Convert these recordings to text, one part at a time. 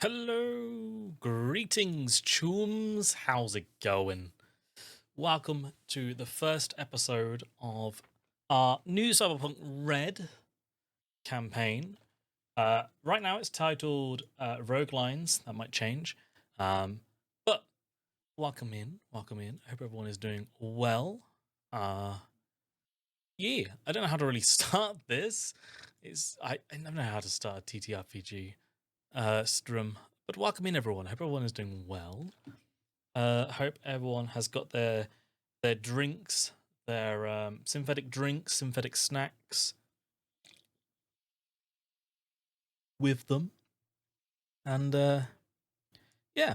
Hello, greetings, chums. How's it going? Welcome to the first episode of our new Cyberpunk Red campaign. Right now it's titled Rogue Lines. That might change. But welcome in. I hope everyone is doing well. Yeah, I don't know how to really start this. I never know how to start a TTRPG stream. But welcome in, everyone. I hope everyone is doing well. Hope everyone has got their drinks, their synthetic drinks, synthetic snacks with them. And yeah,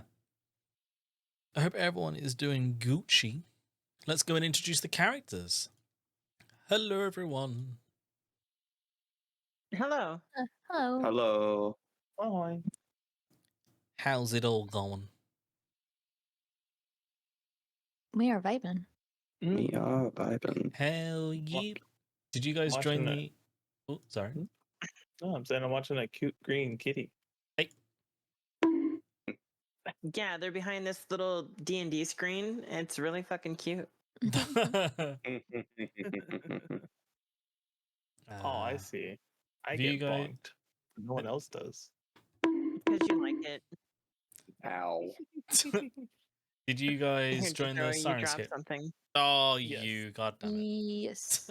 I hope everyone is doing Gucci. Let's go and introduce the characters. Hello, everyone. Hello. Hello. Hello. Hi. How's it all going? We are vibing. We are vibing. Hell yeah. Did you guys join the... Oh, sorry. Oh, I'm saying I'm watching a cute green kitty. Hey. Yeah, they're behind this little D&D screen. It's really fucking cute. Oh, I see. I get bonked. No one else does. Because you like it. Ow. Did you guys join the Sirenscape? Something. Oh, Yes. you goddamn it. Yes.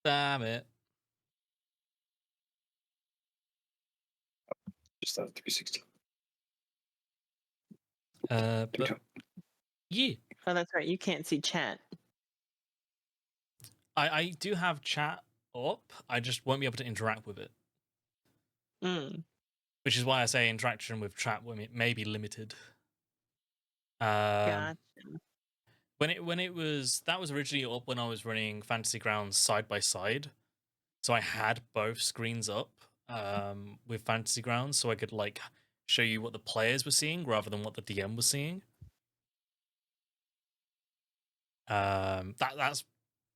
Damn it. Just have 360. But yeah. Oh, that's right. You can't see chat. I do have chat up. I just won't be able to interact with it. Which is why I say interaction with chat may be limited. Gotcha. When it was that was originally up when I was running Fantasy Grounds side by side, so I had both screens up with Fantasy Grounds, so I could like show you what the players were seeing rather than what the DM was seeing. That's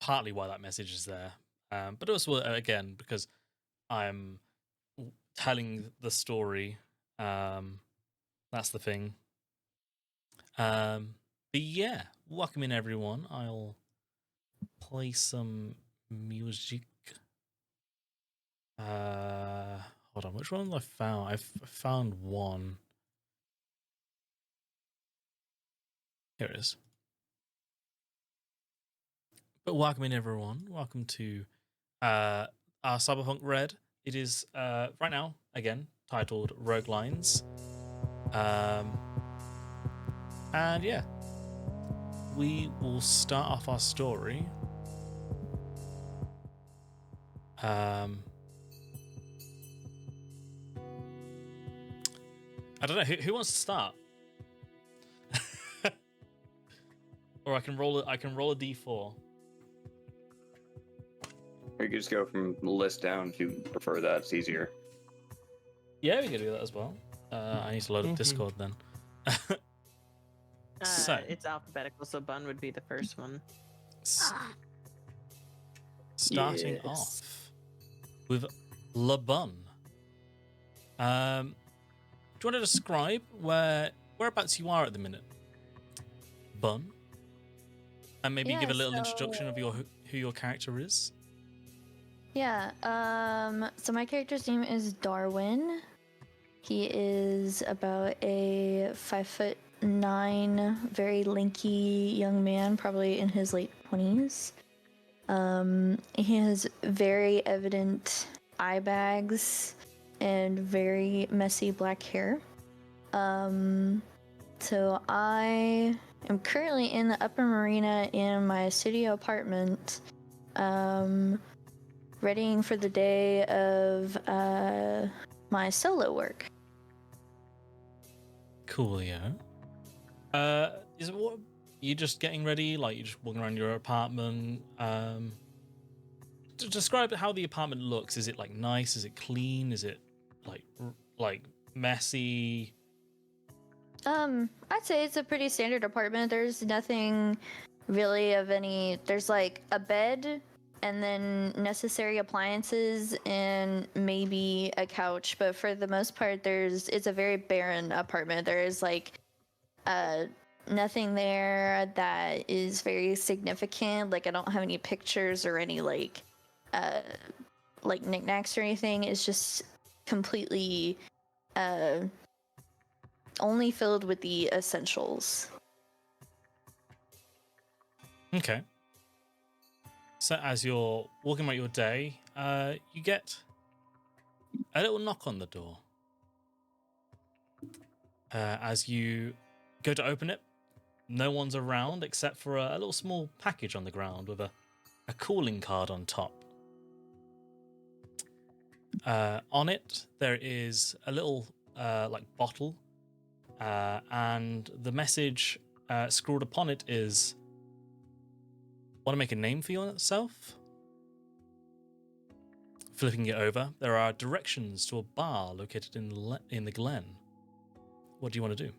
partly why that message is there, but also again because I'm telling the story. That's the thing. But yeah, welcome in everyone. I'll play some music. Hold on, which one I found? I found one. Here it is. But welcome in everyone. Welcome to our Cyberpunk Red. It is right now again titled Rogue Lines. And yeah, we will start off our story. I don't know who wants to start, or I can roll a d4. Or you could just go from the list down if you prefer that. It's easier. Yeah, we can do that as well. I need to load up Discord then. So it's alphabetical, so Bun would be the first one. Starting off with Le Bun. Do you want to describe whereabouts you are at the minute, Bun? And maybe give a little introduction of who your character is. Yeah. So my character's name is Darwin. He is about a 5'9", very lanky young man, probably in his late 20s. He has very evident eye bags and very messy black hair. So I am currently in the upper marina in my studio apartment, readying for the day of my solo work. Coolio. Is it what you just getting ready? Like you're just walking around your apartment? Describe how the apartment looks. Is it like nice? Is it clean? Is it like messy? I'd say it's a pretty standard apartment. There's nothing really of any. There's like a bed and then necessary appliances and maybe a couch. But for the most part, it's a very barren apartment. There is like nothing there that is very significant. Like I don't have any pictures or any like knickknacks or anything. It's just completely only filled with the essentials. Okay. So as you're walking about your day, you get a little knock on the door. As you go to open it, no one's around except for a little small package on the ground with a calling card on top. On it, there is a little bottle, and the message scrawled upon it is, "Want to make a name for yourself?" Flipping it over, there are directions to a bar located in the Glen. What do you want to do?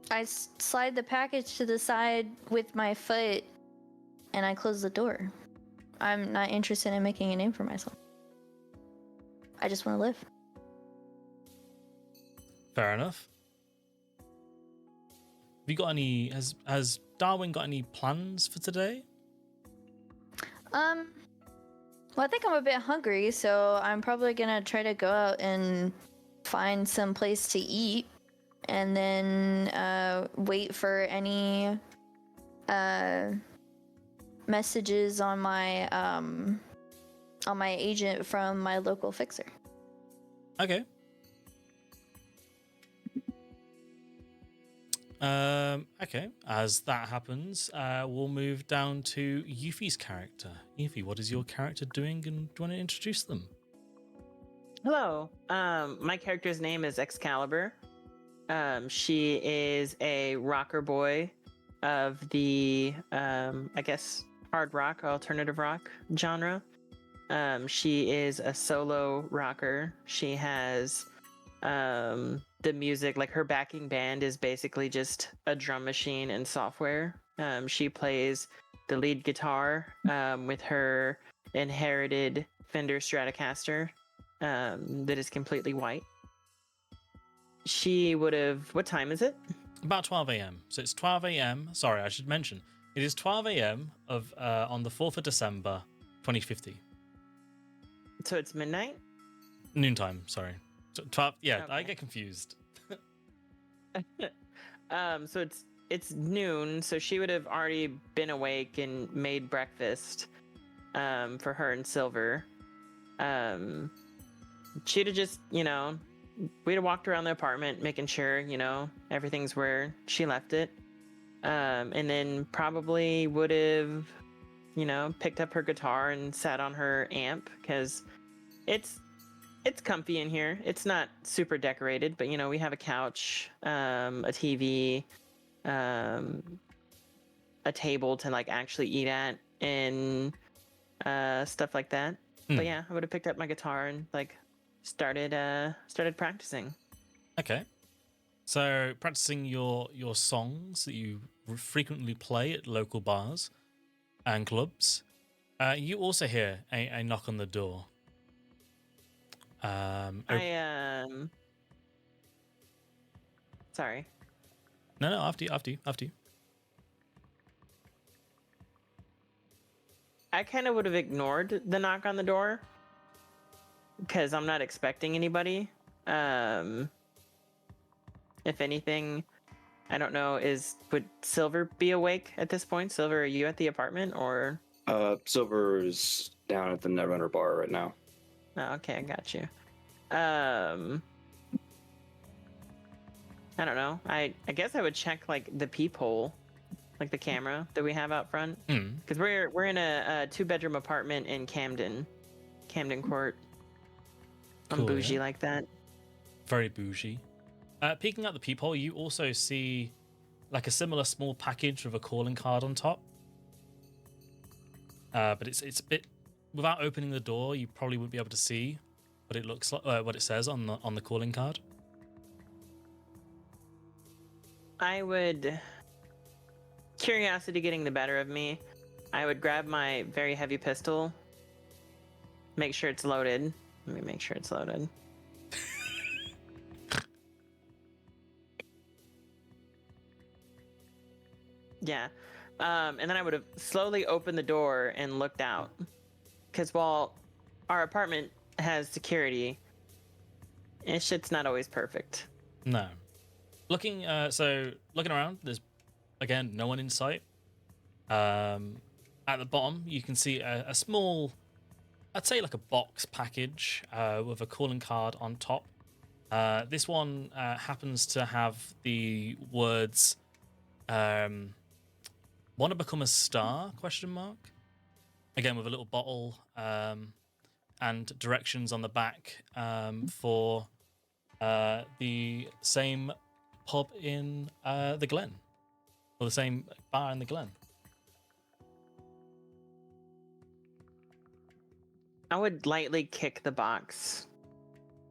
I slide the package to the side with my foot, and I close the door. I'm not interested in making a name for myself. I just want to live. Fair enough. Have you got any? Has Darwin got any plans for today? Well, I think I'm a bit hungry, so I'm probably gonna try to go out and find some place to eat, and then wait for any messages on my agent from my local fixer. Okay. Okay. As that happens, we'll move down to Yuffie's character. Yuffie, what is your character doing, and do you want to introduce them? Hello. My character's name is X.Cal. She is a rocker boy of the, I guess, hard rock, alternative rock genre. She is a solo rocker. She has the music, like her backing band is basically just a drum machine and software. She plays the lead guitar with her inherited Fender Stratocaster that is completely white. She would have... What time is it? About 12 a.m. So it's 12 a.m. Sorry, I should mention. It is 12 a.m. of on the 4th of December, 2050. So it's midnight? Noontime, sorry. 12, yeah, Okay. I get confused. So it's noon, so she would have already been awake and made breakfast for her and Silver. She'd have just, we'd have walked around the apartment making sure, everything's where she left it. And then probably would have, picked up her guitar and sat on her amp, because it's comfy in here. It's not super decorated, but we have a couch, a TV, a table to like actually eat at, and stuff like that. But yeah, I would have picked up my guitar and like started practicing. Okay. So practicing your songs that you frequently play at local bars and clubs. You also hear a knock on the door. Sorry. No, after you. I kind of would have ignored the knock on the door because I'm not expecting anybody. If anything, I don't know, would Silver be awake at this point? Silver, are you at the apartment or? Silver is down at the Netrunner bar right now. Oh, okay, I got you. I don't know. I guess I would check like the peephole, like the camera that we have out front, because we're in a 2-bedroom apartment in Camden Court. I'm Cool, bougie yeah. like that. Very bougie. Peeking out the peephole, you also see like a similar small package with a calling card on top. But it's a bit, without opening the door, you probably wouldn't be able to see what it looks like, what it says on the calling card. I would, curiosity getting the better of me, I would grab my very heavy pistol, make sure it's loaded. Let me make sure it's loaded. Yeah. And then I would have slowly opened the door and looked out. Because while our apartment has security, shit's not always perfect. No. Looking around, there's again no one in sight. At the bottom, you can see a small, I'd say like a box package with a calling card on top. This one happens to have the words "Want to become a star?" ? Again, with a little bottle and directions on the back for the same pub in the Glen, or the same bar in the Glen. I would lightly kick the box.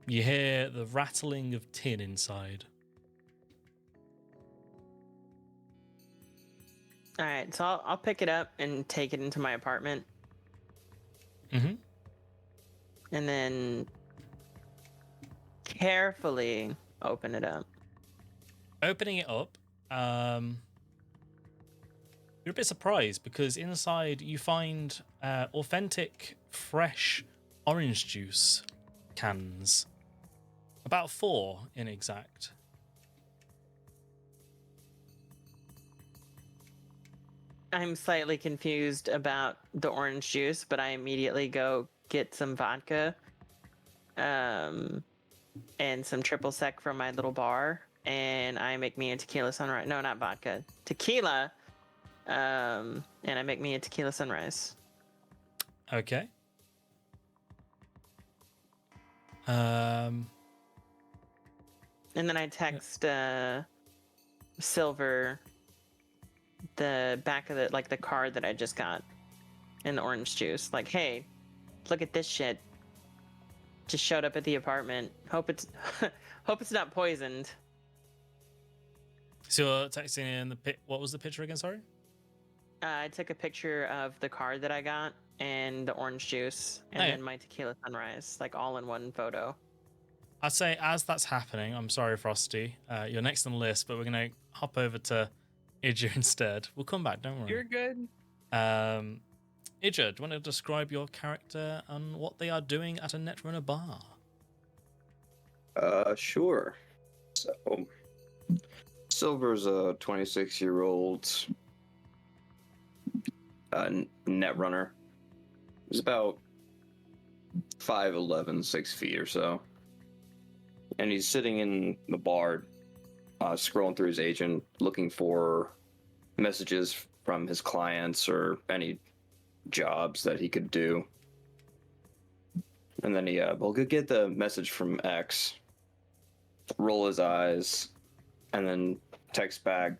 You hear the rattling of tin inside. All right, so I'll pick it up and take it into my apartment. Mm-hmm. And then carefully open it up. Opening it up, you're a bit surprised because inside you find authentic, fresh orange juice cans. About 4 in exact. I'm slightly confused about the orange juice, but I immediately go get some vodka and some triple sec from my little bar, and I make me a tequila sunrise. No, not vodka. Tequila. And I make me a tequila sunrise. Okay. And then I text Silver the back of the card that I just got in the orange juice. Like, hey, look at this shit. Just showed up at the apartment. Hope it's not poisoned. So you're texting in what was the picture again, sorry? I took a picture of the card that I got and the orange juice and then my tequila sunrise, like all in one photo. I'd say as that's happening, I'm sorry, Frosty, you're next on the list, but we're going to hop over to Idja instead. We'll come back, don't worry. You're good. Idja, do you want to describe your character and what they are doing at a Netrunner bar? Sure. So, Silver's a 26-year-old netrunner. He's about 5'11", 6 feet or so. And he's sitting in the bar, scrolling through his agent, looking for messages from his clients or any jobs that he could do. And then he will get the message from X, roll his eyes, and then text back,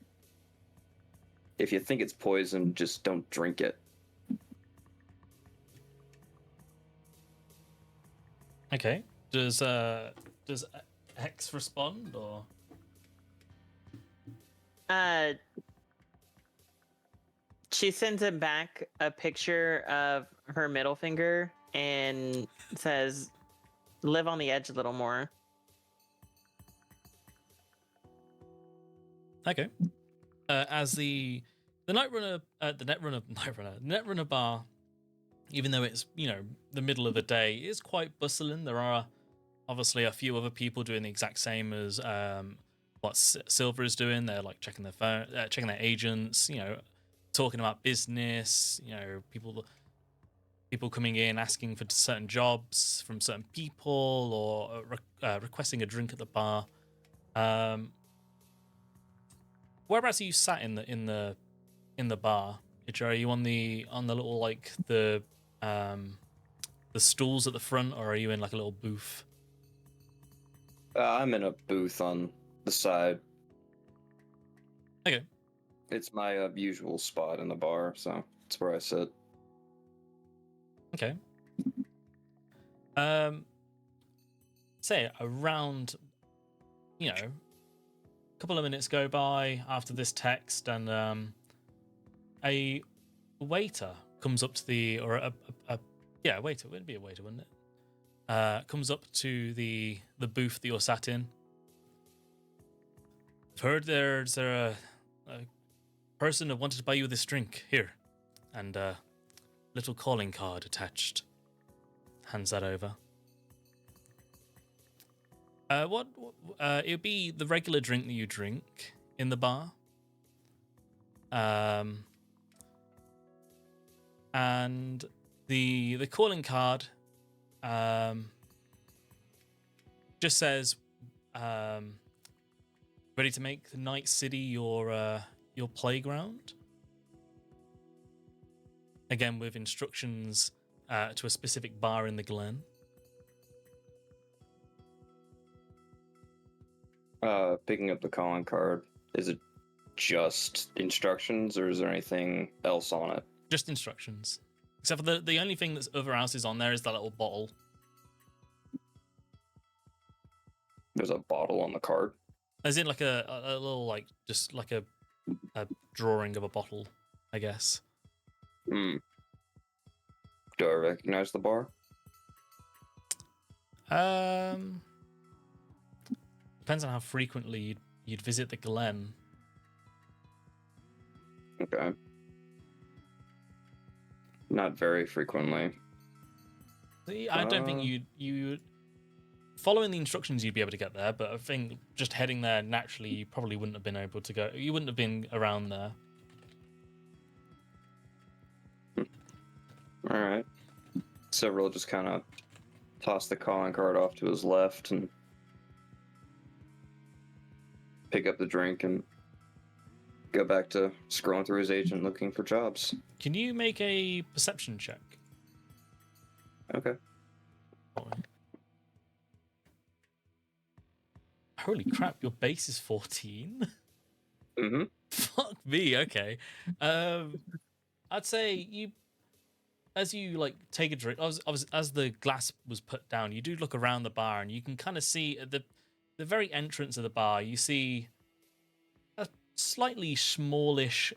if you think it's poison, just don't drink it. Okay. Does X respond or? She sends him back a picture of her middle finger and says, live on the edge a little more. Okay. As the Netrunner bar, even though it's, the middle of the day, is quite bustling. There are obviously a few other people doing the exact same as what Silver is doing. They're like checking their phone, checking their agents, talking about business, people coming in asking for certain jobs from certain people or requesting a drink at the bar. Whereabouts are you sat in the bar? Are you on the little the stools at the front, or are you in like a little booth? I'm in a booth on the side. Okay. It's my usual spot in the bar, so it's where I sit. Okay. Say around, couple of minutes go by after this text, and a waiter comes up to the, or a waiter. It'd be a waiter, wouldn't it? Comes up to the booth that you're sat in. I've heard there's a person that wanted to buy you this drink here, and a little calling card attached. Hands that over. It'll be the regular drink that you drink in the bar. And the calling card just says ready to make the Night City your playground. Again, with instructions to a specific bar in the Glen. Picking up the calling card, is it just instructions, or is there anything else on it? Just instructions. Except for the only thing that's other else is on there is that little bottle. There's a bottle on the card? As in like a little, like, just like a drawing of a bottle, I guess. Do I recognize the bar? Depends on how frequently you'd visit the Glen. Okay. Not very frequently. See, I don't think you following the instructions you'd be able to get there, but I think just heading there naturally you probably wouldn't have been able to go. You wouldn't have been around there. All right. Several just kind of toss the calling card off to his left and pick up the drink and go back to scrolling through his agent looking for jobs. Can you make a perception check? Okay. Holy crap, your base is 14? Mm-hmm. Fuck me, okay. I'd say you, as you like take a drink, as the glass was put down, you do look around the bar and you can kind of see at the very entrance of the bar, you see a slightly smallish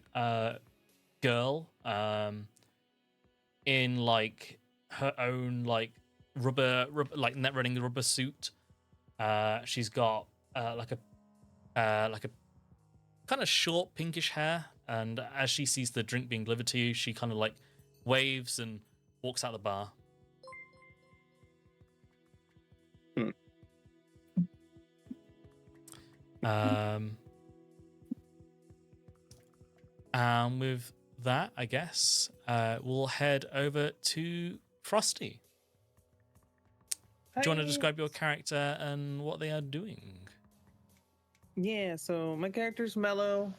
girl in like her own like rubber like net running rubber suit. She's got like a kind of short pinkish hair, and as she sees the drink being delivered to you, she kind of like waves and walks out the bar. And with that, I guess we'll head over to Frosty. Do you want to describe your character and what they are doing? Yeah, so my character's Mellow,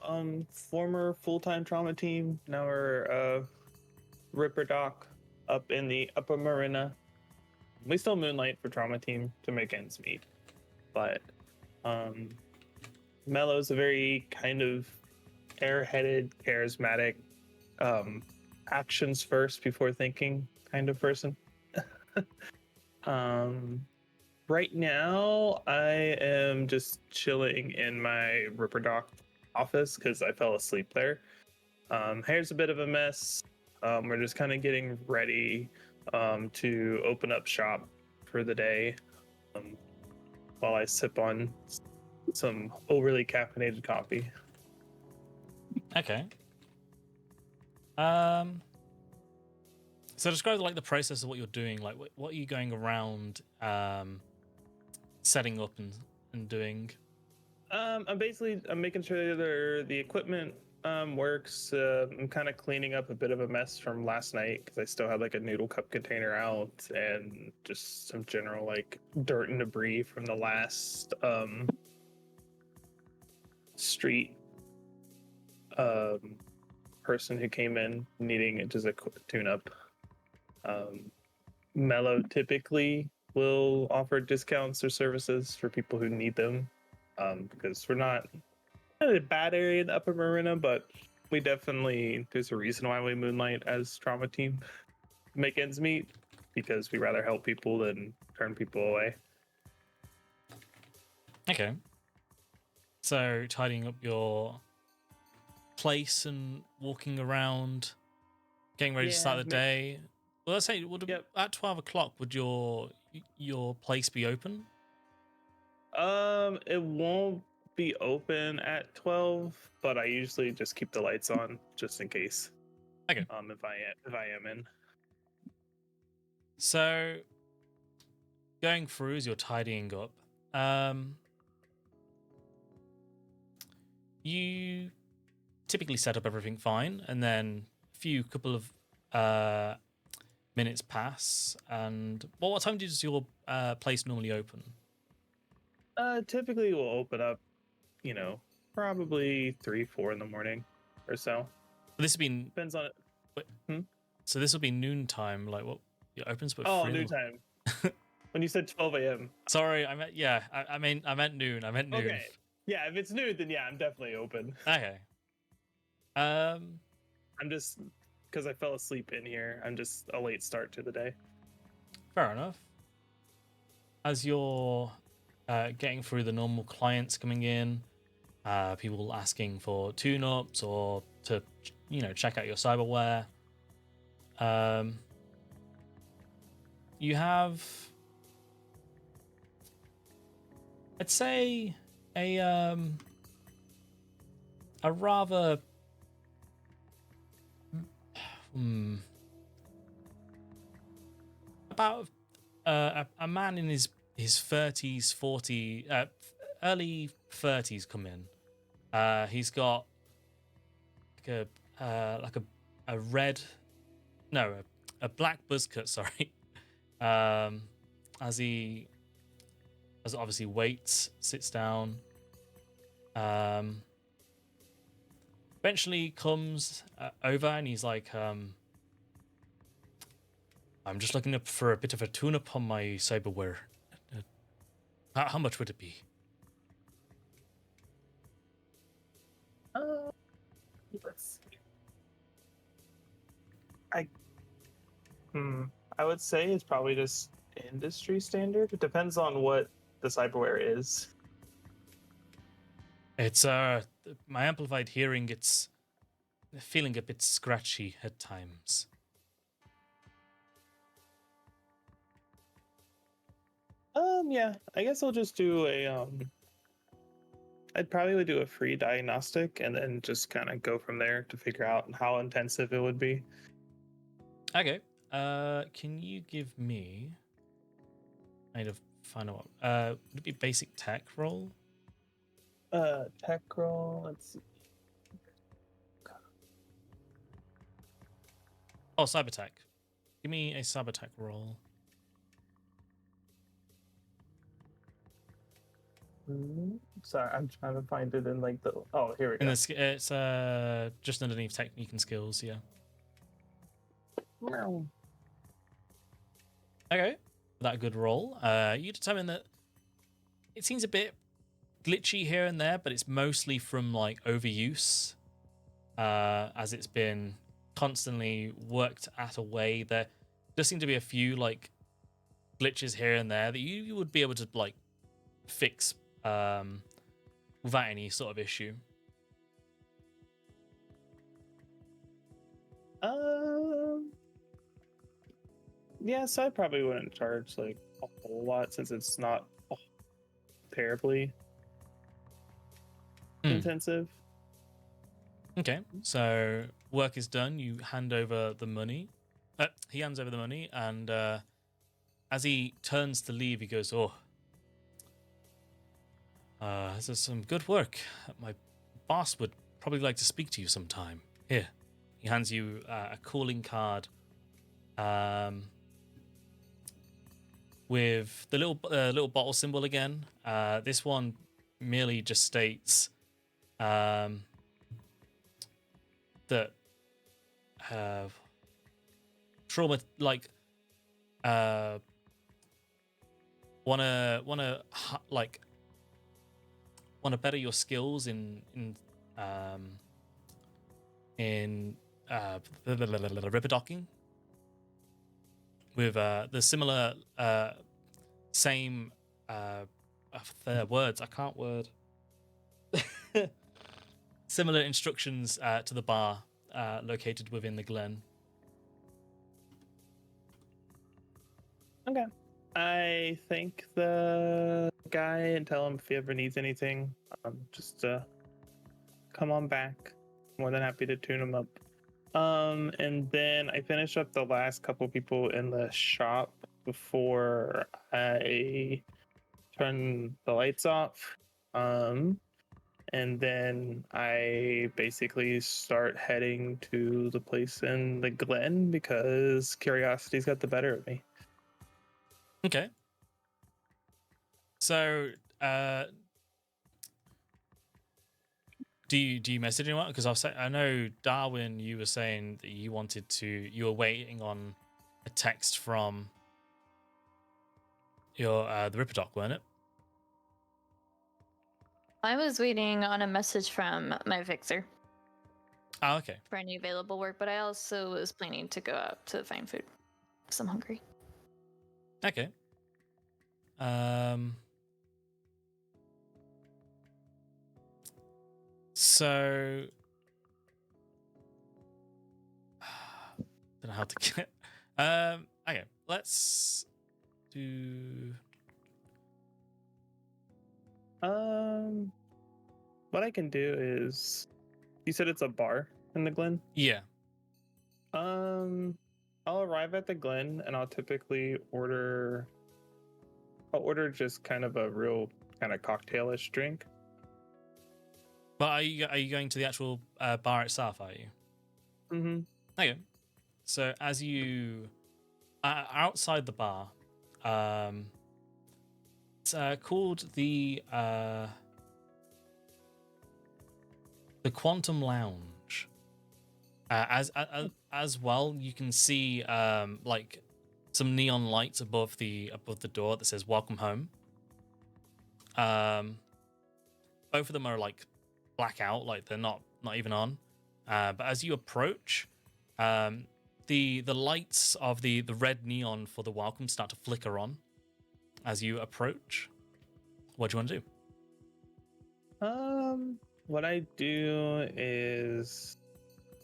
former full-time trauma team. Now we're Ripper Doc up in the Upper Marina. We still moonlight for trauma team to make ends meet, but Mellow's a very kind of airheaded, charismatic, actions first before thinking kind of person. Right now, I am just chilling in my Ripper Doc office because I fell asleep there. Hair's a bit of a mess. We're just kind of getting ready to open up shop for the day while I sip on some overly caffeinated coffee. Okay. So describe like the process of what you're doing. Like, what are you going around setting up and doing? I'm making sure that the equipment works. I'm kind of cleaning up a bit of a mess from last night because I still had like a noodle cup container out and just some general like dirt and debris from the last street person who came in needing just a quick tune-up. Mellow typically will offer discounts or services for people who need them, because we're not in a bad area in the Upper Marina, but we definitely, there's a reason why we moonlight as trauma team, make ends meet, because we rather help people than turn people away. Okay. So tidying up your place and walking around, getting ready to start the day. Well, let's say at 12 o'clock would your place be open? It won't be open at 12, but I usually just keep the lights on just in case. Okay. If I am in. So going through as you're tidying up, you typically set up everything fine, and then a couple of minutes pass. And what time does your place normally open? Typically we'll open up, probably 3-4 in the morning or so. This has been Depends on it. So this will be noontime. Like what? It opens but noontime. When you said 12 a.m. Sorry, I meant I meant noon. I meant noon. Okay. Yeah, if it's noon, then yeah, I'm definitely open. Okay. I'm just because I fell asleep in here. I'm just a late start to the day. Fair enough. As you're getting through the normal clients coming in, people asking for tune-ups or to check out your cyberware. You have, I'd say, a rather about a man in his 30s, early 30s come in. He's got like a red, no, a black buzz cut. Sorry. As obviously waits, sits down. Eventually comes over and he's like, I'm just looking up for a bit of a tune-up on my cyberware. How much would it be? Let's see. I would say it's probably just industry standard. It depends on what the cyberware is. It's my amplified hearing. It's feeling a bit scratchy at times. Yeah, I guess I'll just do I'd probably do a free diagnostic and then just kind of go from there to figure out how intensive it would be. Okay. Can you give me? I need to find out. Would it be basic tech roll? Tech roll. Let's see. Oh, cyber tech. Give me a cyber tech roll. Sorry, I'm trying to find it in like the. Oh, here we go. And it's just underneath technique and skills. Yeah. Meow. Okay. That good roll. You determine that it seems a bit glitchy here and there, but it's mostly from like overuse, as it's been constantly worked at away. There does seem to be a few like glitches here and there that you would be able to like fix without any sort of issue. Yeah, so I probably wouldn't charge like a whole lot since it's not terribly intensive. Okay, so work is done. You hand over the money. He hands over the money, and as he turns to leave, he goes, "Oh, this is some good work. My boss would probably like to speak to you sometime. Here." He hands you a calling card with the little bottle symbol again. This one merely just states that trauma, like, wanna better your skills in ripper-docking with the similar same words. I can't word. Similar instructions to the bar located within the Glen. Okay. I thank the guy and tell him if he ever needs anything, just come on back. More than happy to tune him up. And then I finish up the last couple people in the shop before I turn the lights off. And then I basically start heading to the place in the Glen because curiosity's got the better of me. Okay. So, do you message anyone? Because I know Darwin, you were saying that you were waiting on a text from your the Ripper Doc, weren't it? I was waiting on a message from my fixer Oh, okay. for any available work, but I also was planning to go out to find food because I'm hungry. Okay. So don't know how to get. Okay, let's do. What I can do is, you said it's a bar in the Glen. Yeah. I'll arrive at the Glen and I'll typically order. I'll order just kind of a real kind of cocktailish drink. But are you going to the actual bar itself? Are you? Mm-hmm. Okay. So as you outside the bar, it's called the Quantum Lounge. As well, you can see like some neon lights above the door that says "Welcome Home." Both of them are like blackout, like they're not even on. But as you approach, the lights of the red neon for the welcome start to flicker on as you approach. What do you want to do? What I do is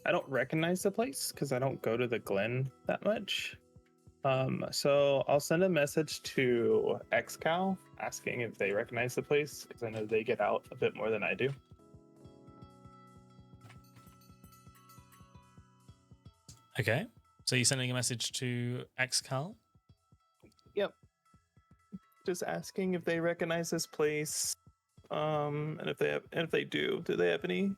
I don't recognize the place because I don't go to the Glen that much. So I'll send a message to X.Cal asking if they recognize the place because I know they get out a bit more than I do. Okay. So you're sending a message to X.Cal? Yep. Just asking if they recognize this place. And if they do they have any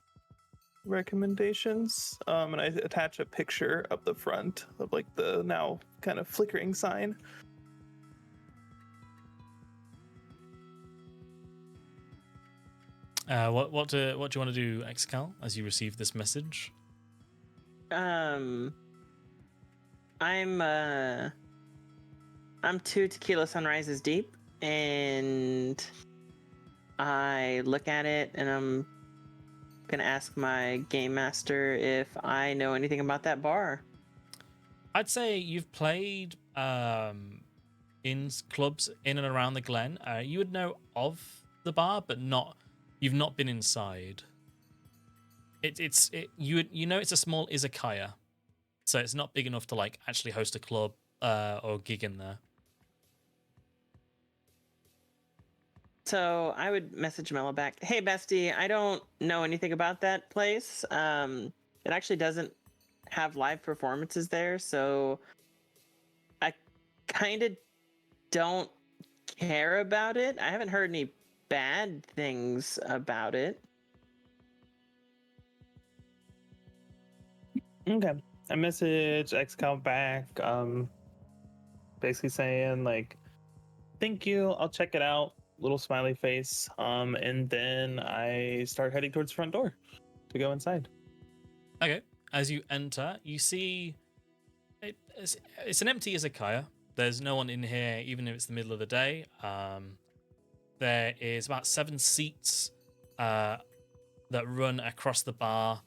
recommendations? And I attach a picture up the front of like the now kind of flickering sign. What do you want to do, X.Cal, as you receive this message? I'm 2 tequila sunrises deep, and I look at it and I'm gonna ask my game master if I know anything about that bar. I'd say you've played in clubs in and around the Glen. You would know of the bar, but you've not been inside. You know it's a small izakaya, so it's not big enough to like actually host a club or gig in there. So I would message Mellow back, "Hey bestie, I don't know anything about that place. It actually doesn't have live performances there, so I kind of don't care about it. I haven't heard any bad things about it." Okay. I message X.Cal back, basically saying like, thank you, I'll check it out. Little smiley face. And then I start heading towards the front door to go inside. Okay. As you enter, you see it's an empty izakaya. There's no one in here, even if it's the middle of the day. There is about 7 seats that run across the bar.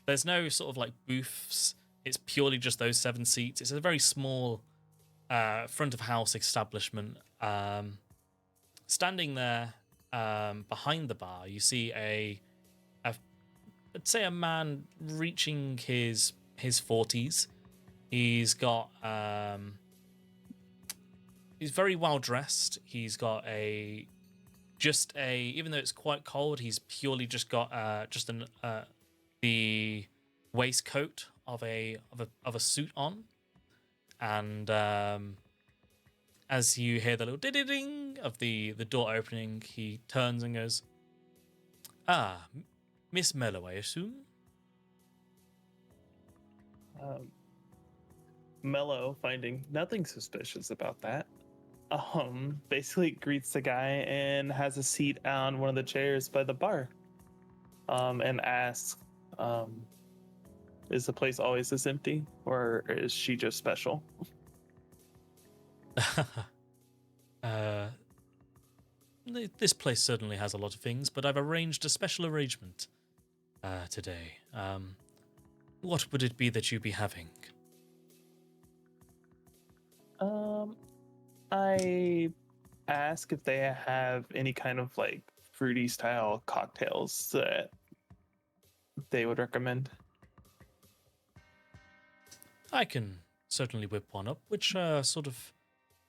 There's no sort of like booths. It's purely just those 7 seats. It's a very small front of house establishment. Standing there behind the bar, you see let's say a man reaching his 40s. He's got he's very well dressed. He's got even though it's quite cold, he's purely just got the waistcoat of a suit on, and as you hear the little ding of the door opening, he turns and goes, "Ah, Miss Mellow, I assume." Mellow, finding nothing suspicious about that, basically greets the guy and has a seat on one of the chairs by the bar, and asks, is the place always this empty, or is she just special? This place certainly has a lot of things, but I've arranged a special arrangement today. What would it be that you'd be having? I ask if they have any kind of like fruity style cocktails that they would recommend. I can certainly whip one up. Which sort of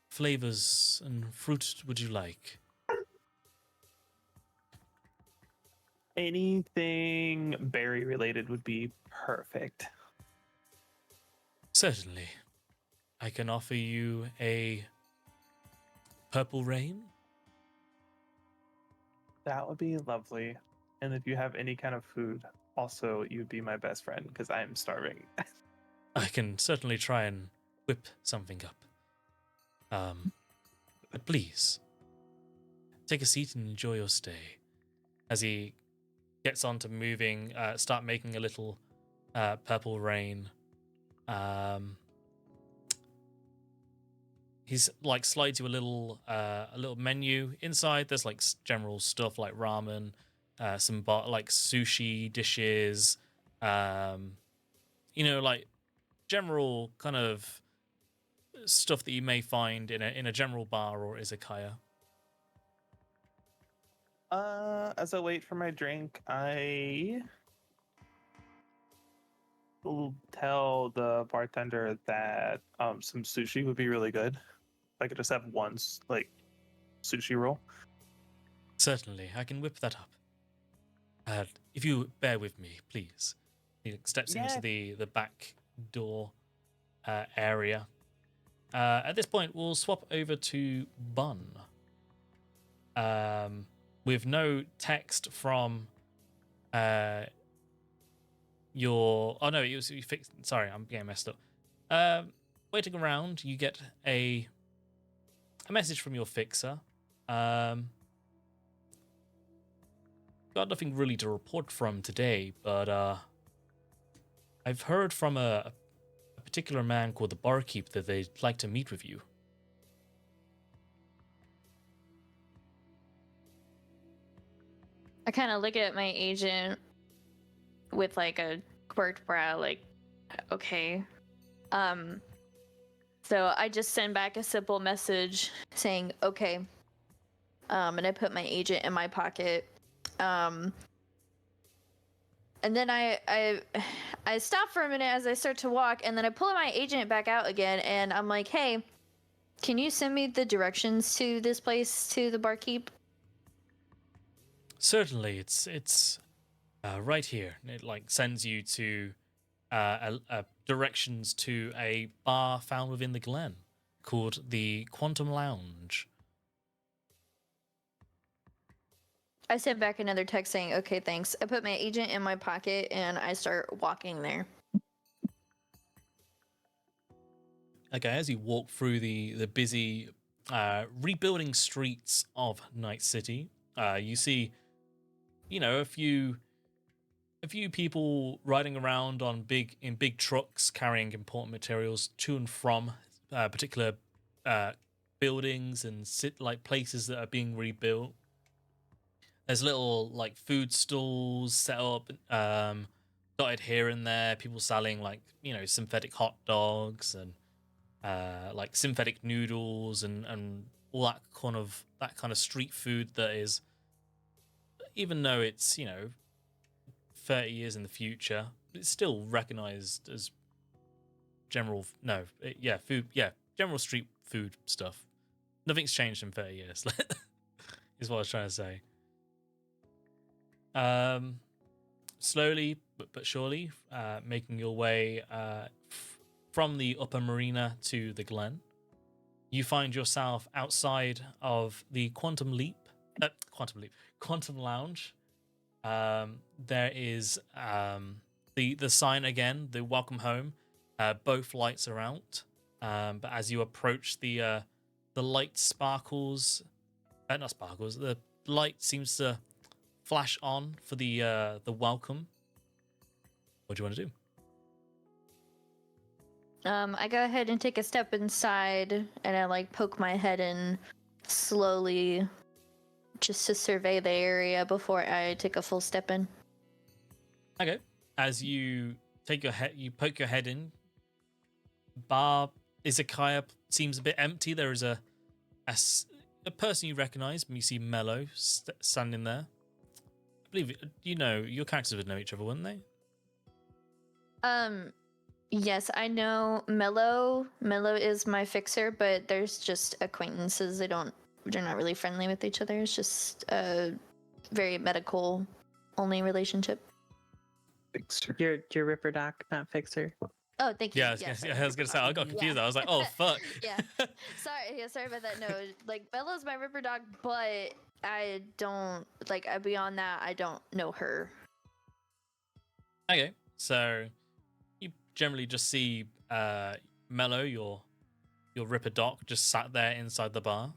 flavors and fruit would you like? Anything berry related would be perfect. Certainly. I can offer you a purple rain. That would be lovely. And if you have any kind of food, also you'd be my best friend because I am starving. I can certainly try and whip something up. But please, take a seat and enjoy your stay. As he gets on to start making a little purple rain. He's like slides you a little menu inside. There's like general stuff like ramen, some like sushi dishes, like general kind of stuff that you may find in a general bar or izakaya. As I wait for my drink, I will tell the bartender that some sushi would be really good. If I could just have one like sushi roll. Certainly, I can whip that up. If you bear with me, please. He steps into the back door area. At this point, we'll swap over to Bun. With no text from your... Oh, no, you fixed... Sorry, I'm getting messed up. Waiting around, you get a message from your fixer. Got nothing really to report from today, but I've heard from a particular man called the Barkeep that they'd like to meet with you. I kind of look at my agent with like a quirked brow, like, okay. So I just send back a simple message saying, okay. And I put my agent in my pocket. And then I stop for a minute as I start to walk, and then I pull my agent back out again, and I'm like, hey, can you send me the directions to this place, to the Barkeep? Certainly, it's right here. It like sends you to directions to a bar found within the Glen called the Quantum Lounge. I sent back another text saying, okay, thanks. I put my agent in my pocket and I start walking there. Okay, as you walk through the busy rebuilding streets of Night City, you see, a few people riding around in big trucks carrying important materials to and from particular buildings and places that are being rebuilt. There's little like food stalls set up, dotted here and there. People selling synthetic hot dogs and like synthetic noodles and all that kind of street food that is even though it's 30 years in the future, it's still recognized as general. No, food. Yeah, general street food stuff. Nothing's changed in 30 years. Is what I was trying to say. Slowly but surely, making your way from the upper marina to the Glen, you find yourself outside of the Quantum Lounge. There is the sign again, the welcome home. Both lights are out, but as you approach, the light sparkles. Not sparkles. The light seems to flash on for the welcome. What do you want to do? I go ahead and take a step inside, and I poke my head in slowly, just to survey the area before I take a full step in. Okay. As you poke your head in. Bar Izakaya seems a bit empty. There is a person you recognize when you see Mellow standing there. I believe your characters would know each other, wouldn't they? Yes, I know Mellow. Mellow is my fixer, but there's just acquaintances. They're not really friendly with each other. It's just a very medical only relationship. Fixer. Your Ripper Doc, not fixer. Oh, thank you. Yeah, I was gonna say I got confused. Yeah. I was like, oh fuck. Yeah. Sorry about that. No, Mellow's my Ripper Doc, but I don't beyond that. I don't know her. Okay, so you generally just see Mellow, your Ripper Doc, just sat there inside the bar.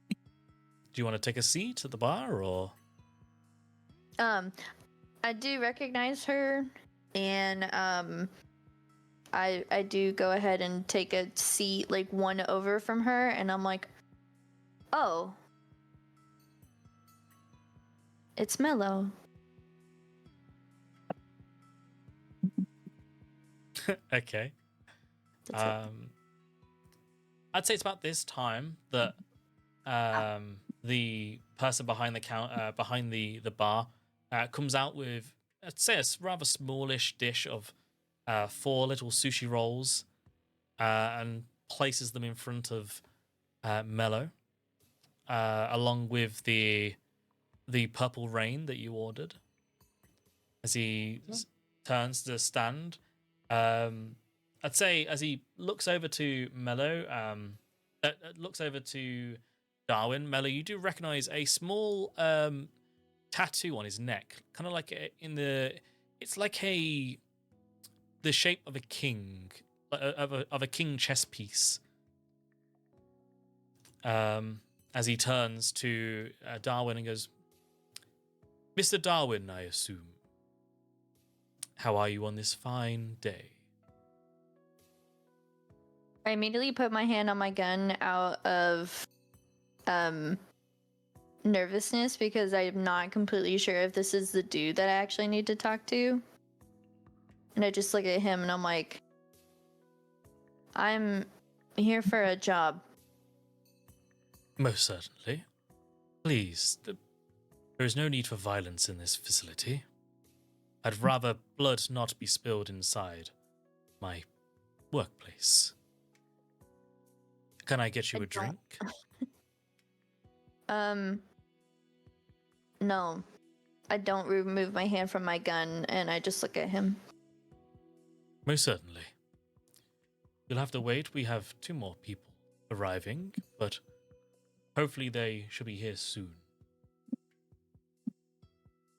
Do you want to take a seat at the bar, or? I do recognize her, and I do go ahead and take a seat one over from her, and I'm like, oh, it's Mellow. Okay. I'd say it's about this time that the person behind the counter, behind the bar, comes out with, I'd say, a rather smallish dish of 4 little sushi rolls, and places them in front of Mellow, along with the purple rain that you ordered. As he turns to stand, I'd say as he looks over to Mellow, looks over to Darwin. Mellow, you do recognize a small tattoo on his neck, kind of like it's like the shape of a king, of a king chess piece. As he turns to Darwin and goes, "Mr. Darwin, I assume. How are you on this fine day?" I immediately put my hand on my gun out of nervousness because I'm not completely sure if this is the dude that I actually need to talk to. And I just look at him and I'm like, I'm here for a job. Most certainly. Please, there is no need for violence in this facility. I'd rather blood not be spilled inside my workplace. Can I get you a drink? No. I don't remove my hand from my gun and I just look at him. Most certainly. You'll have to wait. We have 2 more people arriving, but hopefully they should be here soon.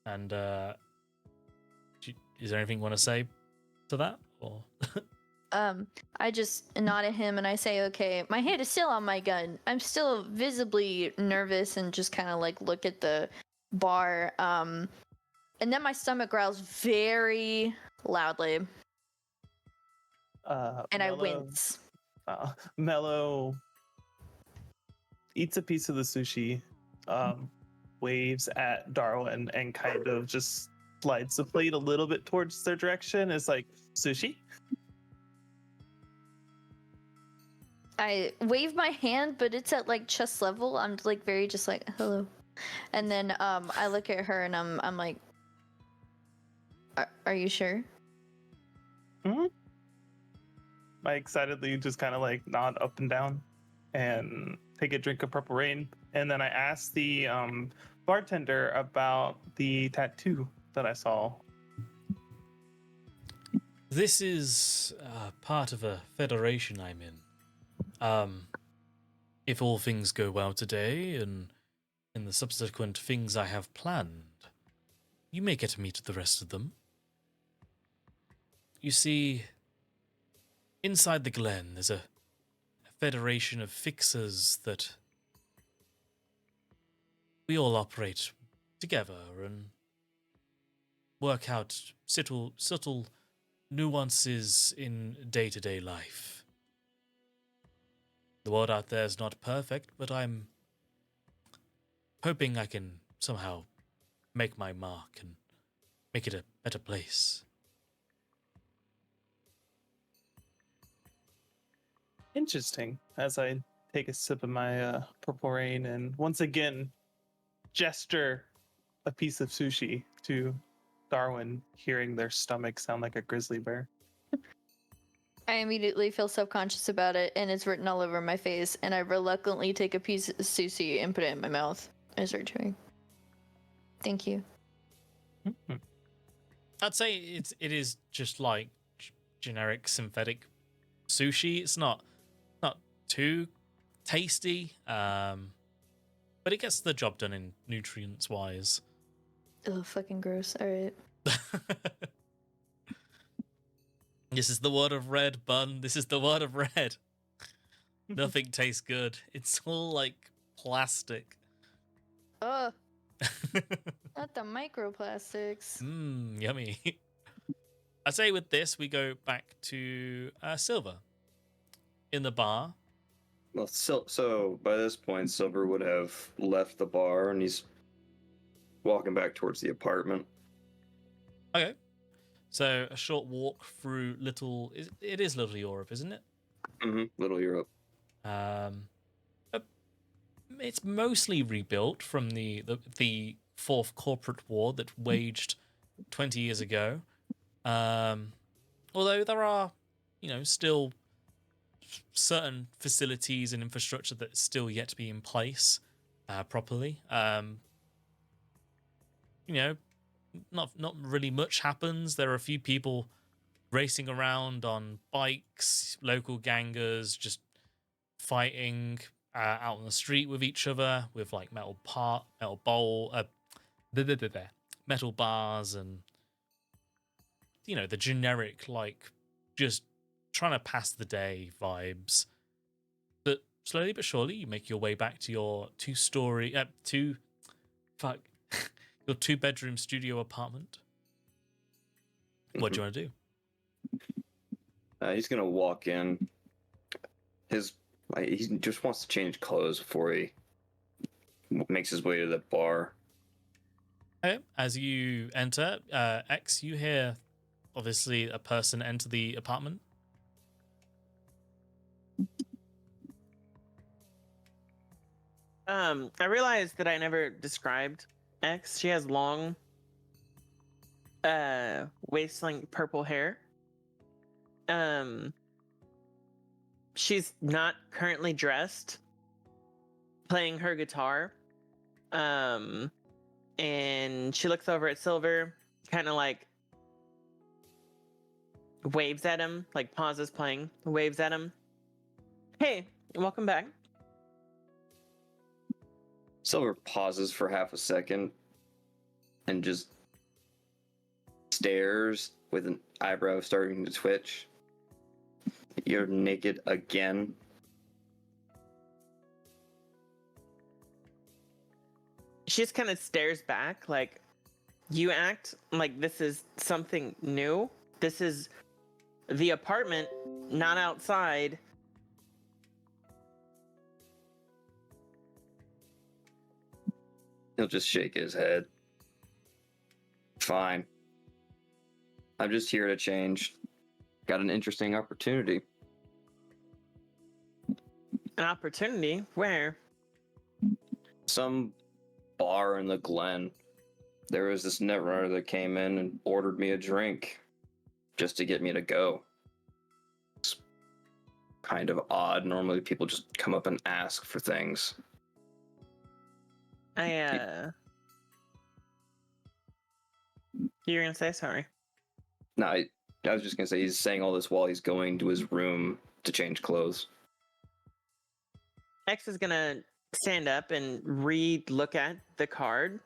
And is there anything you want to say to that, or? I just nod at him and I say, okay, my hand is still on my gun. I'm still visibly nervous and just kind of look at the bar. And then my stomach growls very loudly. And I wince. Mellow eats a piece of the sushi, waves at Darwin, and kind of just slides the plate a little bit towards their direction. It's like, sushi? I wave my hand, but it's at chest level. I'm very just hello. And then I look at her and I'm like, are you sure? Hmm. I excitedly just kind of like nod up and down and take a drink of Purple Rain. And then I ask the bartender about the tattoo that I saw. This is part of a federation I'm in. If all things go well today, and in the subsequent things I have planned, you may get to meet the rest of them. You see, inside the Glen, there's a federation of fixers that we all operate together and work out subtle nuances in day-to-day life. The world out there is not perfect, but I'm hoping I can somehow make my mark and make it a better place. Interesting. As I take a sip of my Purple Rain and once again gesture a piece of sushi to Darwin, hearing their stomach sound like a grizzly bear. I immediately feel self-conscious about it, and it's written all over my face, and I reluctantly take a piece of sushi and put it in my mouth and start chewing. Thank you. Mhm. I'd say it is just like generic synthetic sushi. It's not too tasty, but it gets the job done in nutrients wise. Ugh, fucking gross. All right. This is the word of red, Bun. This is the word of red. Nothing tastes good. It's all like plastic. Ugh, not the microplastics. Yummy. I say with this, we go back to Silver in the bar. Well, so by this point, Silver would have left the bar and he's walking back towards the apartment. Okay. So a short walk through it is Little Europe, isn't it? Mm-hmm. Little Europe. It's mostly rebuilt from the fourth corporate war that waged 20 years ago. Although there are, still certain facilities and infrastructure that's still yet to be in place properly. Not really much happens. There are a few people racing around on bikes, local gangers just fighting out on the street with each other with like metal bars and the generic like just trying to pass the day vibes. But slowly but surely you make your way back to your your 2-bedroom studio apartment. What do you want to do? He's gonna walk in. He just wants to change clothes before he makes his way to the bar. Okay. As you enter, X, you hear obviously a person enter the apartment. I realized that I never described X. She has long, waist-length purple hair. She's not currently dressed, playing her guitar. And she looks over at Silver, kind of like waves at him, like pauses playing, waves at him. Hey, welcome back. Silver pauses for half a second and just stares with an eyebrow starting to twitch. You're naked again. She just kind of stares back, like, you act like this is something new. This is the apartment, not outside. He'll just shake his head. Fine. I'm just here to change. Got an interesting opportunity. An opportunity? Where? Some bar in the Glen. There was this netrunner that came in and ordered me a drink just to get me to go. It's kind of odd. Normally people just come up and ask for things. You're gonna say sorry. No, I was just gonna say he's saying all this while he's going to his room to change clothes. X is gonna stand up and look at the card.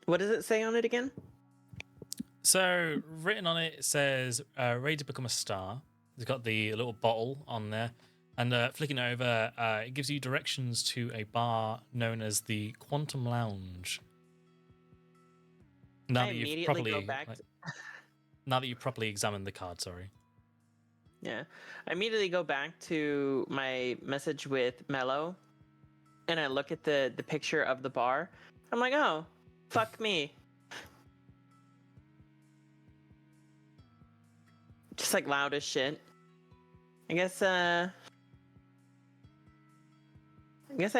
What does it say on it again? So written on it, it says ready to become a star. It's got the little bottle on there, and flicking over, it gives you directions to a bar known as the Quantum Lounge. Now that you've properly now that you've properly examined the card, sorry. Yeah, I immediately go back to my message with Mellow, and I look at the picture of the bar. I'm like, oh, fuck me. Just like loud as shit. I guess I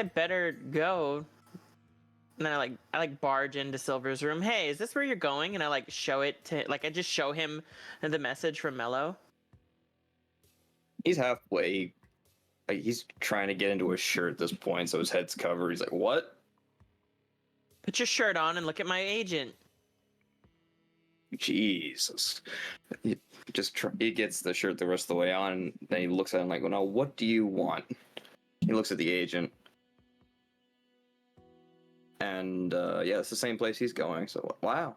better go. And then I barge into Silver's room. Hey, is this where you're going? And I show it to I just show him the message from Mellow. He's halfway. He's trying to get into his shirt at this point, so his head's covered. He's like, "What? Put your shirt on and look at my agent." Jesus. He gets the shirt the rest of the way on, and then he looks at him like, well, now what do you want? He looks at the agent. And, yeah, it's the same place he's going, so, wow.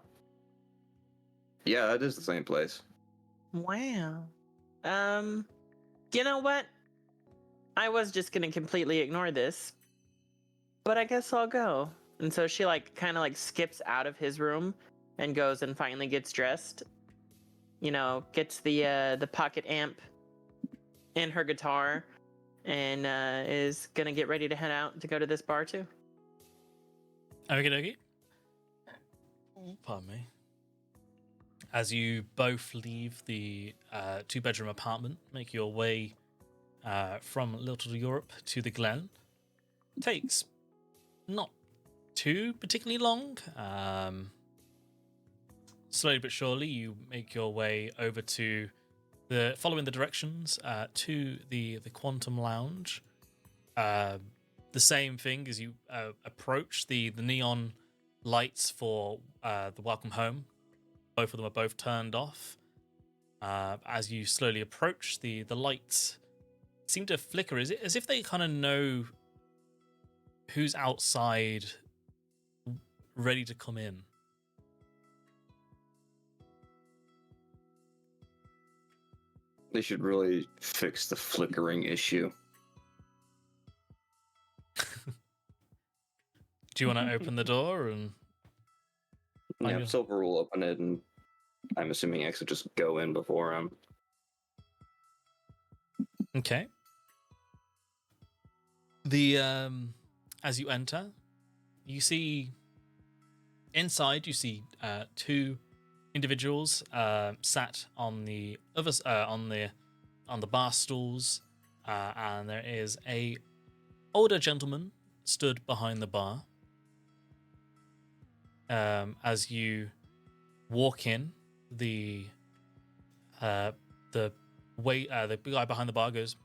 Yeah, that is the same place. Wow. You know what? I was just gonna completely ignore this, but I guess I'll go. And so she kind of skips out of his room and goes and finally gets dressed. You know, gets the pocket amp in her guitar, and is gonna get ready to head out to go to this bar too. Okie dokie. Pardon me. As you both leave the two-bedroom apartment, make your way from Little Europe to the Glen. Takes not too particularly long. Slowly but surely, you make your way over to following the directions to the Quantum Lounge. The same thing as you approach the neon lights for the welcome home. Both of them are both turned off. As you slowly approach, the lights seem to flicker. Is it as if they kind of know who's outside, ready to come in? They should really fix the flickering issue. Do you want to open the door and? Yeah, Silver will open it, and I'm assuming X will just go in before him. Okay. As you enter, you see inside. You see two individuals sat on the other on the bar stools, and there is a older gentleman stood behind the bar. As you walk in, the guy behind the bar goes,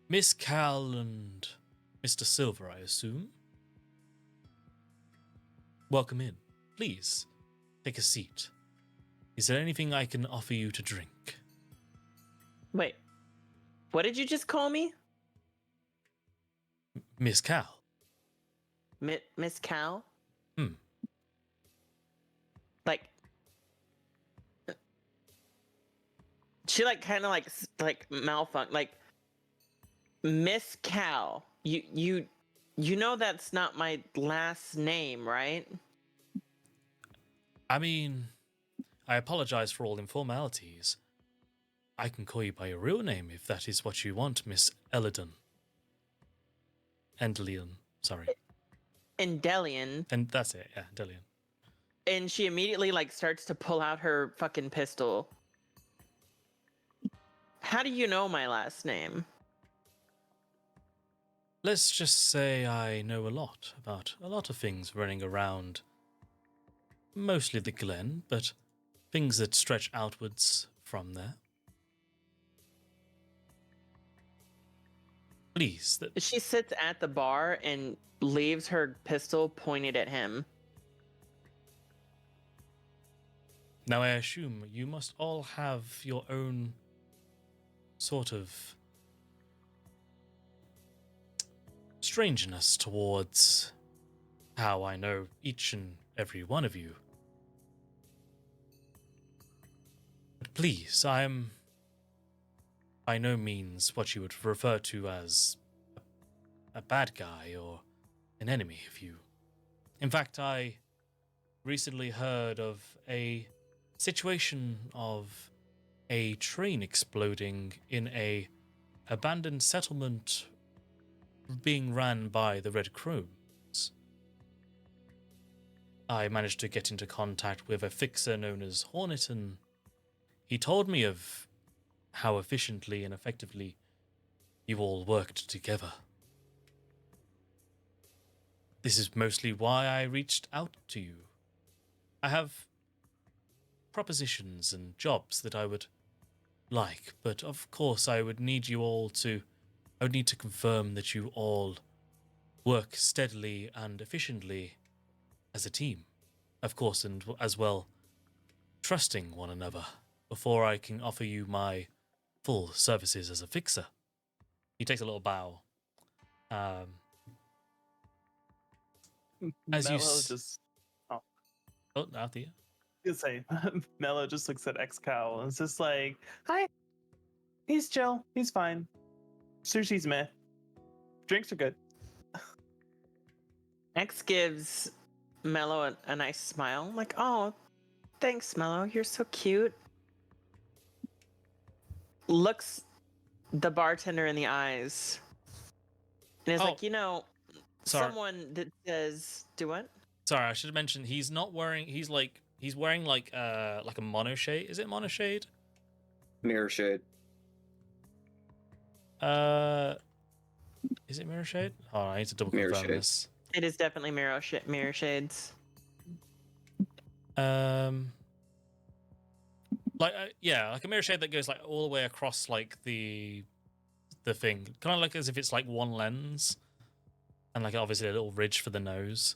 "Miss Cal and Mr. Silver, I assume. Welcome in. Please, take a seat. Is there anything I can offer you to drink?" Wait, what did you just call me? Miss Cal. Miss Cal? She kind of malfunction. Miss Cal. You know that's not my last name, right? I mean, I apologize for all informalities. I can call you by your real name if that is what you want, Miss Eldon. Endelian, sorry. Endelian. And that's it, yeah, Endelian. And she immediately starts to pull out her fucking pistol. How do you know my last name? let's just say I know a lot about a lot of things running around. Mostly the Glen, but things that stretch outwards from there. Please, She sits at the bar and leaves her pistol pointed at him. now I assume you must all have your own sort of strangeness towards how I know each and every one of you. But please, I am by no means what you would refer to as a bad guy or an enemy of you. In fact, I recently heard of a situation of a train exploding in a abandoned settlement being ran by the Red Crones. I managed to get into contact with a fixer known as Hornet, and he told me of how efficiently and effectively you all worked together. This is mostly why I reached out to you. I have propositions and jobs that I would like, but of course I would need to confirm that you all work steadily and efficiently as a team. Of course, and as well, trusting one another before I can offer you my full services as a fixer. He takes a little bow. As you Mellow just. Oh, Oh, after you. I was gonna say, Mellow just looks at X.Cal and it's just like, hi. He's chill. He's fine. Sushi's meh. Drinks are good. X gives Mellow a nice smile, like, oh, thanks, Mellow, you're so cute. Looks the bartender in the eyes and is Oh, like, sorry. someone that says, do what? Sorry, I should have mentioned he's not wearing. He's wearing like a monoshade. Is it monoshade? Mirror shade. Is it mirror shade? Oh, I need to double Mirror confirm shade. this. It is definitely mirror shades. Like like a mirror shade that goes like all the way across like the thing, kind of like as if it's like one lens, and like obviously a little ridge for the nose.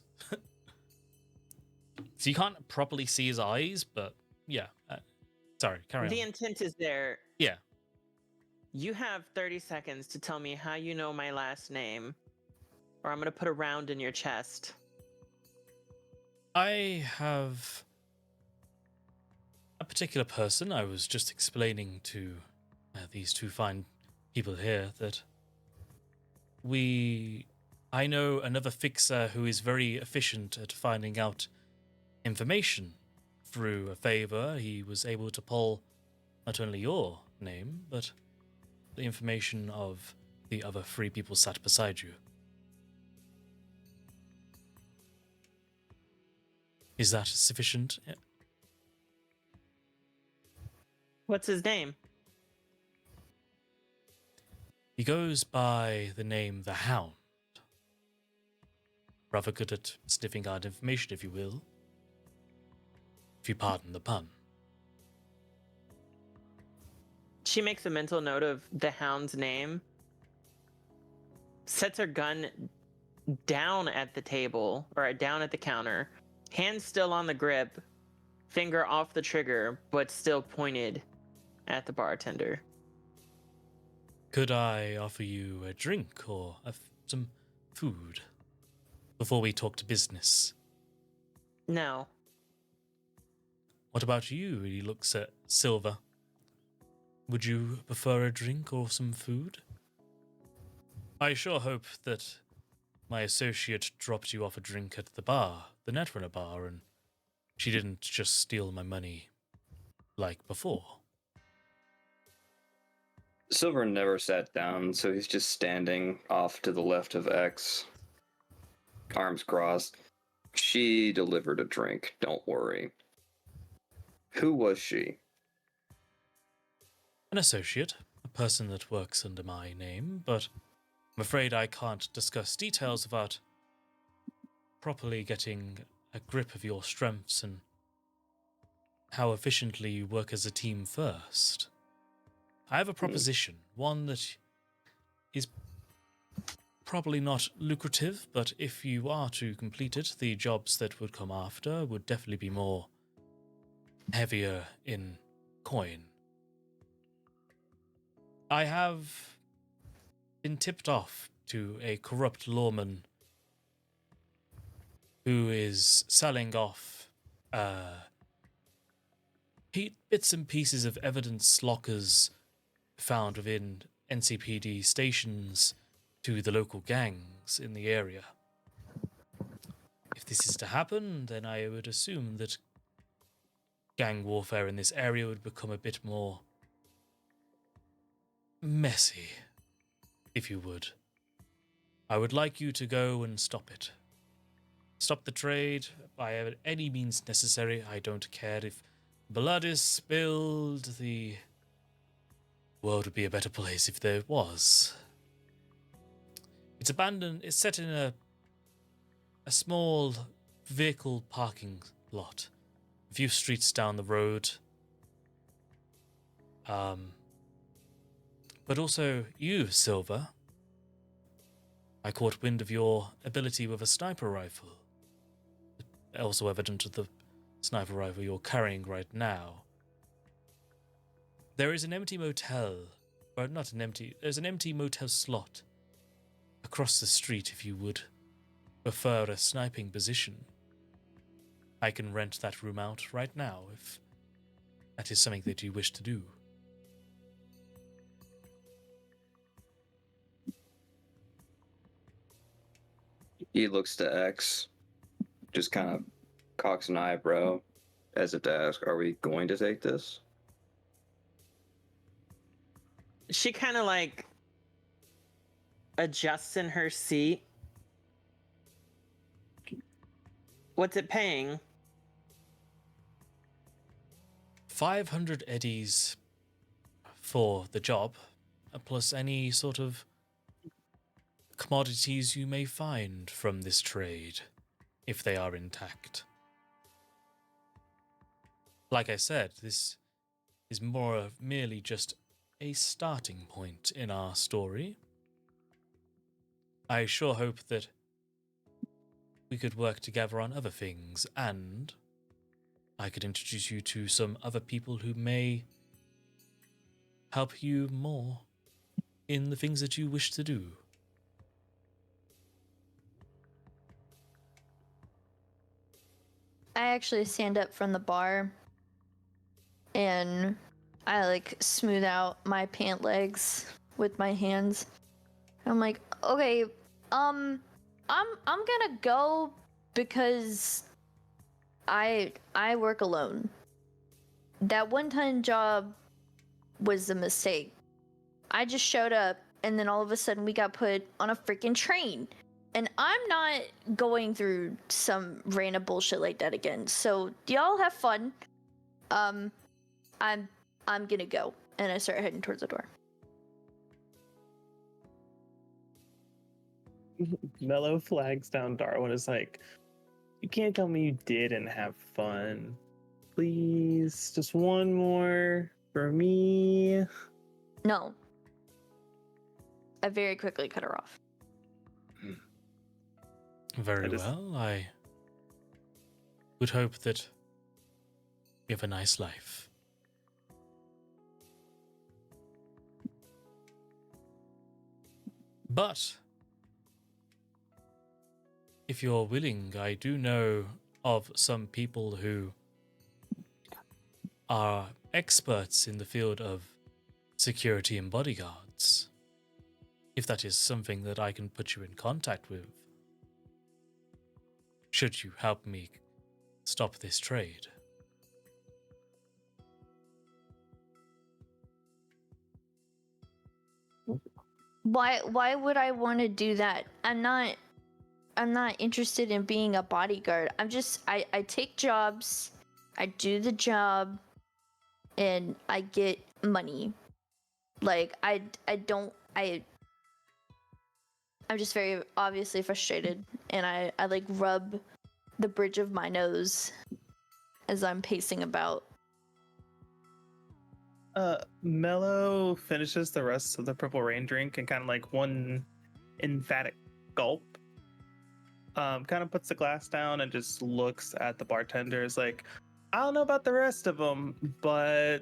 So you can't properly see his eyes, but yeah. Sorry, carry The on. intent is there. Yeah. You have 30 seconds to tell me how you know my last name, or I'm going to put a round in your chest. I have a particular person. I was just explaining to these two fine people here that I know another fixer who is very efficient at finding out information. Through a favor, he was able to pull not only your name, but the information of the other three people sat beside you. Is that sufficient? What's his name? He goes by the name The Hound. Rather good at sniffing out information, if you will. If you pardon the pun. She makes a mental note of the hound's name, sets her gun down at the table, or down at the counter, hand still on the grip, finger off the trigger, but still pointed at the bartender. Could I offer you a drink or some food before we talk to business? No. What about you? He looks at Silver. Would you prefer a drink or some food? I sure hope that my associate dropped you off a drink at the bar, the Netrunner bar, and she didn't just steal my money like before. Silver never sat down, so he's just standing off to the left of X, arms crossed. She delivered a drink, don't worry. Who was she? An associate, a person that works under my name, but I'm afraid I can't discuss details without properly getting a grip of your strengths and how efficiently you work as a team first. I have a proposition, one that is probably not lucrative, but if you are to complete it, the jobs that would come after would definitely be more heavier in coin. I have been tipped off to a corrupt lawman who is selling off bits and pieces of evidence lockers found within NCPD stations to the local gangs in the area. If this is to happen, then I would assume that gang warfare in this area would become a bit more messy, if you would. I would like you to go and stop it. Stop the trade by any means necessary. I don't care if blood is spilled. The world would be a better place if there was. It's abandoned. It's set in a small vehicle parking lot, a few streets down the road. But also you, Silver. I caught wind of your ability with a sniper rifle. Also evident of the sniper rifle you're carrying right now. There is an empty motel, or not an empty, there's an empty motel slot across the street if you would prefer a sniping position. I can rent that room out right now if that is something that you wish to do. He looks to X, just kind of cocks an eyebrow as if to ask, are we going to take this? She kind of like adjusts in her seat. What's it paying? 500 eddies for the job, plus any sort of commodities you may find from this trade, if they are intact. Like I said, this is more of merely just a starting point in our story. I sure hope that we could work together on other things, and I could introduce you to some other people who may help you more in the things that you wish to do. I actually stand up from the bar and I like smooth out my pant legs with my hands. I'm like, okay, I'm gonna go because I work alone. That one-time job was a mistake. I just showed up and then all of a sudden we got put on a freaking train. And I'm not going through some random bullshit like that again. So y'all have fun. I'm gonna go. And I start heading towards the door. Mellow flags down Darwin is like, you can't tell me you didn't have fun. Please, just one more for me. No. I very quickly cut her off. Very well. I would hope that you have a nice life. But if you're willing, I do know of some people who are experts in the field of security and bodyguards. If that is something that I can put you in contact with, should you help me stop this trade. Why would I want to do that? I'm not interested in being a bodyguard. I take jobs, I do the job, and I get money. Like I I'm just very obviously frustrated, and I like rub the bridge of my nose as I'm pacing about. Mellow finishes the rest of the purple rain drink and kind of like one emphatic gulp. Kind of puts the glass down and just looks at the bartender. Is like, I don't know about the rest of them, but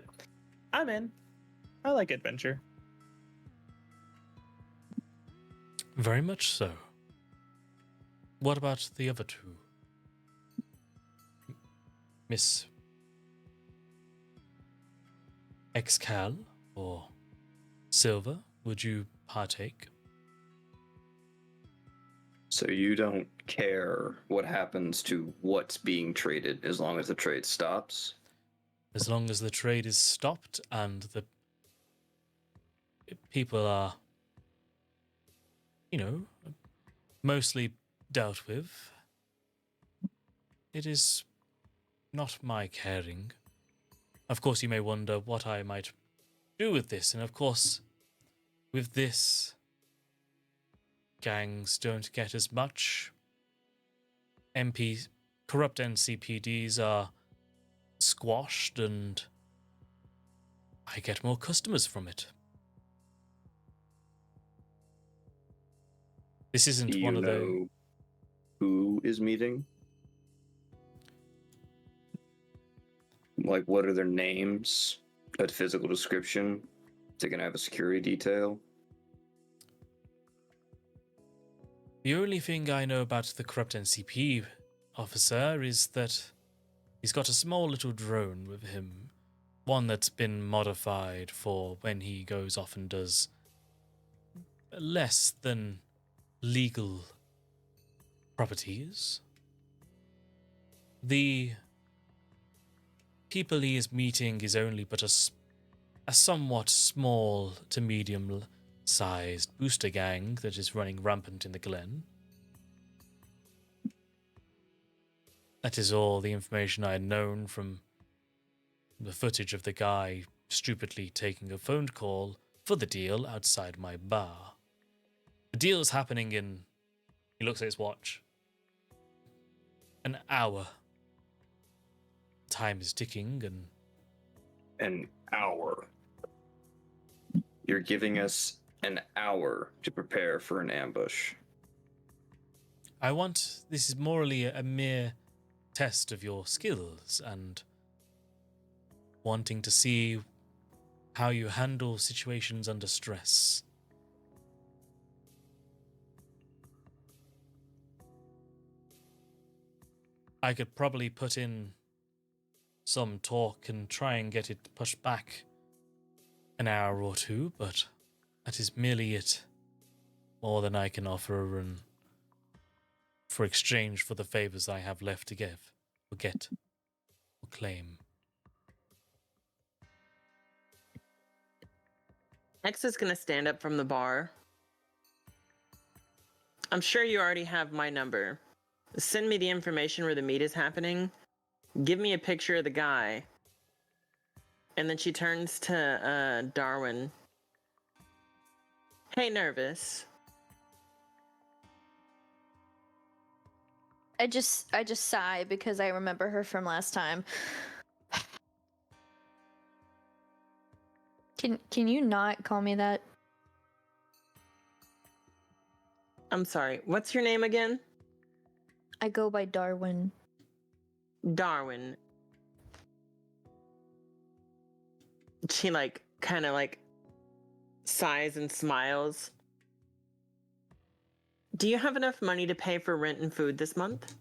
I'm in. I like adventure. Very much so. What about the other two? Miss X.Cal or Silver, would you partake? So you don't care what happens to what's being traded as long as the trade stops? As long as the trade is stopped and the people are, mostly dealt with, it is not my caring. Of course, you may wonder what I might do with this, and of course, with this, gangs don't get as much. Corrupt NCPDs are squashed, and I get more customers from it. This isn't Do you one of the... know who is meeting? Like, what are their names? A physical description? They're gonna have a security detail? The only thing I know about the corrupt NCP officer is that he's got a small little drone with him. One that's been modified for when he goes off and does less than legal properties. The people he is meeting is only but a somewhat small to medium-sized booster gang that is running rampant in the Glen. That is all the information I had known from the footage of the guy stupidly taking a phone call for the deal outside my bar. The deal is happening in, he looks at his watch, an hour. Time is ticking and... An hour. You're giving us an hour to prepare for an ambush. This is morally a mere test of your skills and wanting to see how you handle situations under stress. I could probably put in some talk and try and get it pushed back an hour or two, but that is merely it. More than I can offer and for exchange for the favors I have left to give, or get, or claim. X is going to stand up from the bar. I'm sure you already have my number. Send me the information where the meet is happening. Give me a picture of the guy. And then she turns to Darwin. Hey, nervous. I just sigh because I remember her from last time. Can you not call me that? I'm sorry. What's your name again? I go by Darwin. Darwin. She kind of sighs and smiles. Do you have enough money to pay for rent and food this month?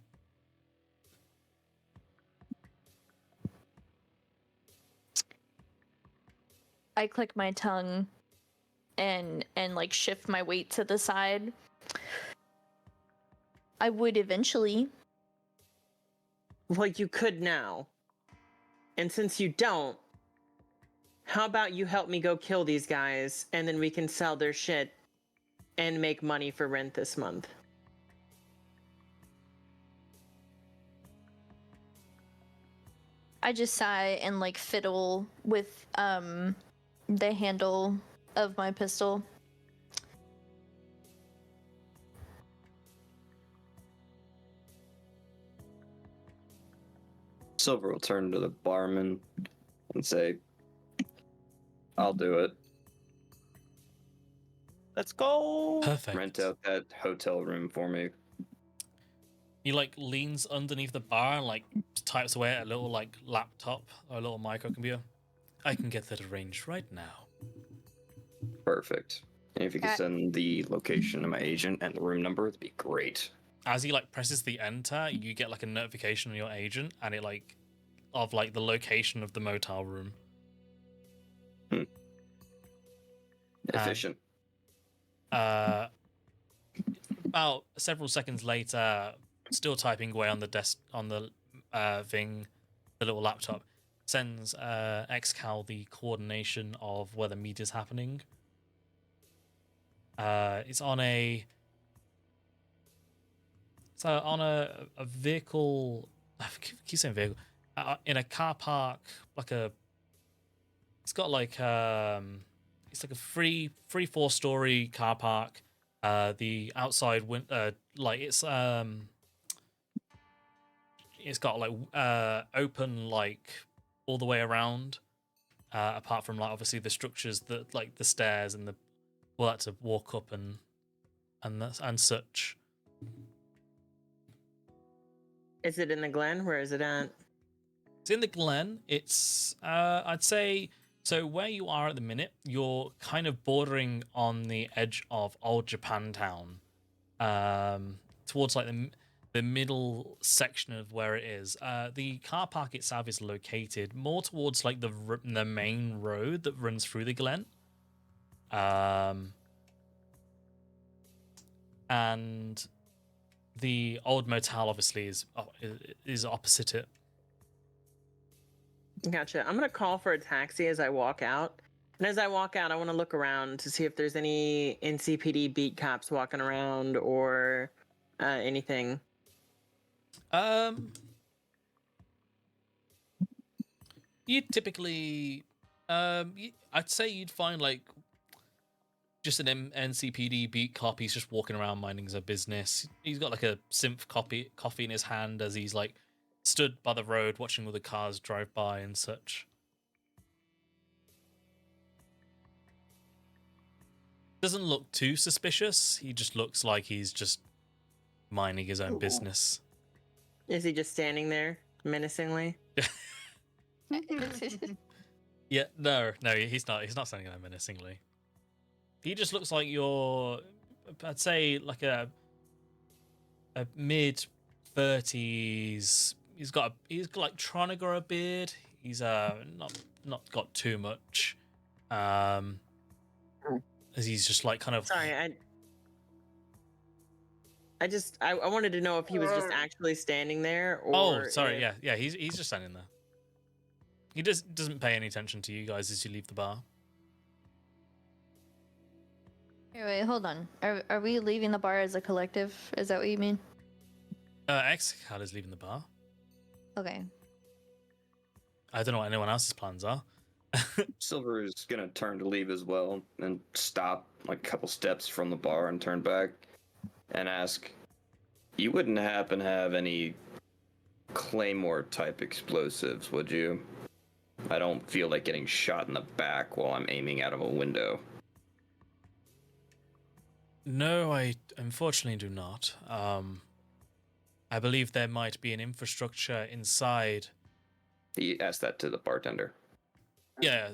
I click my tongue and like shift my weight to the side. I would eventually. Well, you could now. And since you don't, how about you help me go kill these guys and then we can sell their shit and make money for rent this month? I just sigh and like fiddle with the handle of my pistol. Silver will turn to the barman and say, I'll do it. Let's go. Perfect. Rent out that hotel room for me. He like leans underneath the bar and like types away at a little like laptop or a little microcomputer. I can get that arranged right now. Perfect. And if you could send the location of my agent and the room number, it'd be great. As he like presses the enter, you get like a notification on your agent, and it like of like the location of the motel room. Efficient. About several seconds later, still typing away on the desk on the thing, the little laptop, sends X.Cal the coordination of where the meet is happening. It's on a vehicle. I keep saying vehicle. In a car park, it's got like it's like a 4-story car park. The outside it's got like open like all the way around, apart from like obviously the structures that like the stairs and the that to walk up and such. Is it in the Glen? Where is it at? It's in the Glen. It's I'd say, so where you are at the minute, you're kind of bordering on the edge of Old Japantown, towards like the middle section of where it is. The car park itself is located more towards like the main road that runs through the Glen. And the old motel obviously is opposite it. Gotcha. I'm gonna call for a taxi as I walk out. And as I walk out, I want to look around to see if there's any NCPD beat cops walking around or anything. You typically, I'd say you'd find like just an NCPD beat cop. He's just walking around minding his business. He's got like a synth coffee in his hand as he's like stood by the road watching all the cars drive by and such. Doesn't look too suspicious. He just looks like he's just minding his own business. Is he just standing there menacingly? Yeah, no, he's not. He's not standing there menacingly. He just looks like I'd say like a mid-30s. He's like trying to grow a beard. He's not got too much. As he's just like kind of. Sorry, I wanted to know if he was just actually standing there or. Oh, sorry. Yeah. He's just standing there. He doesn't pay any attention to you guys as you leave the bar. Wait, hold on. Are we leaving the bar as a collective? Is that what you mean? X.Cal is leaving the bar. Okay. I don't know what anyone else's plans are. Silver is gonna turn to leave as well and stop like a couple steps from the bar and turn back and ask, you wouldn't happen to have any Claymore type explosives, would you? I don't feel like getting shot in the back while I'm aiming out of a window. No, I unfortunately do not. I believe there might be an infrastructure inside. He asked that to the bartender. Yeah.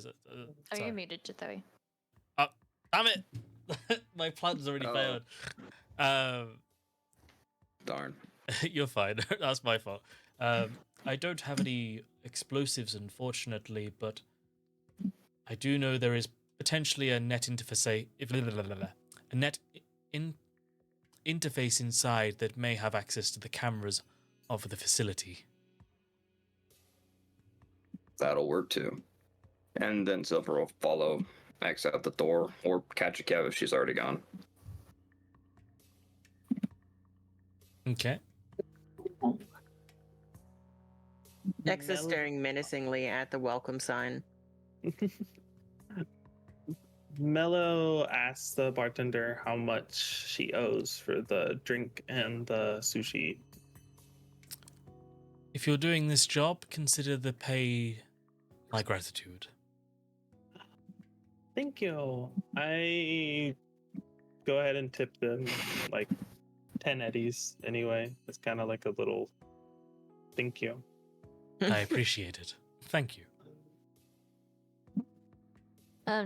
Oh, you muted Jthowi. Damn it! My plan's already failed. Darn. You're fine. That's my fault. I don't have any explosives, unfortunately, but I do know there is potentially a net interface, interface inside that may have access to the cameras of the facility. That'll work too. And then Silver will follow X out the door or catch a cab if she's already gone. Okay. X is staring menacingly at the welcome sign. Mellow asks the bartender how much she owes for the drink and the sushi. If you're doing this job, consider the pay my gratitude. Thank you. I go ahead and tip them like 10 eddies anyway. It's kind of like a little thank you. I appreciate it. Thank you.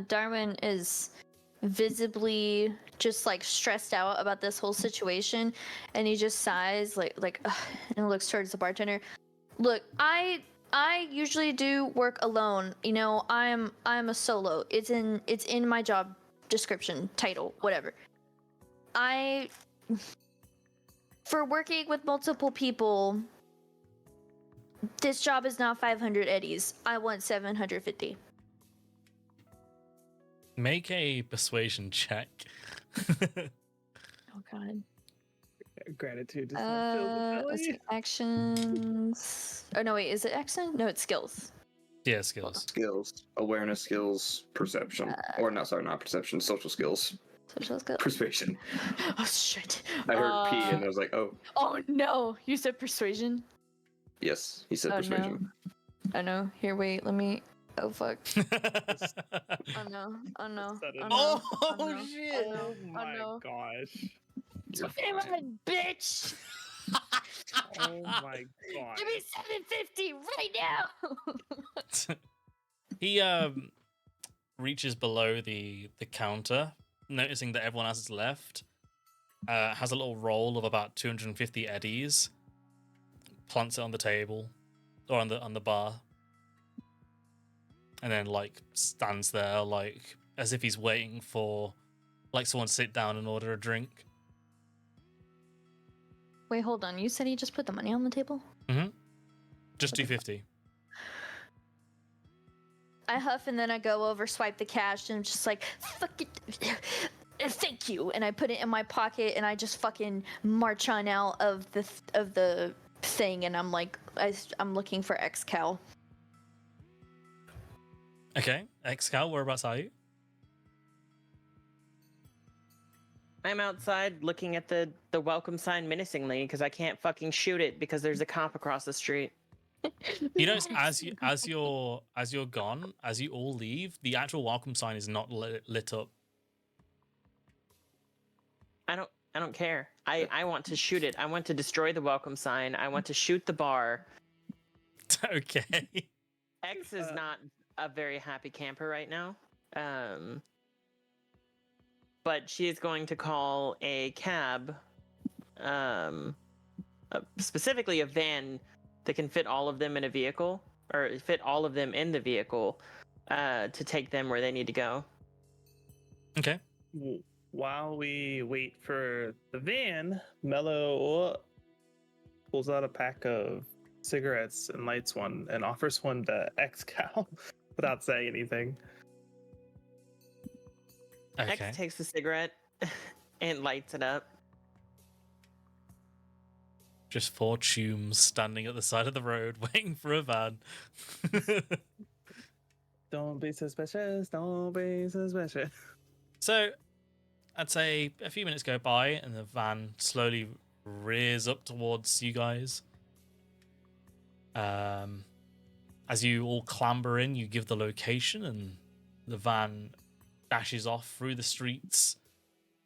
Darwin is visibly just like stressed out about this whole situation, and he just sighs like ugh, and looks towards the bartender. Look, I usually do work alone. You know, I'm a solo. It's in my job description, title, whatever. For working with multiple people, this job is not 500 eddies. I want 750. Make a persuasion check. Oh god. Gratitude does not fill the Let's belly. see, actions. Oh no, wait, is it action? No, it's skills. Yeah, skills. Skills, awareness skills, perception, or not? Sorry, not perception. Social skills, Social skills. persuasion. Oh shit. I heard P and I was like, oh, Oh no, you said persuasion. yes, he said Oh, no. persuasion. Oh no. Here, wait. Let me. Oh fuck. Oh no. Oh no. Sudden- Oh no. Oh, no. shit. Oh, Oh no. my no. gosh. You're Come fine. on, bitch! Oh my god. Give me 750 right now. He reaches below the counter, noticing that everyone else has left. Has a little roll of about 250 eddies. Plants it on the table or on the bar, and then like stands there like as if he's waiting for like someone to sit down and order a drink. Wait, hold on. You said he just put the money on the table? Just 250. I huff and then I go over, swipe the cash, and I'm just like, fuck it. Thank you. And I put it in my pocket and I just fucking march on out of the thing, and I'm like, I'm looking for X.Cal. Okay, X.Cal, whereabouts are you? I'm outside looking at the welcome sign menacingly because I can't fucking shoot it because there's a cop across the street. You notice as you're gone, as you all leave, the actual welcome sign is not lit up. I don't care. I want to shoot it. I want to destroy the welcome sign. I want to shoot the bar. Okay. X is not a very happy camper right now. But she is going to call a cab, specifically a van that can fit all of them in a vehicle, or fit all of them in the vehicle, to take them where they need to go. Okay. While we wait for the van, Mellow pulls out a pack of cigarettes and lights one and offers one to X.Cal without saying anything. Okay. X takes the cigarette and lights it up. Just four chooms standing at the side of the road waiting for a van. Don't be suspicious. Don't be suspicious. So, I'd say a few minutes go by and the van slowly rears up towards you guys. As you all clamber in, you give the location and the van dashes off through the streets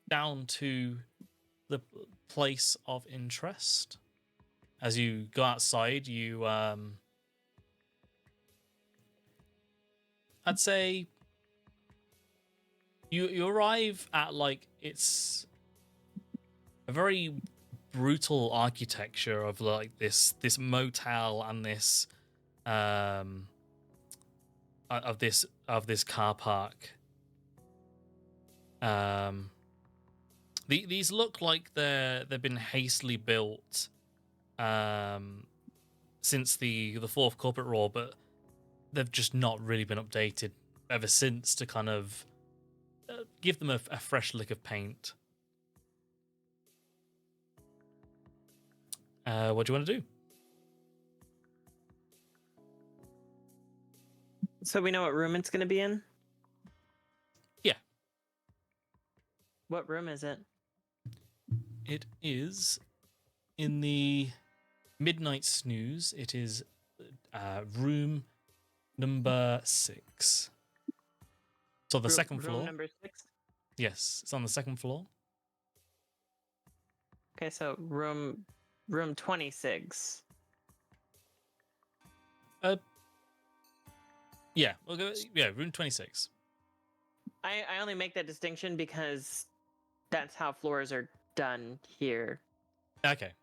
down to the place of interest. As you go outside, you I'd say you arrive at like it's a very brutal architecture of like this motel and this of this car park. These look like they've been hastily built since the fourth corporate war, but they've just not really been updated ever since to kind of give them a fresh lick of paint. What do you want to do? So we know what room it's going to be in? Yeah. What room is it? It is in the midnight snooze. It is room number 6. So the second floor. Room number 6. Yes, it's on the second floor. Okay, so room 26. Yeah, we'll go. Yeah, room 26. I only make that distinction because that's how floors are done here. Okay.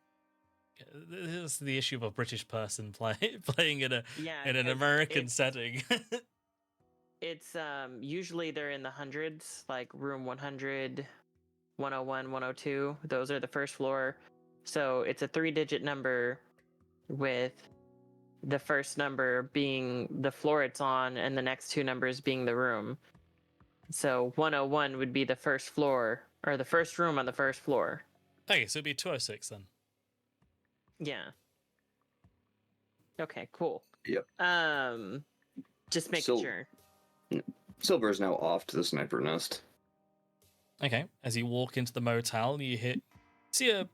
This is the issue of a British person playing in an 'cause American setting. It's usually they're in the hundreds, like room 100, 101, 102. Those are the first floor. So it's a 3-digit number with the first number being the floor it's on and the next 2 numbers being the room. So 101 would be the first floor or the first room on the first floor. Okay, so it'd be 206 then. Yeah. Okay, cool. Yep. Just making So- sure. Silver is now off to the sniper nest. Okay, as you walk into the motel, you see a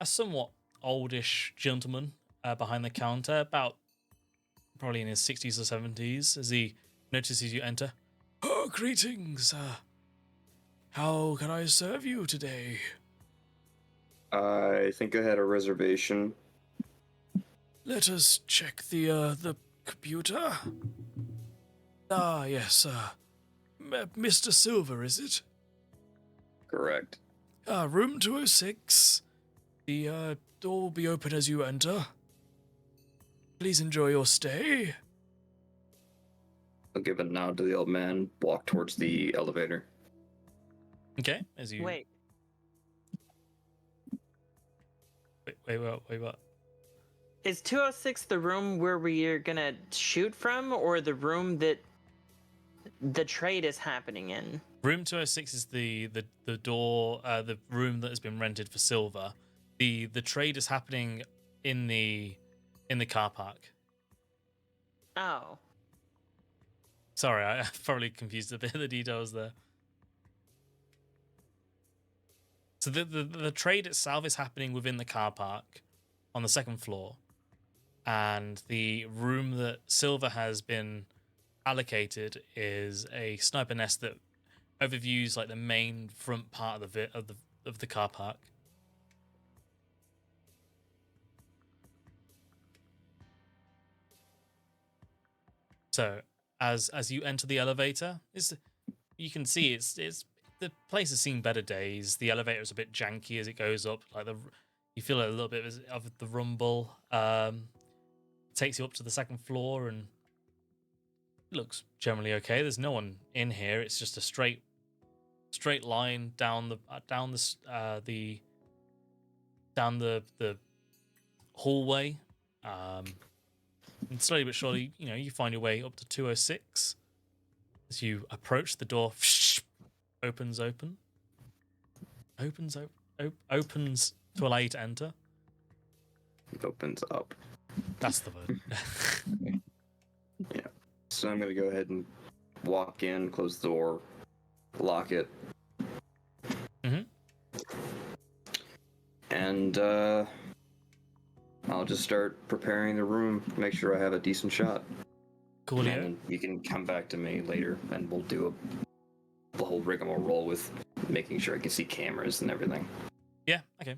somewhat oldish gentleman behind the counter, about probably in his 60s or 70s, as he notices you enter. Oh, greetings. How can I serve you today? I think I had a reservation. Let us check the computer. Ah, yes, Mr. Silver, is it? Correct. Room 206. The door will be open as you enter. Please enjoy your stay. I'll give a nod to the old man, walk towards the elevator. Okay, as you Wait. wait, what? Is 206 the room where we're gonna shoot from, or the room that the trade is happening in? Room 206 is the door, the room that has been rented for Silver. The trade is happening in the car park. Oh. Sorry, I probably confused a bit of the details there. So the trade itself is happening within the car park on the second floor, and the room that Silver has been allocated is a sniper nest that overviews like the main front part of the car park. So as you enter the elevator, you can see it's the place has seen better days. The elevator is a bit janky as it goes up. Like you feel a little bit of the rumble. Takes you up to the second floor and it looks generally okay. There's no one in here. It's just a straight line down the hallway. And slowly but surely, you find your way up to 206. As you approach, the door opens to allow you to enter. It opens up. That's the word. Yeah. So I'm gonna go ahead and walk in, close the door, lock it. Mhm. And I'll just start preparing the room, make sure I have a decent shot. Coolio. And you can come back to me later and we'll do the whole rigmarole with making sure I can see cameras and everything. Yeah, okay.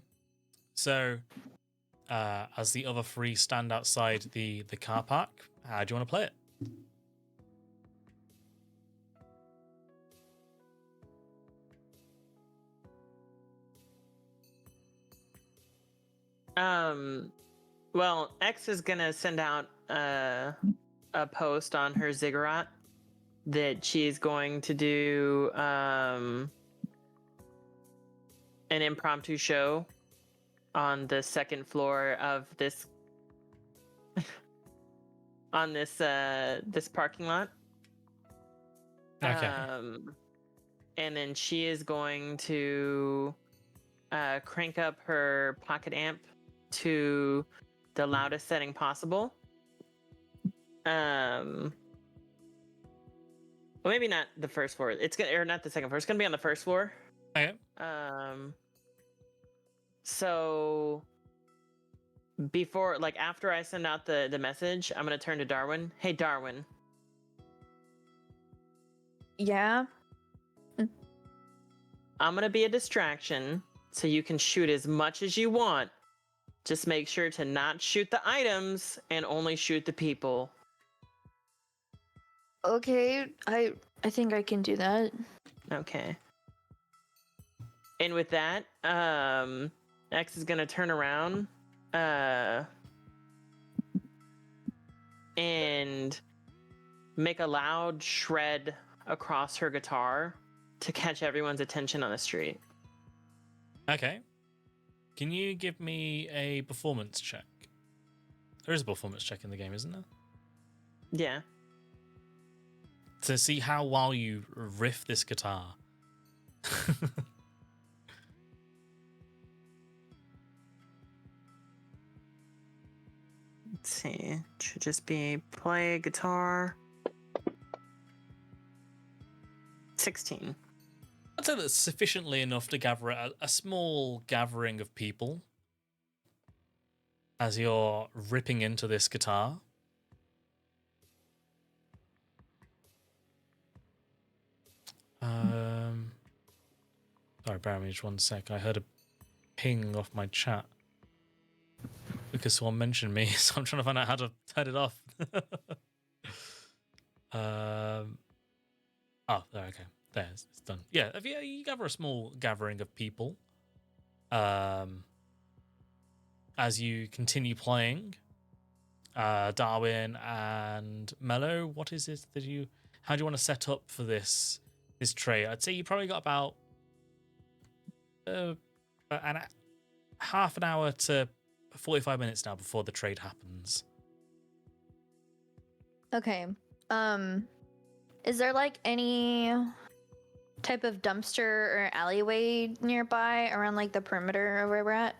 So, as the other 3 stand outside the car park, how do you want to play it? Well, X is gonna send out a post on her ziggurat that she's going to do an impromptu show on the second floor of this on this parking lot. Okay. And then she is going to crank up her pocket amp to the loudest setting possible. Well, maybe not the first floor. It's gonna, or not the second floor. It's gonna be on the first floor. Okay. So before, like after I send out the message, I'm gonna turn to Darwin. Hey, Darwin. Yeah. I'm gonna be a distraction, so you can shoot as much as you want. Just make sure to not shoot the items and only shoot the people. Okay. I think I can do that. Okay. And with that, X is gonna turn around, and make a loud shred across her guitar to catch everyone's attention on the street. Okay. Can you give me a performance check? There is a performance check in the game, isn't there? Yeah. To see how well you riff this guitar. Let's see. Should just be play guitar. 16. I'd say that's sufficiently enough to gather a small gathering of people as you're ripping into this guitar. Sorry, bear with me just 1 sec. I heard a ping off my chat because someone mentioned me, so I'm trying to find out how to turn it off. Oh, there, okay. There, it's done. Yeah, if you gather a small gathering of people as you continue playing. Darwin and Mellow, what is it that how do you want to set up for this trade? I'd say you probably got about half an hour to 45 minutes now before the trade happens. Okay. Is there like any type of dumpster or alleyway nearby around like the perimeter of where we're at?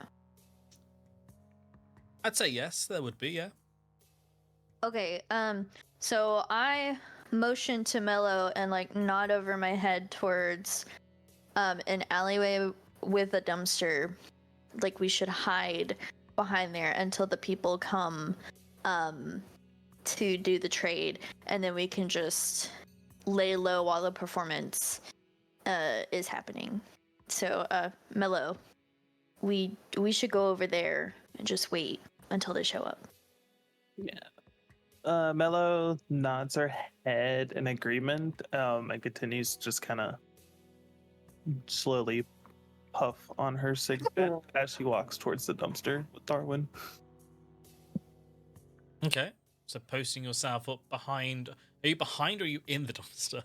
I'd say yes, there would be, yeah. Okay, so I motion to Mellow and like nod over my head towards an alleyway with a dumpster. Like we should hide behind there until the people come to do the trade, and then we can just lay low while the performance is happening. So Mellow, we should go over there and just wait until they show up. Yeah. Mellow nods her head in agreement and continues to just kind of slowly puff on her cigarette as she walks towards the dumpster with Darwin. Okay, so posting yourself up behind. Are you behind or are you in the dumpster?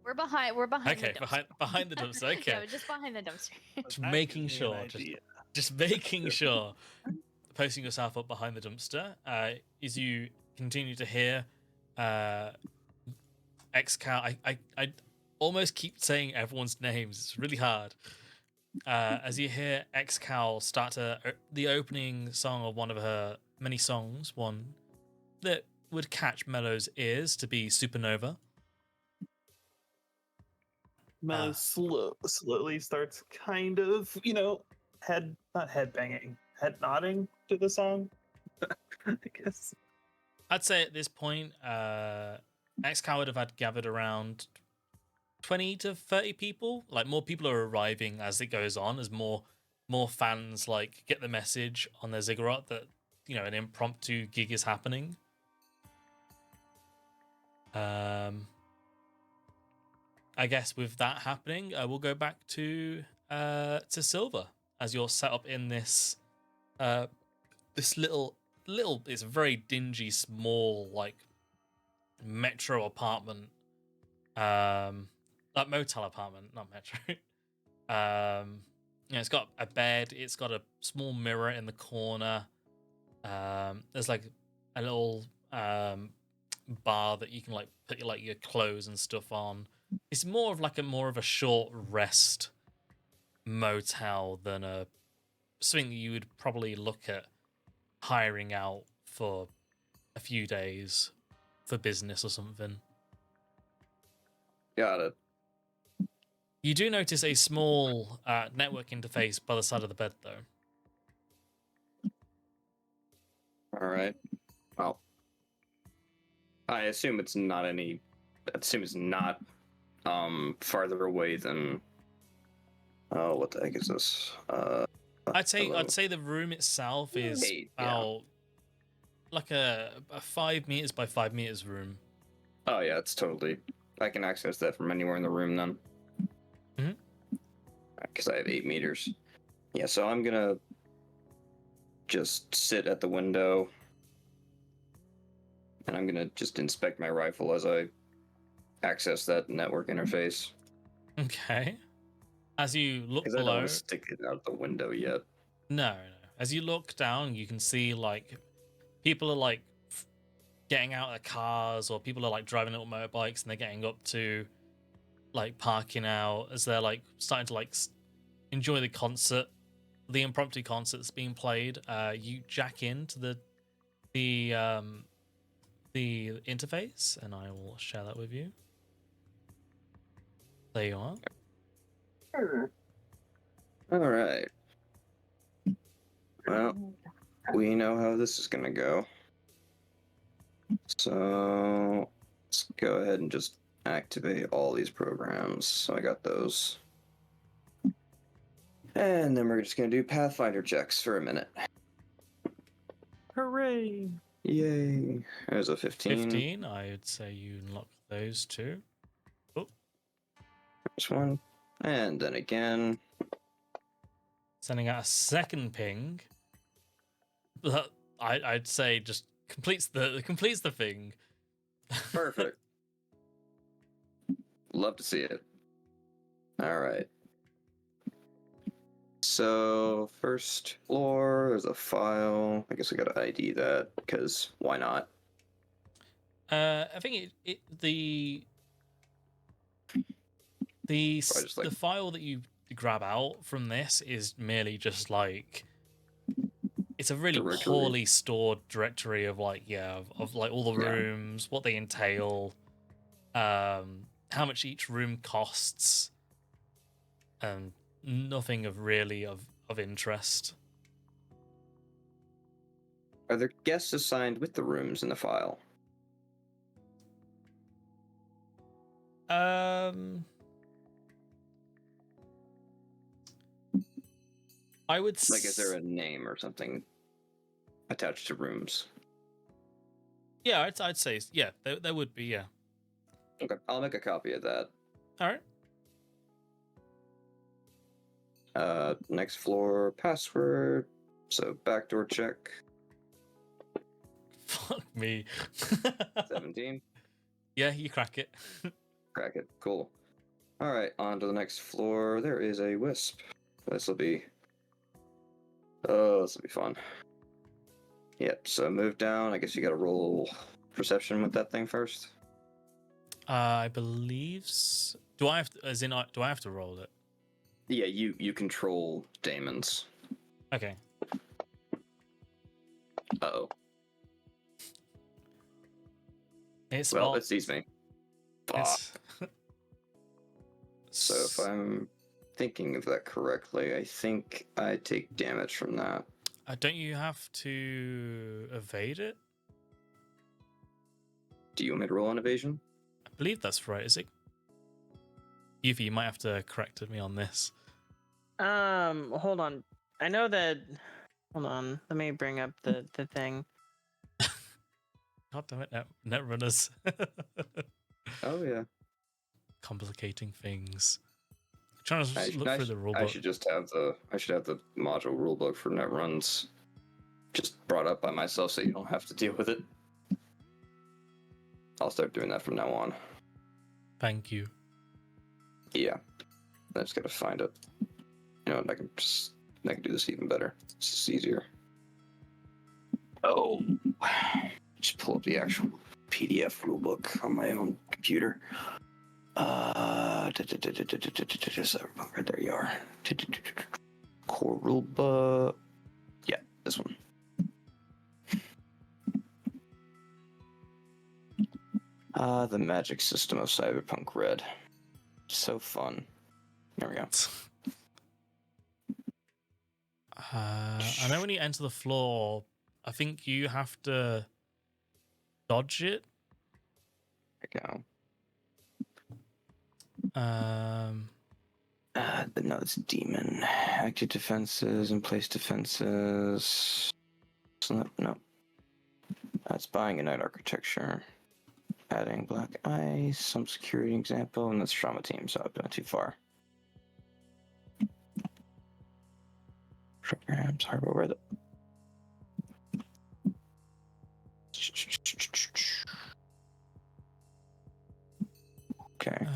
We're behind. Okay, the dumpster. behind the dumpster. Okay, No, just behind the dumpster. just making sure. Just making sure. Posting yourself up behind the dumpster. As you continue to hear X.Cal. I almost keep saying everyone's names. It's really hard. As you hear X.Cal start the opening song of one of her many songs, one that would catch Mellow's ears to be Supernova. Mellow slowly starts kind of, not head banging, head nodding to the song, I guess. I'd say at this point, X.Cal would have had gathered around 20 to 30 people. Like, more people are arriving as it goes on, as more fans like get the message on their ziggurat that an impromptu gig is happening. I guess with that happening, we'll go back to Silver as you're set up in this little. It's a very dingy, small, like metro apartment, like motel apartment, not metro. It's got a bed. It's got a small mirror in the corner. There's like a little bar that you can like put your clothes and stuff on. It's more of a short rest motel than something that you would probably look at hiring out for a few days for business or something. Got it. You do notice a small network interface by the side of the bed, though. All right. Well, I assume it's not farther away than. Oh, what the heck is this? Hello. I'd say the room itself is 8, yeah. about like a 5 meters by 5 meters room. Oh yeah, it's totally. I can access that from anywhere in the room then. Mhm. Because I have 8 meters. Yeah, so I'm gonna just sit at the window, and I'm gonna just inspect my rifle as I access that network interface. Okay. As you look Because I don't below, want to stick it out the window yet. no. As you look down, you can see like people are like getting out of their cars, or people are like driving little motorbikes, and they're getting up to like parking out as they're like starting to like enjoy the concert, the impromptu concert that's being played. You jack into the interface, and I will share that with you. There you are. All right. Well, we know how this is gonna go. So let's go ahead and just activate all these programs. So I got those. And then we're just gonna do Pathfinder checks for a minute. Hooray! Yay. There's a 15. 15. I would say you unlock those two. There's one. And then again. Sending out a second ping. But I'd say just completes the thing. Perfect. Love to see it. All right. So first floor, there's a file. I guess I gotta ID that because why not? I think the just, like- the file that you grab out from this is merely just like it's a really Directory. poorly stored directory of like of like all the Yeah. rooms, what they entail, how much each room costs, and nothing of really of interest. Are there guests assigned with the rooms in the file? I would Like, is there a name or something attached to rooms? Yeah, I'd say yeah. There would be, yeah. Okay, I'll make a copy of that. All right. Next floor password. So backdoor check. Fuck me. 17. Yeah, you crack it. Crack it. Cool. All right, on to the next floor. There is a wisp. This will be. Oh, this will be fun. Yep. So move down. I guess you got to roll perception with that thing first. I believe. Do I have to? As in, do I have to roll it? Yeah, you control daemons. Okay. Uh-oh. It's Well, it sees me. Fuck. it's- So if I'm thinking of that correctly, I think I take damage from that. don't you have to evade it? Do you want me to roll an evasion? I believe that's right. Is it? Yuffie, you might have to correct me on this. Hold on. I know that. Hold on. Let me bring up the thing. God damn it, Netrunners. Oh yeah. Complicating things. Trying to I look through the rulebook. I should have the module rulebook for Netruns just brought up by myself so you don't have to deal with it. I'll start doing that from now on. Thank you. Yeah. I just gotta find it. You know what, I can do this even better. It's just easier. Oh. Just pull up the actual PDF rulebook on my own computer. Cyberpunk, there you are. Core rulebook. Yeah, this one. The magic system of Cyberpunk Red. So fun. There we go. I know when you enter the floor, I think you have to dodge it. There we go. No, it's demon. Active defenses and place defenses. No. That's buying a night architecture. Adding black ice, some security example, and that's trauma team, so I've been too far. Programs, hardware, where the... Okay.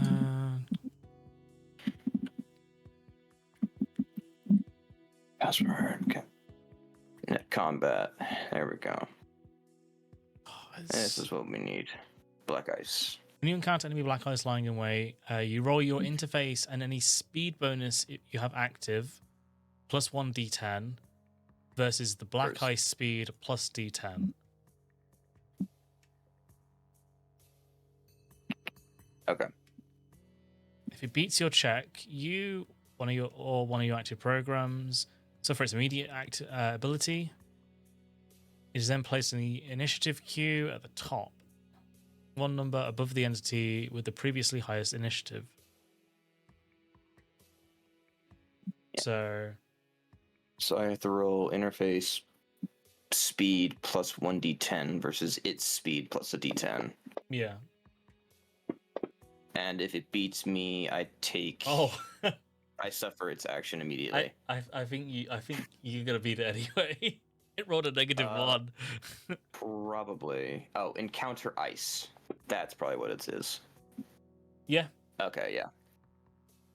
Password, okay. Net combat, there we go. This is what we need. Black ice. When you encounter enemy black ice lying in way, you roll your interface and any speed bonus you have active plus 1 d10 versus the black ice speed plus d10. Okay. If it beats your check, one of your active programs suffer its immediate ability. It is then placed in the initiative queue at the top, one number above the entity with the previously highest initiative. Yeah. So I have to roll interface speed plus 1d10 versus its speed plus a d10. Yeah. And if it beats me, I take. Oh. I suffer its action immediately. I think you're gonna beat it anyway. It rolled a -1. Probably. Oh, encounter ice. That's probably what it is. Yeah. Okay, yeah.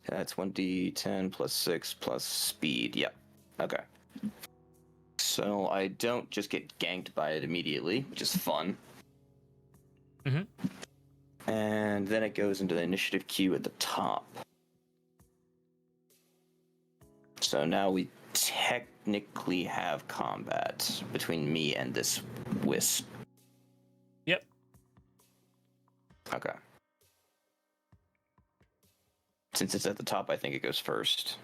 That's 1d10 plus 6 plus speed. Yep. Okay. So I don't just get ganked by it immediately, which is fun. Mhm. And then it goes into the initiative queue at the top. So now we technically have combat between me and this wisp. Yep. Okay. Since it's at the top, I think it goes first.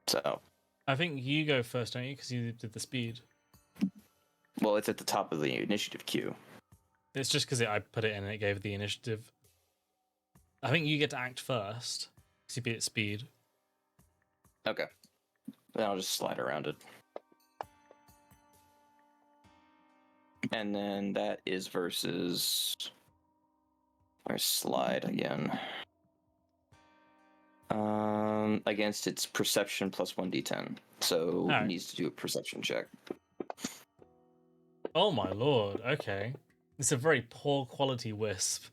So. I think you go first, don't you? Because you did the speed. Well, it's at the top of the initiative queue. It's just because I put it in and it gave the initiative. I think you get to act first because you beat its speed. Okay. Then I'll just slide around it. And then that is versus... Where's slide again? Against its perception plus 1d10. So it needs to do a perception check. Oh my lord, okay. It's a very poor quality wisp.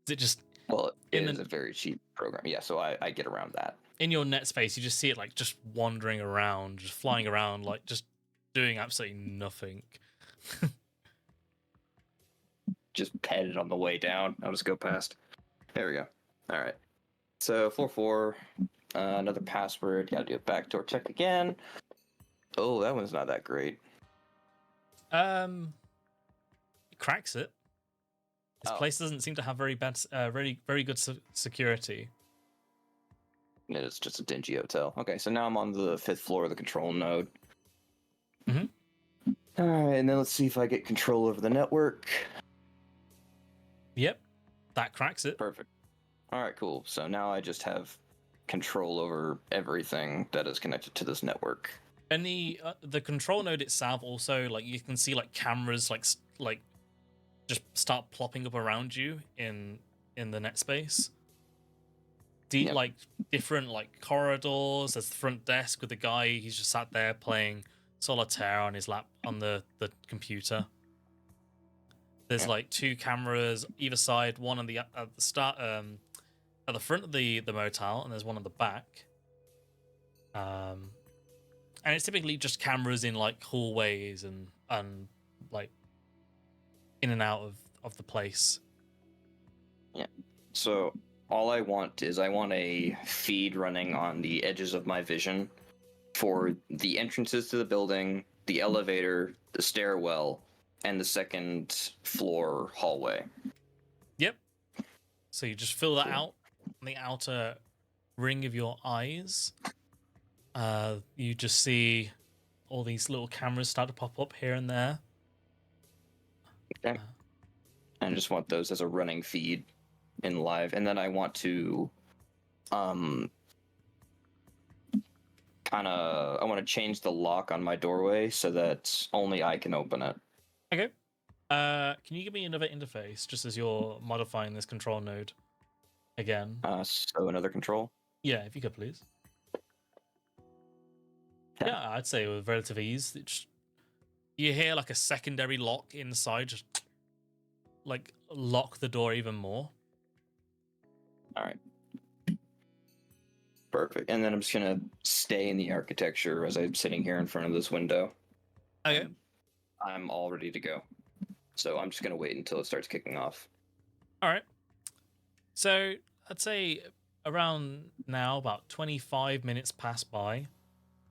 Is it just... Well, it is a very cheap program. Yeah, so I get around that. In your net space, you just see it like just wandering around, just flying around, like just doing absolutely nothing. Just pet it on the way down. I'll just go past. There we go. All right. So 4-4, another password. Gotta do a backdoor check again. Oh, that one's not that great. It cracks it. This place doesn't seem to have very bad, very good security. It's just a dingy hotel. Okay, so now I'm on the 5th floor of the control node. Mm-hmm. All right, and then let's see if I get control over the network. Yep, that cracks it. Perfect. All right, cool. So now I just have control over everything that is connected to this network. And the control node itself also, like, you can see like cameras like just start plopping up around you in the net space. Yep. Like different like corridors. There's the front desk with the guy. He's just sat there playing solitaire on his lap on the computer. There's like 2 cameras either side. One on the at the start at the front of the motel, and there's one on the back. And it's typically just cameras in like hallways and like in and out of the place. Yeah. So all I want is a feed running on the edges of my vision for the entrances to the building, the elevator, the stairwell, and the 2nd floor hallway. Yep. So you just fill that out on the outer ring of your eyes. You just see all these little cameras start to pop up here and there. Okay. I just want those as a running feed in live, and then I want to I want to change the lock on my doorway so that only I can open it. Okay. Can you give me another interface just as you're modifying this control node again? So another control. Yeah, if you could please. 10. Yeah, I'd say with relative ease. You hear like a secondary lock inside, just like lock the door even more. All right. Perfect. And then I'm just gonna stay in the architecture as I'm sitting here in front of this window. Okay. I'm all ready to go. So I'm just gonna wait until it starts kicking off. All right. So I'd say around now, about 25 minutes pass by.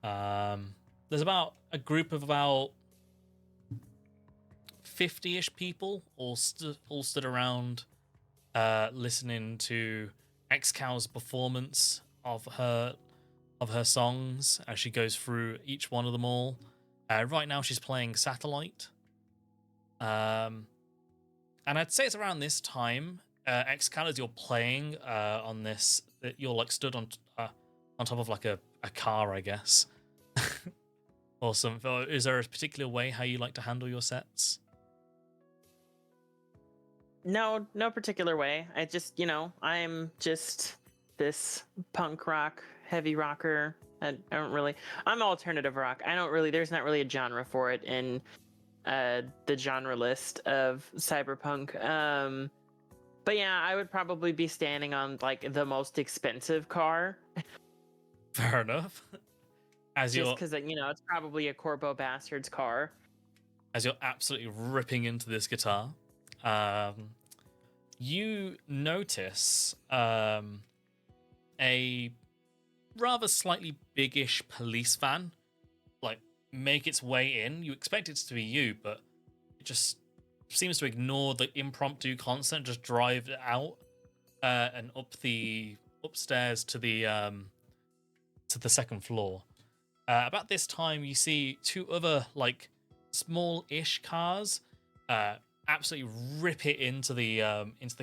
There's about a group of about 50-ish people all stood around listening to X.Cal's performance of her songs as she goes through each one of them all. Right now she's playing Satellite. And I'd say it's around this time, X.Cal, as you're playing on this, that you're like stood on top of like a car, I guess. Or something. Is there a particular way how you like to handle your sets? No particular way. I just, I'm just this punk rock, heavy rocker. I'm alternative rock. There's not really a genre for it in the genre list of cyberpunk. But yeah, I would probably be standing on like the most expensive car. Fair enough. Just because, it's probably a Corbo Bastard's car. As you're absolutely ripping into this guitar, you notice a rather slightly biggish police van like make its way in. You expect it to be you, but it just seems to ignore the impromptu consent, just drive it out and up the upstairs to the second floor. About this time, you see two other like small-ish cars absolutely rip it into the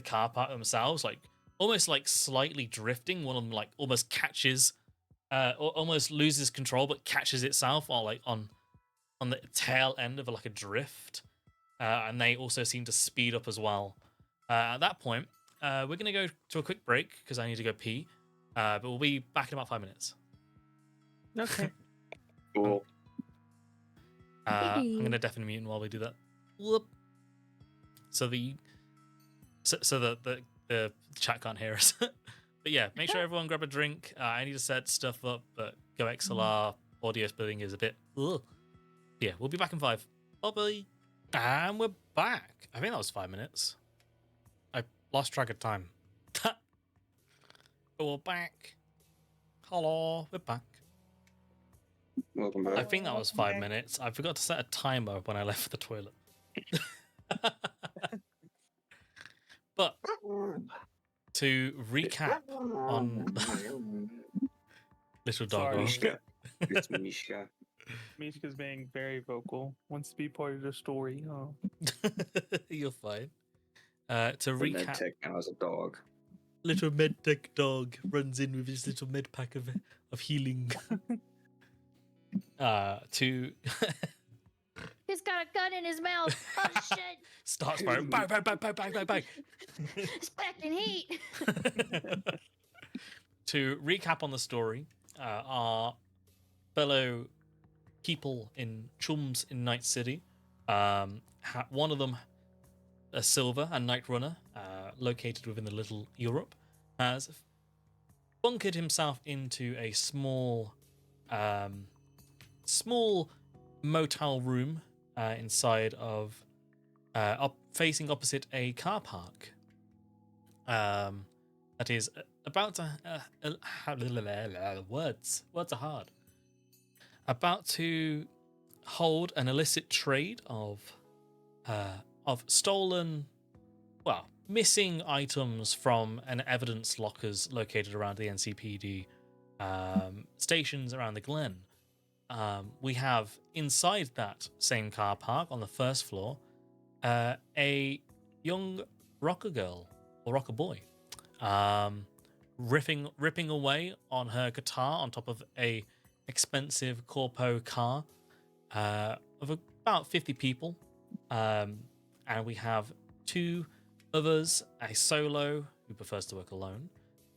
car park themselves, like almost like slightly drifting. One of them like almost catches, or almost loses control, but catches itself, or like on the tail end of like a drift. And they also seem to speed up as well. At that point, we're gonna go to a quick break because I need to go pee. But we'll be back in about 5 minutes. Okay. Cool. I'm gonna deaften mute while we do that. Whoop. So the chat can't hear us. But yeah, make sure everyone grab a drink. I need to set stuff up, but Go XLR audio splitting is a bit. Ugh. Yeah, we'll be back in 5. Bye. And we're back. I think that was 5 minutes. I lost track of time. But we're back. Hello, we're back. Welcome back. I think that was 5 minutes. I forgot to set a timer when I left for the toilet. But to recap on Little Dog. Sorry. Mishka. It's Mishka. Mishka's being very vocal. Wants to be part of the story. Oh. You're fine. To The recap, medtech now as a dog. little medtech dog runs in with his little med pack of healing. To He's got a gun in his mouth. Oh shit! starts firing. Bang, bang, bang, bang, bang, bang, bang. Expecting heat. To recap on the story, our fellow people in chums in Night City, one of them, a Silver, a Night Runner, located within the Little Europe, has bunkered himself into a small motel room inside of facing opposite a car park that is about to words are hard, about to hold an illicit trade of stolen, missing items from an evidence lockers located around the NCPD stations around the Glen. We have inside that same car park on the first floor a young rocker girl or rocker boy ripping away on her guitar on top of a expensive corpo car of about 50 people. And we have two others, a solo who prefers to work alone,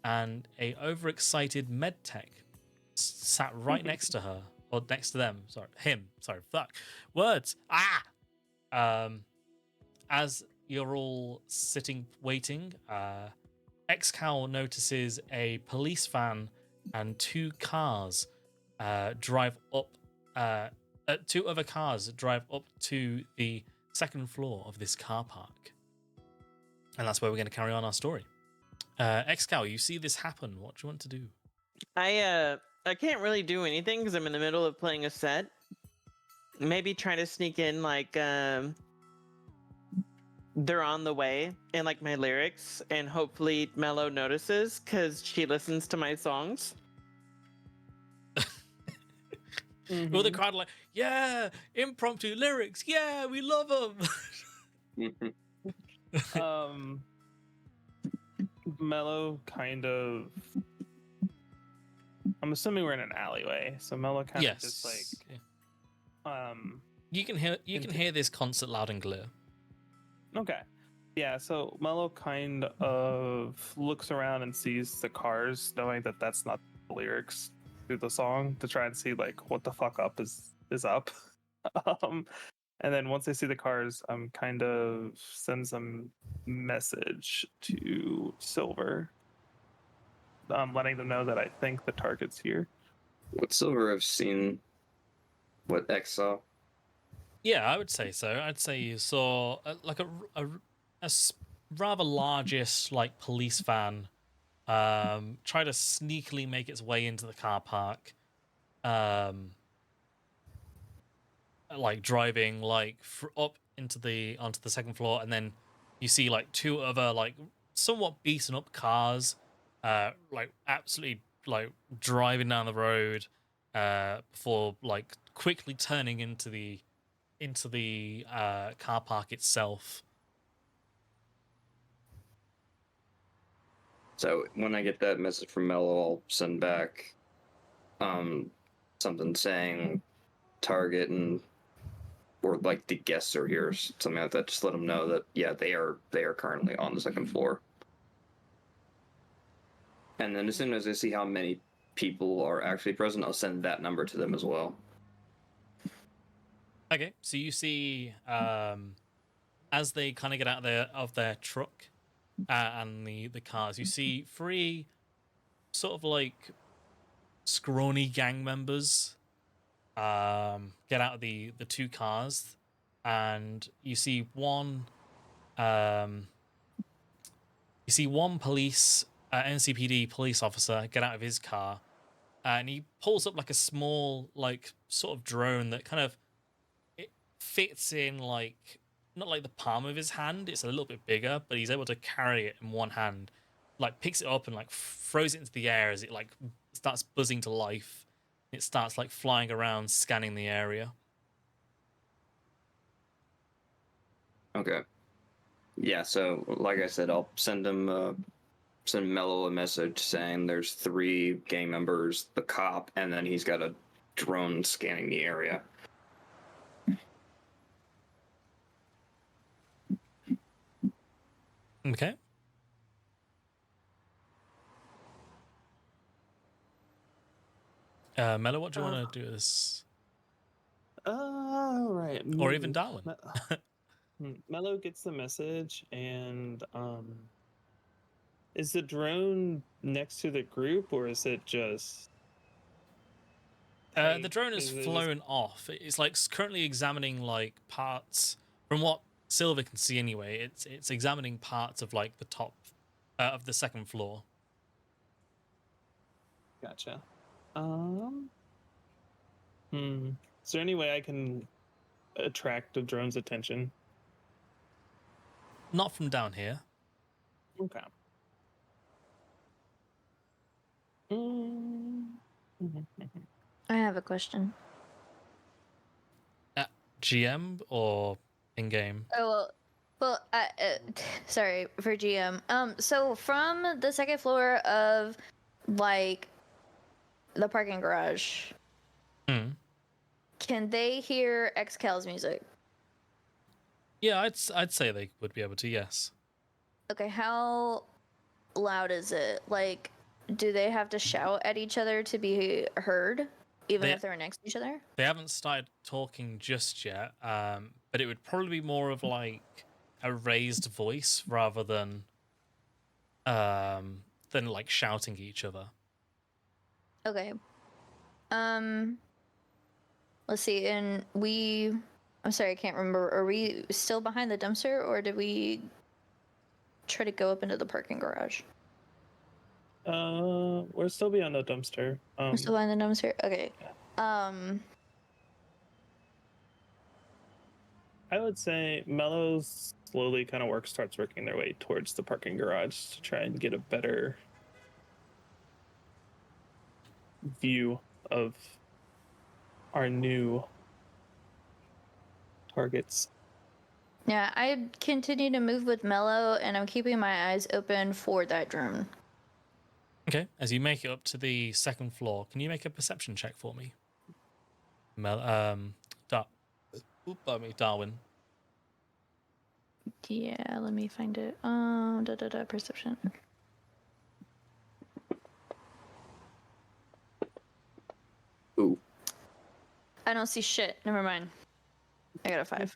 and a overexcited med tech sat right next to her, or next to them. Fuck. Words. As you're all sitting waiting, X.Cal notices a police van and two cars drive up. Two other cars drive up to the second floor of this car park, and that's where we're going to carry on our story. X.Cal, you see this happen. What do you want to do? I can't really do anything because I'm in the middle of playing a set. Maybe try to sneak in like they're on the way and like my lyrics, and hopefully Mellow notices because she listens to my songs. Well, the crowd are like, yeah, impromptu lyrics, yeah, we love them. Mellow kind of. I'm assuming we're in an alleyway, so Mellow kind of just like. Yeah. You can hear this concert loud and clear. Okay. Yeah, so Mellow kind of looks around and sees the cars, knowing that that's not the lyrics to the song, to try and see like what the fuck up is up. And then once they see the cars, kind of sends a message to Silver, letting them know that I think the target's here. Would Silver have seen what X saw? Yeah, I would say so. I'd say you saw a rather largest like police van try to sneakily make its way into the car park, like driving like up onto the second floor, and then you see like two other like somewhat beaten up cars, like absolutely like driving down the road, before like quickly turning into the car park itself. So when I get that message from Mellow, I'll send back something saying target and or like the guests are here, something like that. Just let them know that yeah, they are currently on the second floor. And then as soon as I see how many people are actually present, I'll send that number to them as well. Okay, so you see as they kind of get out of their truck and the cars, you see three sort of like scrawny gang members get out of the two cars, and you see one police NCPD police officer get out of his car, and he pulls up like a small like sort of drone that kind of it fits in like not like the palm of his hand. It's a little bit bigger, but he's able to carry it in one hand, like picks it up and like throws it into the air as it like starts buzzing to life. It starts like flying around, scanning the area. Okay. Yeah, so like I said, I'll send Mellow a message saying there's 3 gang members, the cop, and then he's got a drone scanning the area. Okay. Mellow, what do you want to do this? All right. Or even Darwin. Mellow gets the message, and is the drone next to the group, or is it just? The drone has flown off. It's like currently examining like parts from what Silver can see anyway. It's examining parts of like the top of the second floor. Gotcha. Is there any way I can attract the drone's attention? Not from down here. Okay. I have a question. GM or in game? Oh well, sorry for GM. So from the second floor of like the parking garage, Hmm. can they hear X.Cal's music? Yeah, I'd say they would be able to. Yes. Okay, how loud is it? Like, do they have to shout at each other to be heard, even They- if they're next to each other? They haven't started talking just yet, but it would probably be more of like a raised voice rather than like shouting at each other. Okay. Let's see. I'm sorry, I can't remember. Are we still behind the dumpster, or did we try to go up into the parking garage? We're still beyond the dumpster. We're still behind the dumpster. Okay. I would say Mellow slowly kind of starts working their way towards the parking garage to try and get a better view of our new targets. Yeah, I continue to move with Mellow, and I'm keeping my eyes open for that drone. Okay. As you make it up to the second floor, can you make a perception check for me? Darwin. Yeah, let me find it. Perception. Ooh. I don't see shit. Never mind. I got a 5.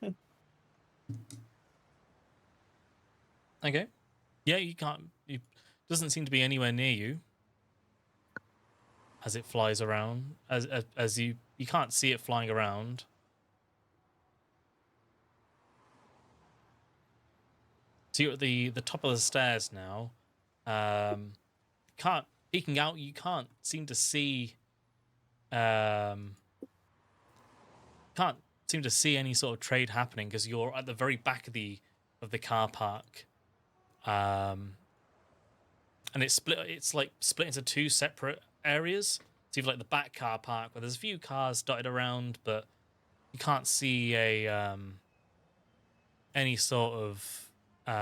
Okay. Yeah, you can't. It doesn't seem to be anywhere near you. As it flies around, as you can't see it flying around. So you're at the top of the stairs now. Can't peeking out. You can't seem to see. Can't seem to see any sort of trade happening because you're at the very back of the car park. And it's split. It's like split into two separate areas. So you've like the back car park where there's a few cars dotted around, but you can't see a any sort of you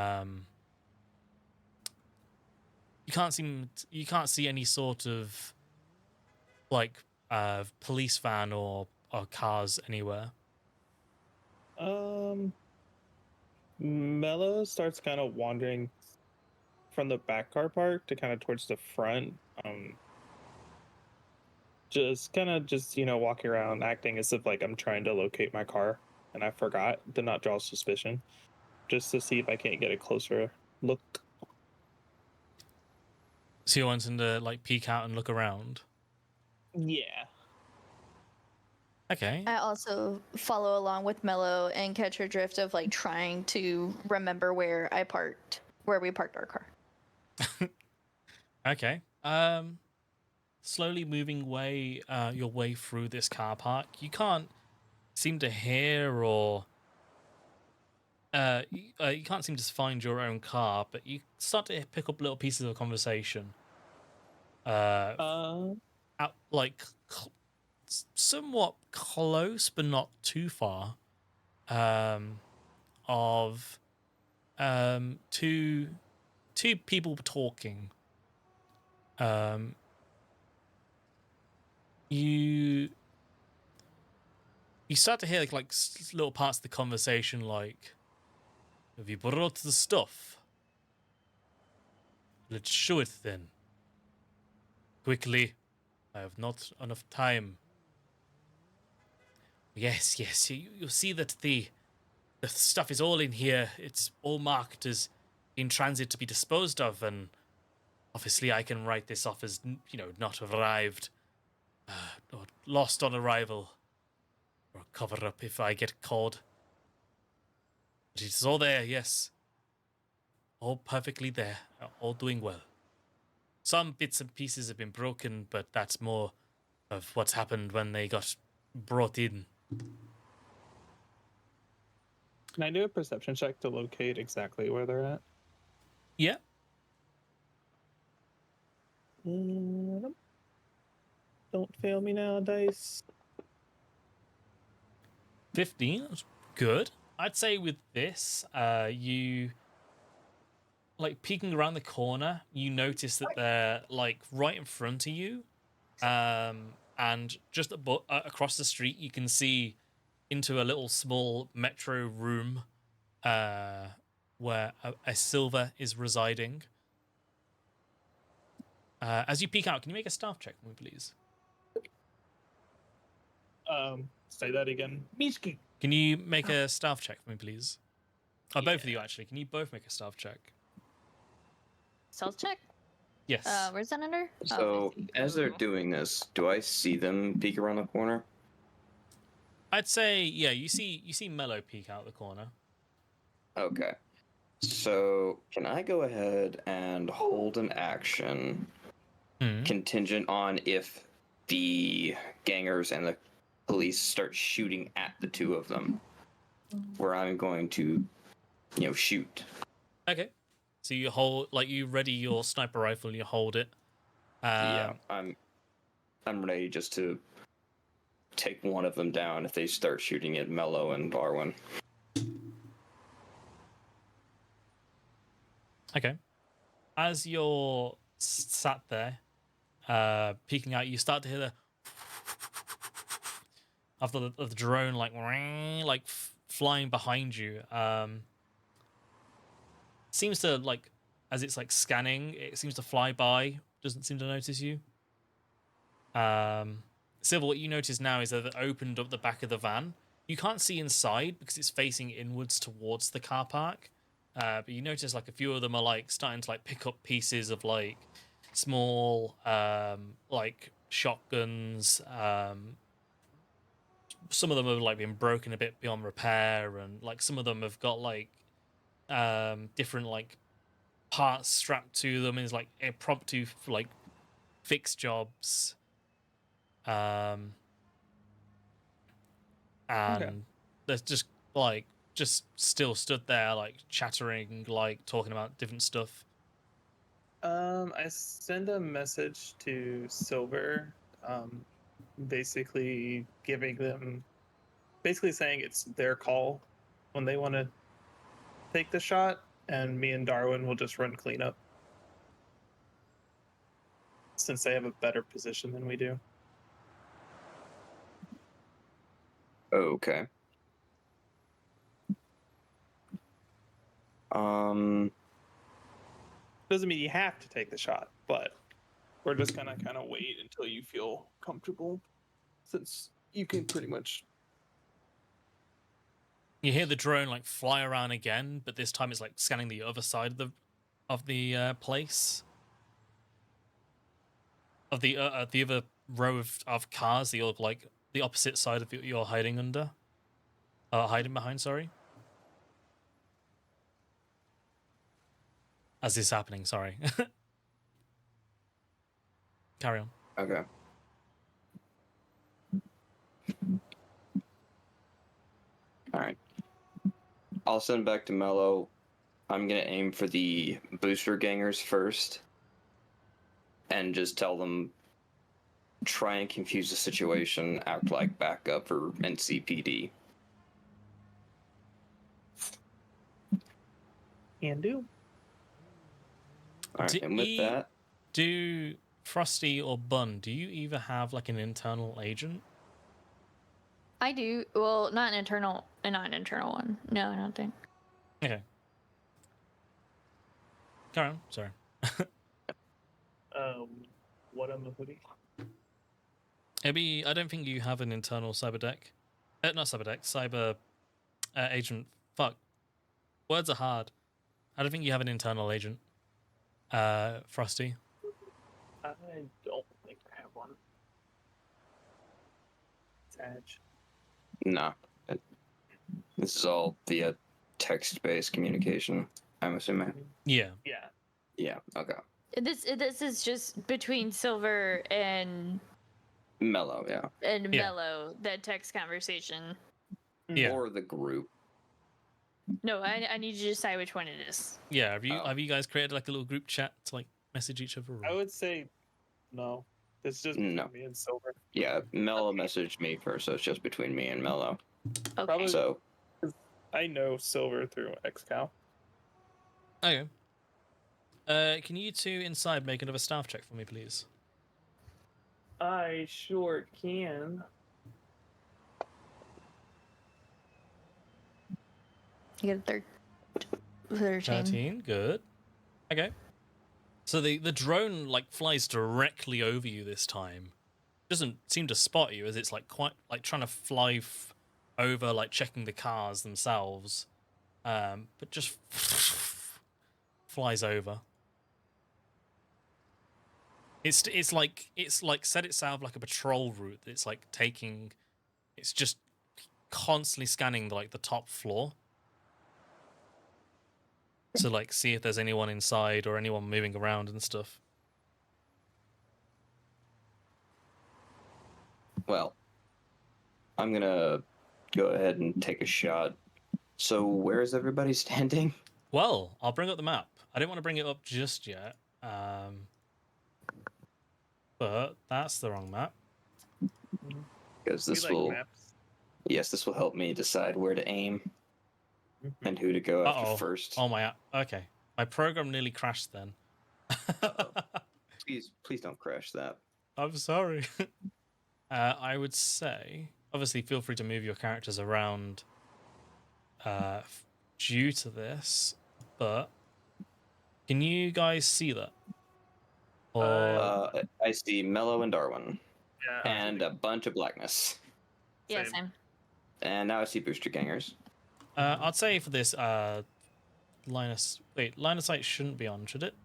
can't see any sort of like police van or cars anywhere. Mellow starts kind of wandering from the back car park to kind of towards the front. Just kind of walking around, acting as if like I'm trying to locate my car, and I forgot to not draw suspicion, just to see if I can't get a closer look. So you're wanting to like peek out and look around. Yeah. Okay. I also follow along with Mellow and catch her drift of like trying to remember where we parked our car. Okay. Slowly moving your way through this car park. You can't seem to hear or you can't seem to find your own car, but you start to pick up little pieces of conversation. Out like somewhat close, but not too far. Of two people talking. You start to hear like little parts of the conversation, like, "Have you brought the stuff? Let's show it then. Quickly, I have not enough time." Yes, you see that the stuff is all in here. It's all marked as in transit to be disposed of, and obviously I can write this off as, not arrived, or lost on arrival, or cover up if I get caught. But it's all there, yes. All perfectly there, all doing well. Some bits and pieces have been broken, but that's more of what's happened when they got brought in. Can I do a perception check to locate exactly where they're at? Yeah. Don't fail me now, dice. 15, that's good. I'd say with this, you like peeking around the corner, you notice that they're like right in front of you, and just across the street, you can see into a little small metro room, where a silver is residing. As you peek out, can you make a staff check for me, please? Say that again. Mishki. Can you make a staff check for me, please? Oh, both of you actually. Can you both make a staff check? Stealth check? Yes. Where's that under? So as they're doing this, do I see them peek around the corner? I'd say yeah. You see Mellow peek out the corner. Okay. So can I go ahead and hold an action contingent on if the gangers and the police start shooting at the two of them, where I'm going to, shoot. Okay. So you hold, like, you ready your sniper rifle and you hold it. Yeah, I'm ready just to take one of them down if they start shooting at Mellow and Darwin. Okay. As you're sat there, peeking out, you start to hear the of the drone like flying behind you. Seems to, like, as it's like scanning, it seems to fly by, doesn't seem to notice you. Civil, what you notice now is that it opened up the back of the van. You can't see inside because it's facing inwards towards the car park. But you notice like a few of them are like starting to like pick up pieces of like small like shotguns. Some of them have like been broken a bit beyond repair, and like some of them have got like different like parts strapped to them, and it's like impromptu like fix jobs. And there's just like still stood there like chattering, like talking about different stuff. I send a message to Silver, basically saying it's their call when they want to take the shot, and me and Darwin will just run cleanup since they have a better position than we do. Okay. Doesn't mean you have to take the shot, but we're just gonna kind of wait until you feel comfortable, since you can pretty much. You hear the drone like fly around again, but this time it's like scanning the other side of the place, of the other row of cars that you're like the opposite side of you're hiding under, hiding behind. Sorry. As this is happening, sorry. Carry on. Okay. All right. I'll send back to Mellow. I'm going to aim for the booster gangers first and just tell them, try and confuse the situation, act like backup for NCPD. Can do. All right, and with that... Do Frosty or Bun, do you either have like an internal agent? I do. Well, not an internal one. No, I don't think. Okay. Carry on. Sorry. What am I putting? Maybe I don't think you have an internal cyber deck. Not cyber deck. Cyber agent. Fuck. Words are hard. I don't think you have an internal agent. Frosty. I don't think I have one. Edge. No. This is all via text-based communication, I'm assuming. Yeah. Yeah. Yeah, okay. This is just between Silver and Mellow, yeah. Mellow, that text conversation. Yeah. Or the group. No, I need you to decide which one it is. Yeah. Have you guys created like a little group chat to like message each other? Or... I would say no. This is just No. between me and Silver. Yeah, Mellow Okay. messaged me first, so it's just between me and Mellow. Okay. Probably- So I know Silver through X.Cal. Okay. Can you two inside make another staff check for me, please? I sure can. You get a 13. 13, good. Okay. So the drone like flies directly over you this time. Doesn't seem to spot you as it's like quite like trying to fly over, like checking the cars themselves, but just flies over. It's like set itself like a patrol route. It's like taking, it's just constantly scanning the top floor. To like see if there's anyone inside or anyone moving around and stuff. well, I'm gonna go ahead and take a shot. So where is everybody standing? Well, I'll bring up the map. I didn't want to bring it up just yet, but that's the wrong map. Because We this like will, maps. yes, this will help me decide where to aim Mhm. and who to go after Uh-oh. first. Oh my, okay. My program nearly crashed then. Please don't crash that. I'm sorry. I would say, obviously, feel free to move your characters around due to this, but can you guys see that? Or I see Mellow and Darwin, Yeah, and a bunch of blackness. Yeah, Same. same. And now I see booster gangers. I'd say for this, line of sight shouldn't be on, should it?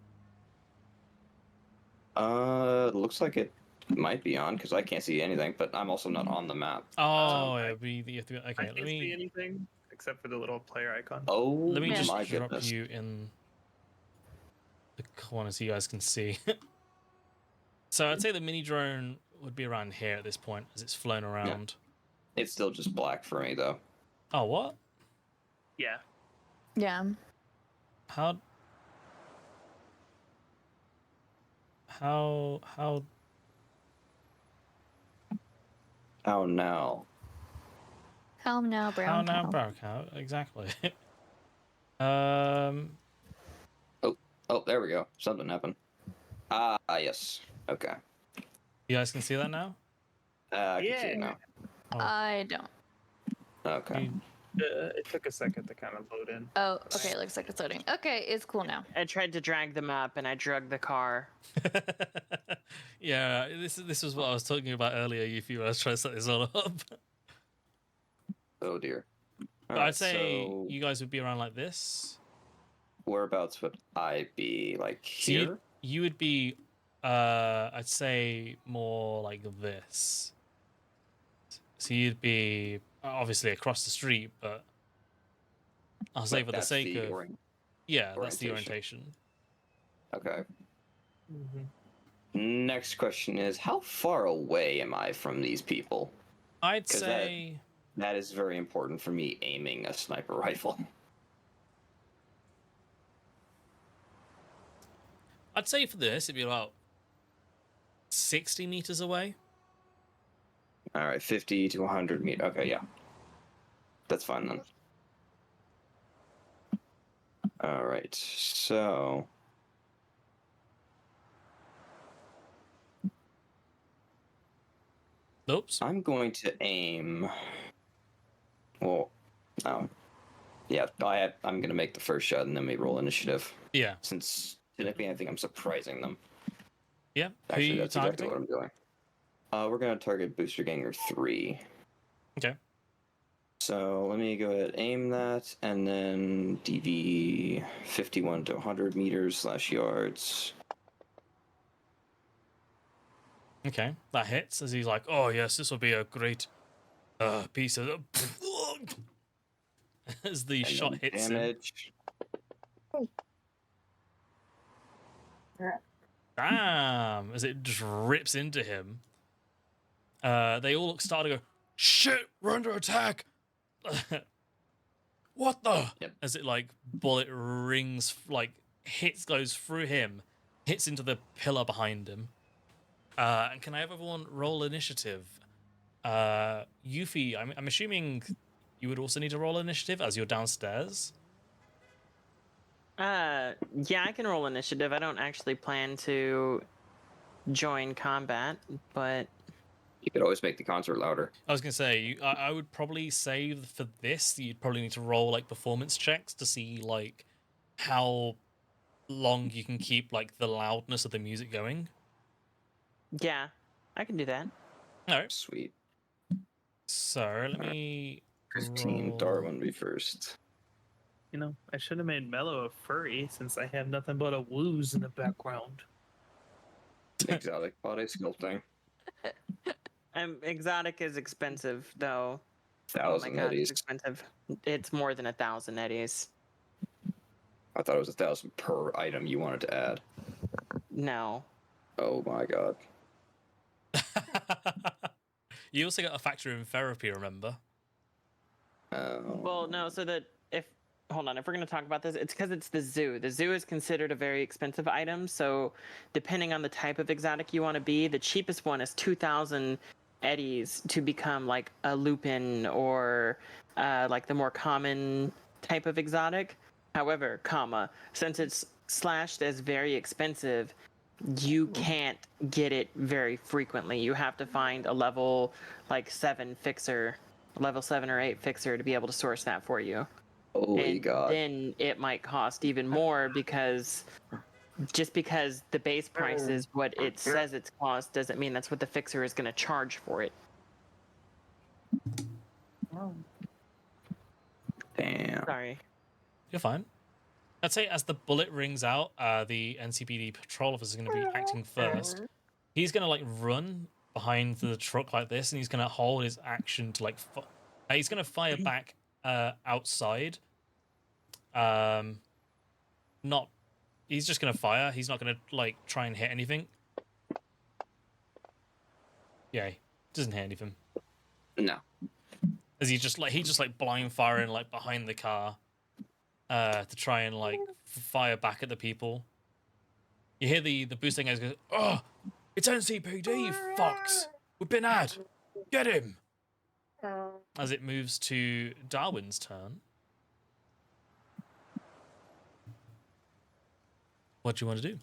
Looks like it might be on because I can't see anything, but I'm also not on the map. Oh, I- it'll be the okay. I can't see anything except for the little player icon. Oh Let me Yeah. just my drop goodness! you in the corner so you guys can see. So I'd say the mini drone would be around here at this point as it's flown around. It's still just black for me though. Oh, what? Yeah. Yeah. How? Oh no! Calm now, brown How now, cow. brown cow? Exactly. Oh, there we go. Something happened. Ah, yes. Okay. You guys can see that now. I can see it Yeah. now. Oh, I don't. Okay. you- It took a second to kind of load in. Oh, okay. It looks like it's loading. Okay, it's cool now. I tried to drag the map and I drugged the car. Yeah, this was what I was talking about earlier. If you were trying to set this all up, Oh dear. but Alright, I'd say so you guys would be around like this. whereabouts would I be? Like So here? you would be, I'd say more like this. So you'd be obviously across the street, but I'll say Like, for the that's sake the of that's the orientation. Okay. Mm-hmm. Next question is, how far away am I from these people? I'd 'Cause say That is very important for me aiming a sniper rifle. for this it'd be about 60 meters away. All right, 50 to 100 meters. Okay, yeah. That's fine then. All right, so... Oops. I'm going to aim... Well, oh. Yeah, I'm going to make the first shot and then we roll initiative. Yeah. Since technically I think I'm surprising them. Yeah. Who Actually, you that's targeting? exactly what I'm doing. We're going to target Booster Ganger 3. Okay. So let me go ahead and aim that, and then DV 51 to 100 meters / yards. Okay. That hits as he's like, oh yes, this will be a great piece of as the And shot then hits him. damage. Damn! As it just rips into him. They all start to go, shit, we're under attack! What the? Yep. As it like bullet rings, like goes through him, hits into the pillar behind him. And can I have everyone roll initiative? Yuffie, I'm assuming you would also need to roll initiative as you're downstairs. Yeah, I can roll initiative. I don't actually plan to join combat, but You could always make the concert louder. I was gonna say, I would probably say for this, you'd probably need to roll like performance checks to see like how long you can keep like the loudness of the music going. yeah, I can do that. All right. Sweet. So let me 15. roll. Darwin be first. You know, I should have made Mellow a furry since I have nothing but a woos in the background. Exotic body sculpting. Exotic is expensive, though. 1,000 oh my god, eddies. it's expensive. It's more than 1,000 eddies. I thought it was 1,000 per item you wanted to add. No. Oh my god. You also got a factor in therapy, remember? Well, no. So that if hold on, if we're going to talk about this, it's because it's the zoo. The zoo is considered a very expensive item. So depending on the type of exotic you want to be, the cheapest one is 2,000 eddies to become like a lupin or like the more common type of exotic. However, since it's slashed as very expensive, you can't get it very frequently. You have to find a level like 7 fixer, level 7 or 8 fixer to be able to source that for you. Holy And god. then it might cost even more because just because the base price is what it says it's cost doesn't mean that's what the fixer is going to charge for it. Damn. Sorry. You're fine. I'd say as the bullet rings out, the NCPD patrol officer is going to be acting first. He's going to like run behind the truck like this, and he's going to hold his action to like. He's going to fire back outside. Not. He's just going to fire. He's not going to like try and hit anything. Yeah, he doesn't hit anything. No. As he just like blind firing like behind the car. To try and like fire back at the people. You hear the boosting guys go, "Oh, it's NCPD, you fucks! We've been had! Get him!" As it moves to Darwin's turn. What do you want to do?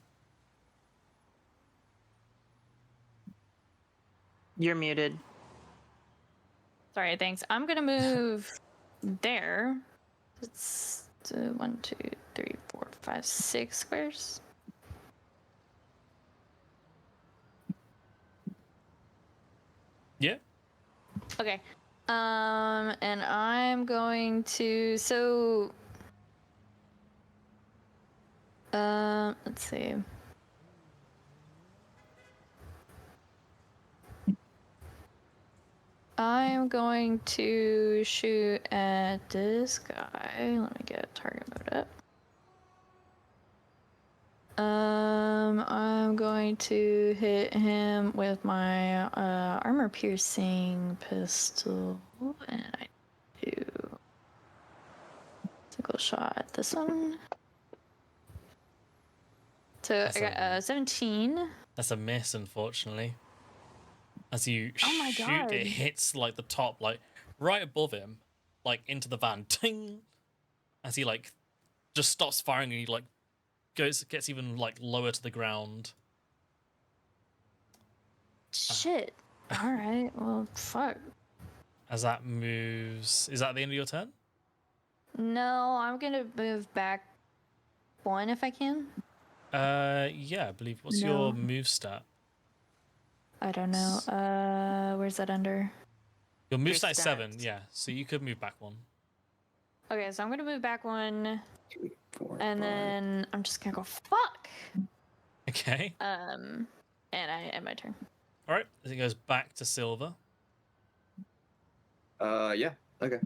You're muted. Sorry, thanks. I'm gonna move there. It's 1, 2, 3, 4, 5, 6 squares. Yeah. Okay. And I'm going to let's see. I'm going to shoot at this guy. Let me get target mode up. I'm going to hit him with my armor piercing pistol, and I do single shot this one. So I got 17. That's a miss, unfortunately. As you Oh my shoot, God. it hits like the top, like right above him, like into the van. Ting! As he like just stops firing and he like gets even like lower to the ground. Shit. All right. Well, fuck. As that moves, is that the end of your turn? No, I'm gonna move back 1 if I can. Yeah, I believe. What's No. your move stat? I don't know. Where's that under? Your move Your stat is 7, stats. yeah. So you could move back 1. Okay, so I'm gonna move back 1, 2, 4, and 5. then I'm just gonna go fuck. Okay. And I end my turn. All right. As it goes back to Silver. Yeah. Okay.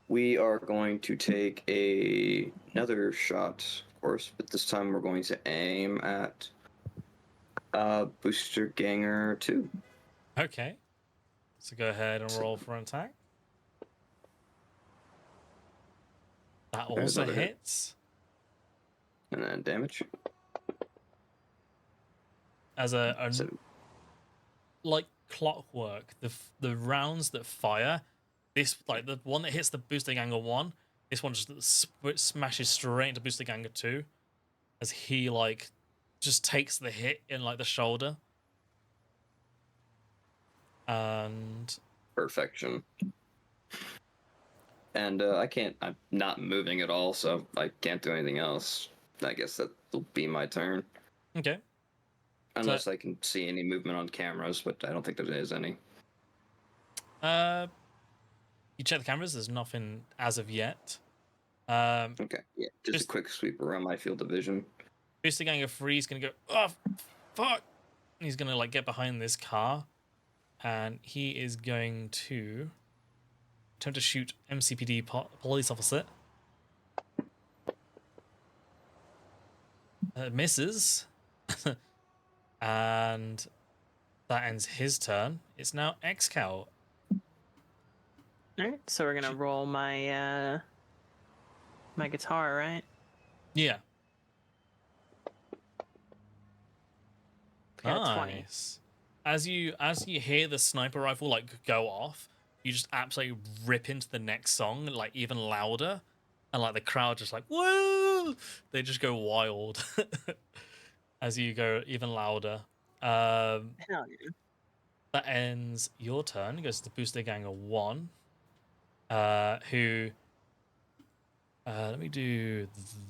We are going to take another shot, of course, but this time we're going to aim at Booster Ganger 2. Okay. So go ahead and roll for an attack. That There's also another hit. hits. And then damage. as So like clockwork, the rounds that fire, this like the one that hits the boosting angle 1, this one just smashes straight into boosting angle 2, as he like just takes the hit in like the shoulder. And perfection. And I'm not moving at all, so I can't do anything else. I guess that'll be my turn. okay, Unless I can see any movement on cameras, but I don't think there is any. you check the cameras. There's nothing as of yet. Okay, yeah, just a quick sweep around my field of vision. Boosting angle 3 is gonna go, oh fuck, and he's gonna like get behind this car, and he is going to attempt to shoot MCPD police officer. Misses. And that ends his turn. It's now X.Cal. All right, so we're gonna roll my my guitar, right? Yeah. Got a 20. Nice. As you hear the sniper rifle like go off, you just absolutely rip into the next song, like even louder, and like the crowd just like woo! They just go wild as you go even louder. Hell yeah. That ends your turn. It goes to Booster Ganger 1. Who let me do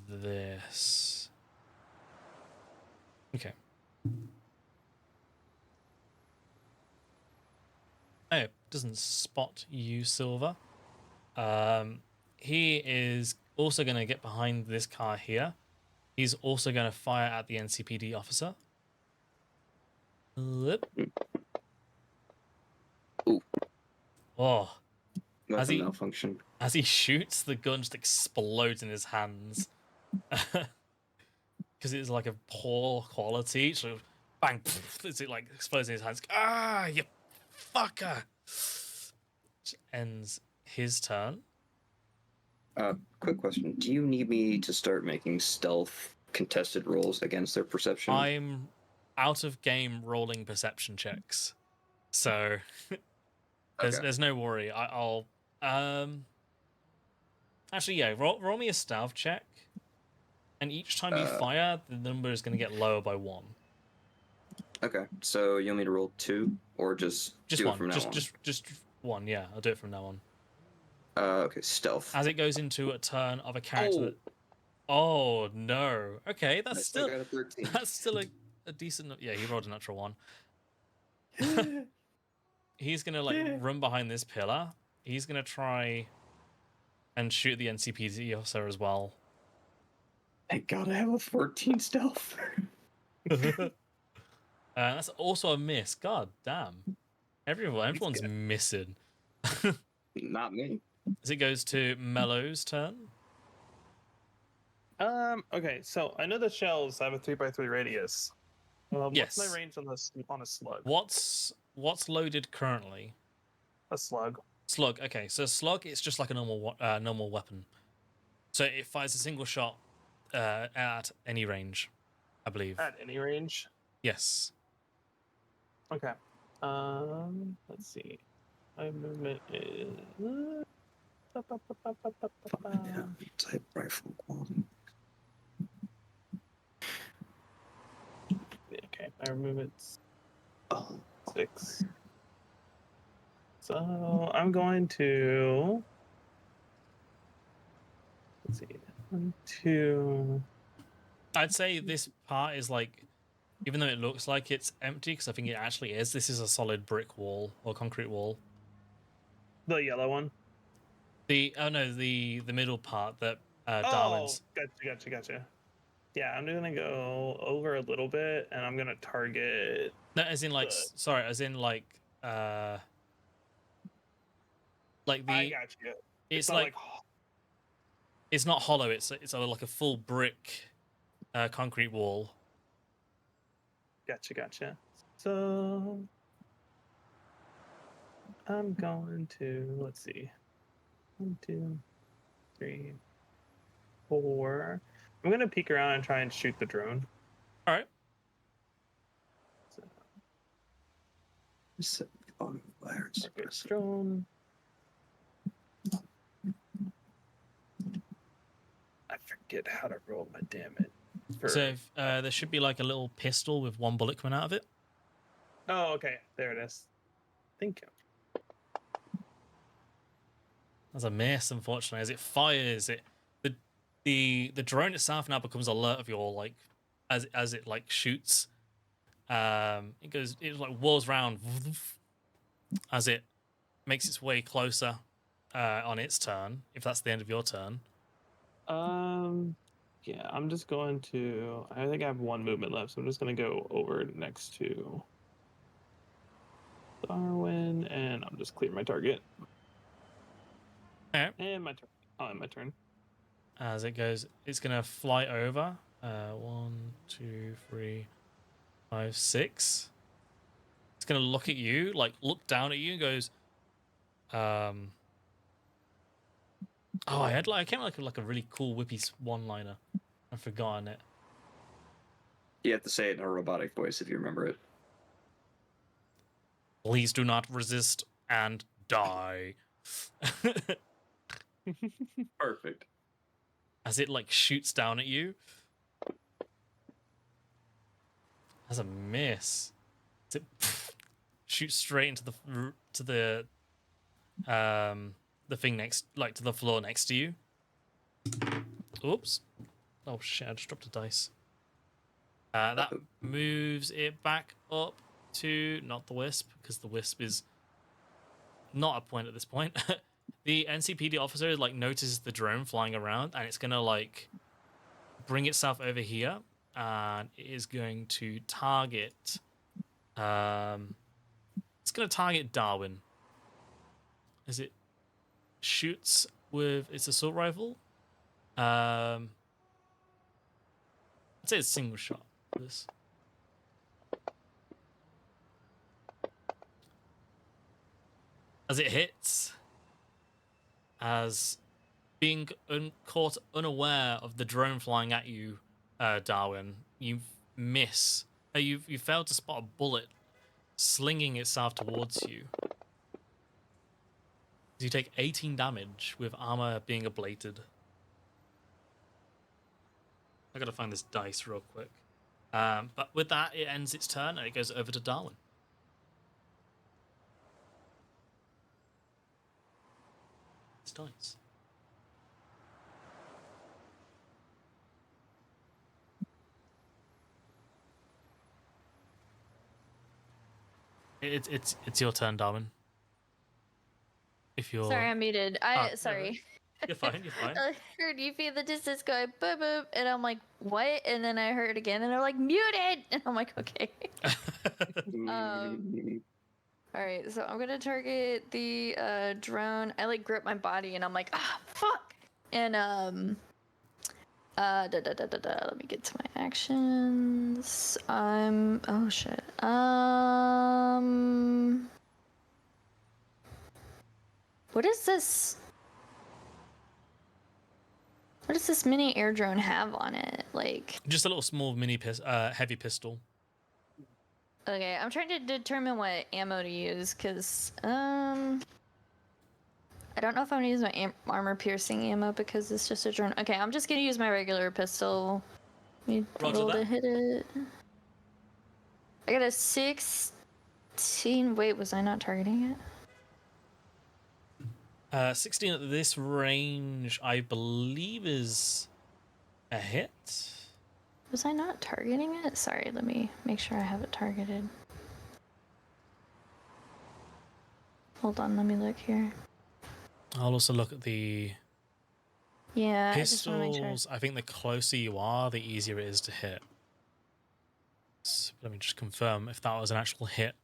this. Okay. Oh, doesn't spot you, Silver. He is also going to get behind this car here. He's also going to fire at the NCPD officer. Lip. Ooh. Oh. Weapon malfunction. As he shoots, the gun just explodes in his hands. Because it's like a poor quality. So bang, as it like explodes in his hands. Ah, you fucker. Which ends his turn. Quick question. Do you need me to start making stealth contested rolls against their perception? I'm out of game rolling perception checks. So there's no worry. I'll actually, yeah, roll me a stealth check. And each time you fire, the number is going to get lower by 1. Okay, so you want me to roll 2 or just do one. it from now on? Just 1, yeah. I'll do it from now on. Okay, stealth. As it goes into a turn of a character that... Oh, no. Okay, that's still... got a 13. That's still a decent... Yeah, he rolled a natural 1. He's going to, like, run behind this pillar. He's going to try and shoot the NCPD officer as well. Thank God I have a 14 stealth. That's also a miss. God damn. Everyone's missing. Not me. As it goes to Mellow's turn. Okay, so I know the shells have a 3x3 radius. Yes. What's my range on a slug? What's loaded currently? A slug. Slug. Okay, so slug, it's just like a normal weapon. So it fires a single shot at any range, I believe. At any range? Yes. Okay. Let's see. My movement is. Type rifle quality. Okay, my movement's 6. So I'm going to. Let's see. 1, 2. I'd say this part is like, even though it looks like it's empty, because I think it actually is, this is a solid brick wall or concrete wall. The yellow one? The middle part that Darwin's. Gotcha. Yeah, I'm gonna go over a little bit, and I'm gonna target. No, as in like, as in like the. I got you. It's like it's not hollow. It's like a full brick, concrete wall. Gotcha. So I'm going to, let's see, 1, 2, 3, 4. I'm gonna peek around and try and shoot the drone. All right. Target drone. I forget how to roll my damage. So if, there should be like a little pistol with one bullet coming out of it. Oh, okay. There it is. Thank you. That's a miss, unfortunately. As it fires, the drone itself now becomes alert of your like as it like shoots. It like whirls around as it makes its way closer on its turn. If that's the end of your turn. Yeah, I'm just going to. I think I have one movement left, so I'm just going to go over next to Darwin, and I'm just clear my target. Okay. And my turn. Oh, and my turn. As it goes, it's gonna fly over. 1, 2, 3, 5, 6. It's gonna look at you, like look down at you, and goes, Oh, I came up like a really cool whippy one-liner. I've forgotten it. You have to say it in a robotic voice if you remember it. Please do not resist and die. Perfect. As it like shoots down at you. That's a miss. As it shoots straight into the thing next, like to the floor next to you. Oops. Oh shit, I just dropped a dice. That moves it back up to not the wisp, because the wisp is not a point at this point. The NCPD officer like notices the drone flying around, and it's gonna like bring itself over here, and it is going to target. It's gonna target Darwin. As it shoots with its assault rifle. I'd say it's single shot for this. As it hits, as being caught unaware of the drone flying at you, Darwin, you miss. You fail to spot a bullet slinging itself towards you. You take 18 damage with armor being ablated. I gotta find this dice real quick. But with that, it ends its turn and it goes over to Darwin. It's dice. It's your turn, Darwin. If you're Sorry, I'm muted. Sorry. You're fine. You're fine. I heard you feel the distance going boop boop, and I'm like, what? And then I heard again, and they're like, muted, and I'm like, okay. All right, so I'm gonna target the drone. I like grip my body, and I'm like, fuck. And let me get to my actions. Oh shit. What is this? What does this mini air drone have on it? Like, just a little small mini heavy pistol. Okay, I'm trying to determine what ammo to use, because I don't know if I'm gonna use my armor piercing ammo because it's just a drone. Okay, I'm just gonna use my regular pistol. Let me roll to hit it. I got a 16. Wait, was I not targeting it? 16 at this range, I believe, is a hit. Was I not targeting it? Sorry, let me make sure I have it targeted. Hold on, let me look here. I'll also look at the Yeah, pistols. I just want to make sure. I think the closer you are, the easier it is to hit. So let me just confirm if that was an actual hit.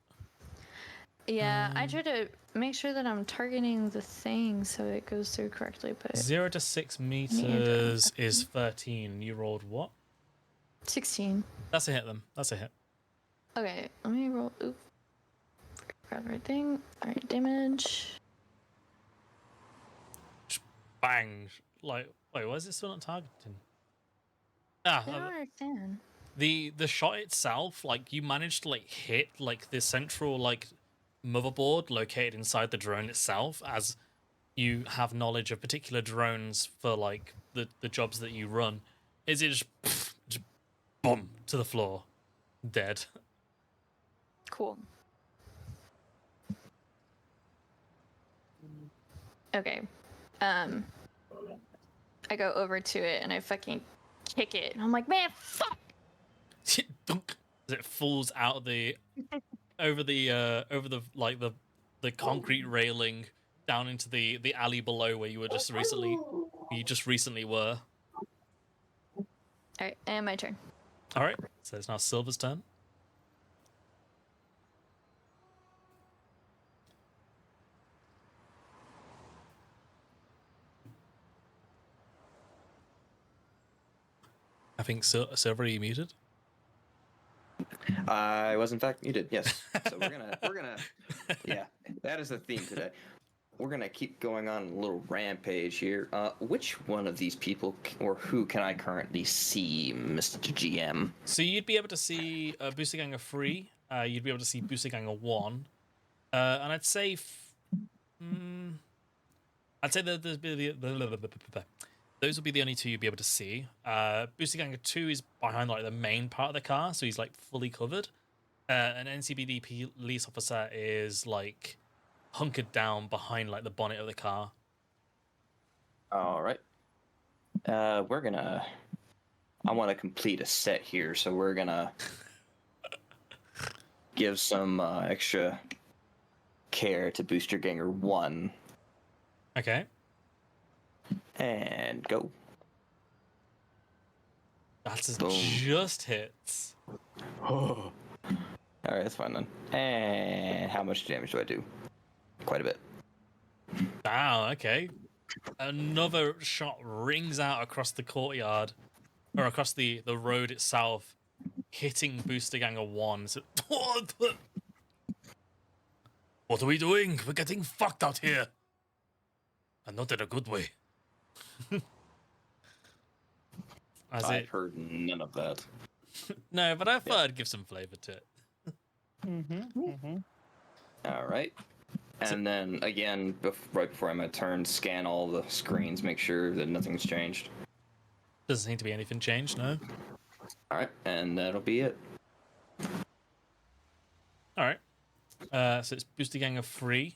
Yeah, I try to make sure that I'm targeting the thing so it goes through correctly, but 0 to 6 meters is 13. You rolled what? 16. That's a hit, then. That's a hit. Okay, let me roll. Oop. Grab the right thing. Alright, damage. Bang. Like, wait, why is it still not targeting? I don't understand. The shot itself, like, you managed to, like, hit, like, the central, like, motherboard located inside the drone itself, as you have knowledge of particular drones for like the jobs that you run, is it just boom to the floor, dead. Cool. Okay. I go over to it and I fucking kick it. And I'm like, man, fuck! Dunk, as it falls out of the over the like the concrete railing down into the alley below where you just recently were. Alright, and my turn. All right, so it's now Silver's turn. I think Silver, are you muted? I was in fact muted. Yes. So we're gonna yeah, that is the theme today. We're gonna keep going on a little rampage here. Which one of these people or who can I currently see, Mr. GM? So you'd be able to see Booster Ganger 3. You'd be able to see Booster Ganger 1. And I'd say those would be the only two you'd be able to see. Booster Ganger 2 is behind like the main part of the car, so he's like fully covered. An NCPD police officer is like hunkered down behind like the bonnet of the car. All right. I want to complete a set here, so we're gonna give some extra care to Booster Ganger 1. Okay. And go. That's Boom. just hits. Oh. All right, that's fine then. And how much damage do I do? Quite a bit. Wow, okay. Another shot rings out across the courtyard, or across the road itself, hitting Booster Ganger 1. So, what are we doing? We're getting fucked out here. And not in a good way. I've heard none of that. No, but I thought I'd give some flavor to it. All right. And then again, right before I'm gonna turn, scan all the screens, make sure that nothing's changed. Doesn't seem to be anything changed, no. All right, and that'll be it. All right. So it's Booster Ganger 3.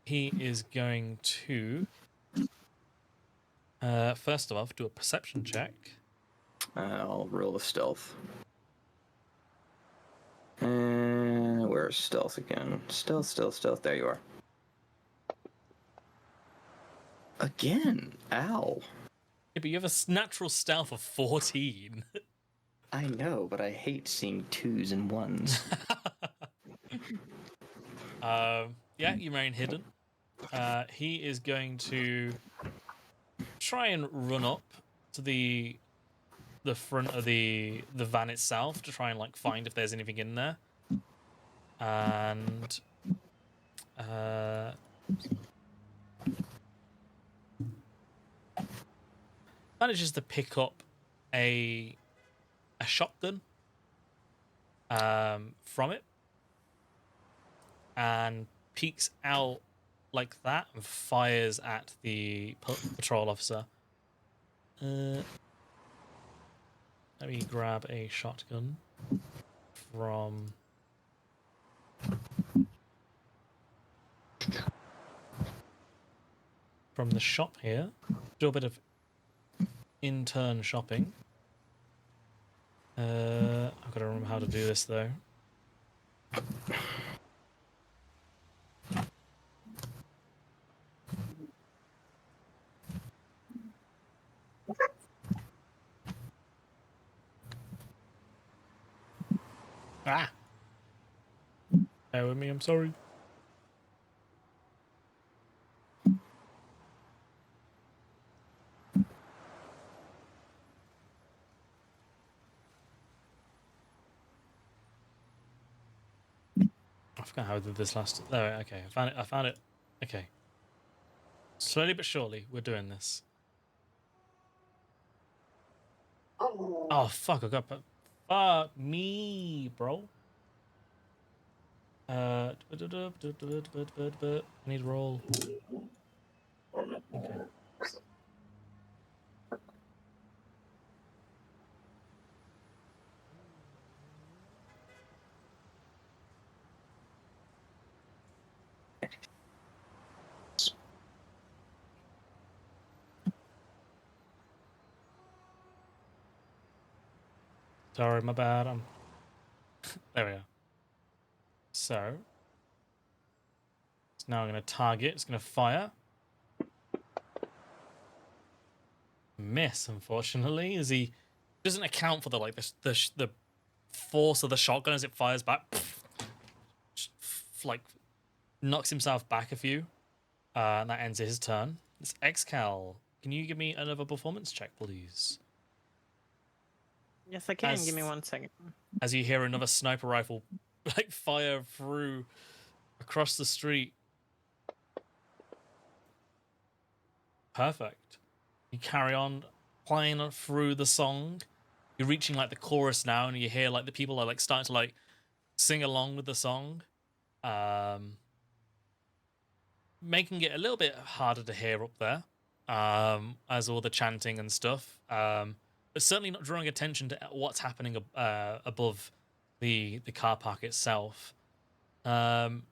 He is going to first off do a perception check. I'll roll a stealth. And where's stealth again? Stealth. There you are. Again, ow. Yeah, but you have a natural stealth of 14. I know, but I hate seeing 2s and 1s. Yeah, you remain hidden. He is going to try and run up to the front of the van itself to try and like find if there's anything in there, and manages to pick up a shotgun from it and peeks out like that and fires at the patrol officer. Let me grab a shotgun from the shop here. Do a bit of intern shopping. I've got to remember how to do this though. Ah! Bear with me, I'm sorry. I forgot how I did this last. There, okay, I found it. Okay. Slowly but surely, we're doing this. Oh fuck! I got. Fuck me, bro. I need to roll. Okay. Sorry, my bad. There we are. So it's now going to target. It's going to fire. Miss, unfortunately, as he doesn't account for the force of the shotgun as it fires back. Like knocks himself back a few. And that ends his turn. It's X.Cal. Can you give me another performance check, please? Yes, I can. Give me 1 second. As you hear another sniper rifle like fire through across the street. Perfect. You carry on playing through the song. You're reaching like the chorus now, and you hear like the people are like starting to like sing along with the song, making it a little bit harder to hear up there, as all the chanting and stuff. But certainly not drawing attention to what's happening above the car park itself. And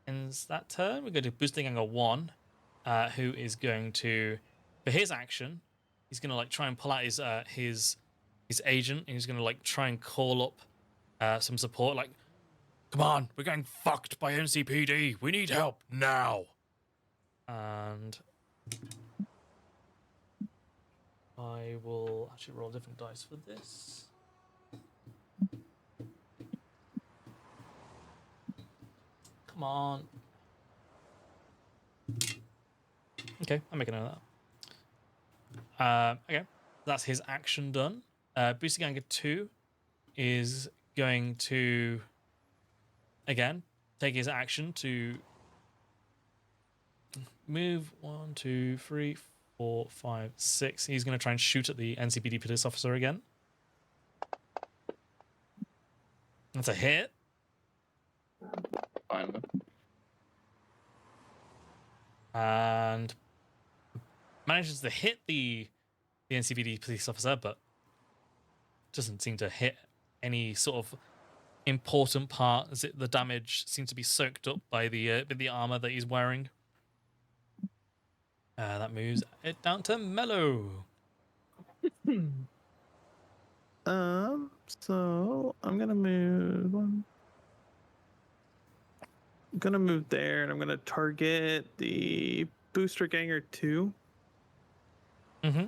it's that turn. We're going to Boosting Anger 1, who is going to, for his action, he's going to like try and pull out his agent, and he's going to like try and call up some support. Like, come on, we're getting fucked by NCPD. We need help now. And I will actually roll different dice for this. Come on. Okay, I'm making note of that. Okay, that's his action done. Boosting Anger 2 is going to, again, take his action to move 1, 2, 3, 4, 5, 6. He's going to try and shoot at the NCPD police officer again. That's a hit. Finally. And manages to hit the NCPD police officer, but doesn't seem to hit any sort of important part, as the damage seems to be soaked up by the armor that he's wearing. That moves it down to Mellow. So I'm gonna move. I'm gonna move there, and I'm gonna target the Booster Ganger 2. Mm-hmm.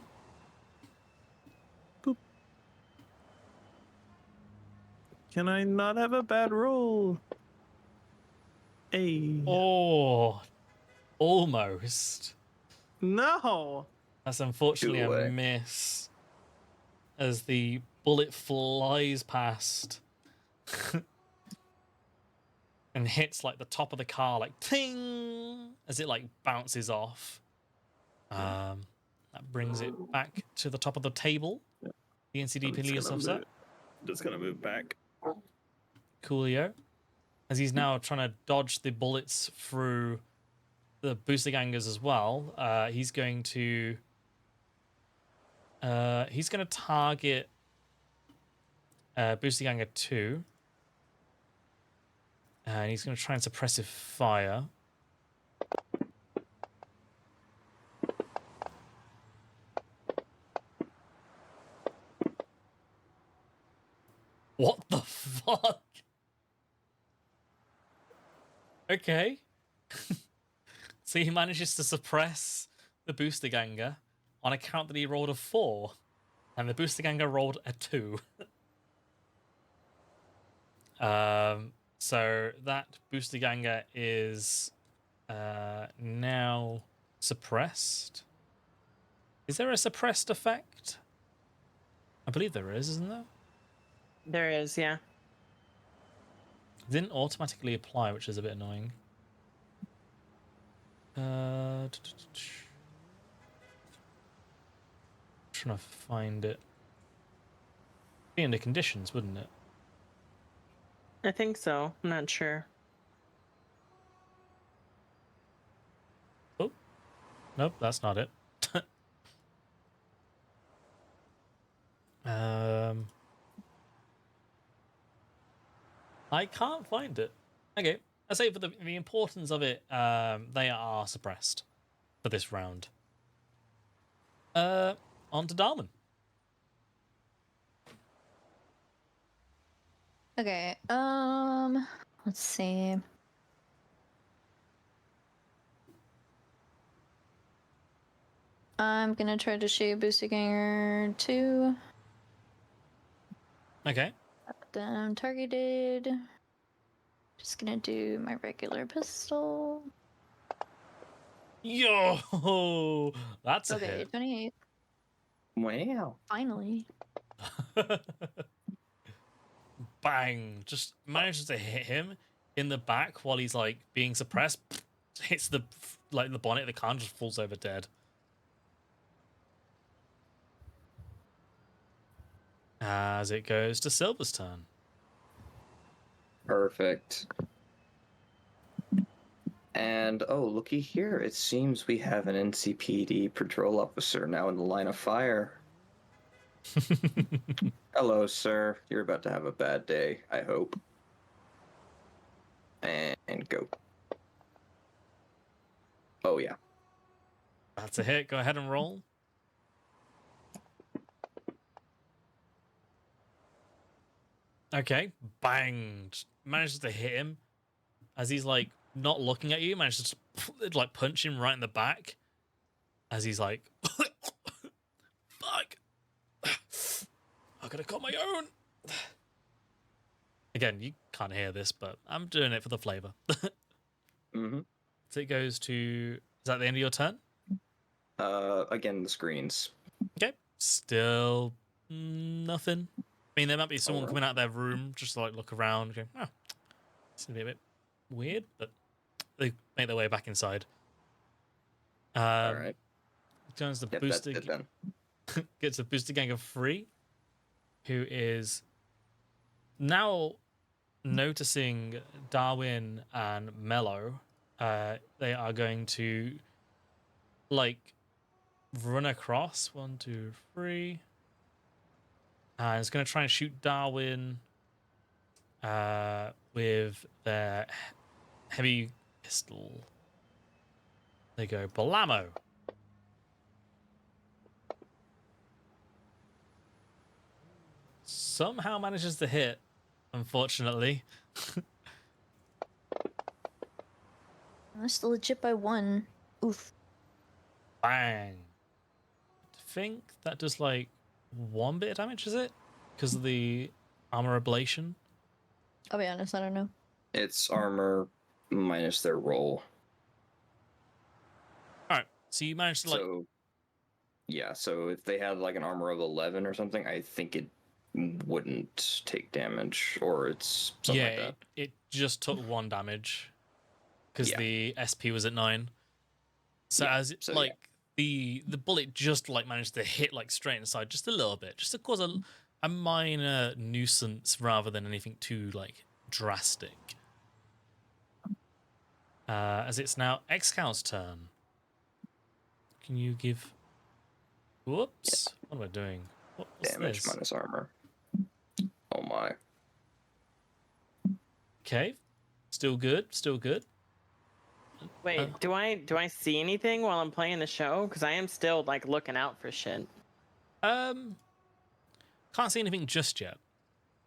Boop. Can I not have a bad roll? Hey. Oh, almost. No. That's unfortunately Too a away. miss, as the bullet flies past and hits like the top of the car, like ting, as it like bounces off. That brings it back to the top of the table. The NCD police officer, Just gonna move back. Coolio, as he's now trying to dodge the bullets through the booster gangers as well. He's going to target booster ganger 2, and he's going to try and suppressive fire. What the fuck? Okay. So he manages to suppress the booster ganger on account that he rolled a 4, and the booster ganger rolled a 2. So that booster ganger is now suppressed. Is there a suppressed effect? I believe there is, isn't there? There is, yeah. It didn't automatically apply, which is a bit annoying. Trying to find it. Be under conditions, wouldn't it? I think so. I'm not sure. Oh, nope, that's not it. I can't find it. Okay, I say for the importance of it, they are suppressed for this round. On to Darwin. Okay. Let's see. I'm gonna try to shoot Booster Ganger 2. Okay. Them targeted. Just gonna do my regular pistol. Yo, that's a Okay, hit. 28. Wow. Finally. Bang! Just manages to hit him in the back while he's like being suppressed. Hits the bonnet of the car and just falls over dead. As it goes to Silver's turn. Perfect. And oh, looky here. It seems we have an NCPD patrol officer now in the line of fire. Hello, sir. You're about to have a bad day, I hope. And go. Oh, yeah. That's a hit. Go ahead and roll. Okay. Bang! Just manages to hit him as he's like not looking at you. Manages to like punch him right in the back as he's like, fuck. I gotta cut my own. Again, you can't hear this, but I'm doing it for the flavor. Mm-hmm. So it goes to... Is that the end of your turn? Again, the screens. Okay. Still nothing. I mean, there might be someone Alright. coming out of their room just to like look around, going, oh, it's gonna be a bit weird, but they make their way back inside. All right. Joins the Yep, booster. that's it then. Gets a booster gang of 3, who is now noticing Darwin and Mellow. They are going to like run across 1, 2, 3, and it's going to try and shoot Darwin with their heavy pistol. They go Blammo. Somehow manages to hit, unfortunately. That's legit by 1. Oof. Bang. I think that does like 1 bit of damage, is it? Because of the armor ablation. I'll be honest, I don't know. It's armor minus their roll. Alright, so you managed to like... So, yeah, so if they had like an armor of 11 or something, I think it wouldn't take damage, or it's something like that. It just took 1 damage because Yeah. the SP was at 9. So Yeah, as it, so, like the bullet just like managed to hit like straight inside just a little bit, just to cause a minor nuisance rather than anything too like drastic. As it's now X.Cal's turn. Can you give... Whoops. What am I doing? What's Damage this? minus armor. Oh my. Okay. Still good. Still good. Wait, do I see anything while I'm playing the show? Because I am still like looking out for shit. Can't see anything just yet.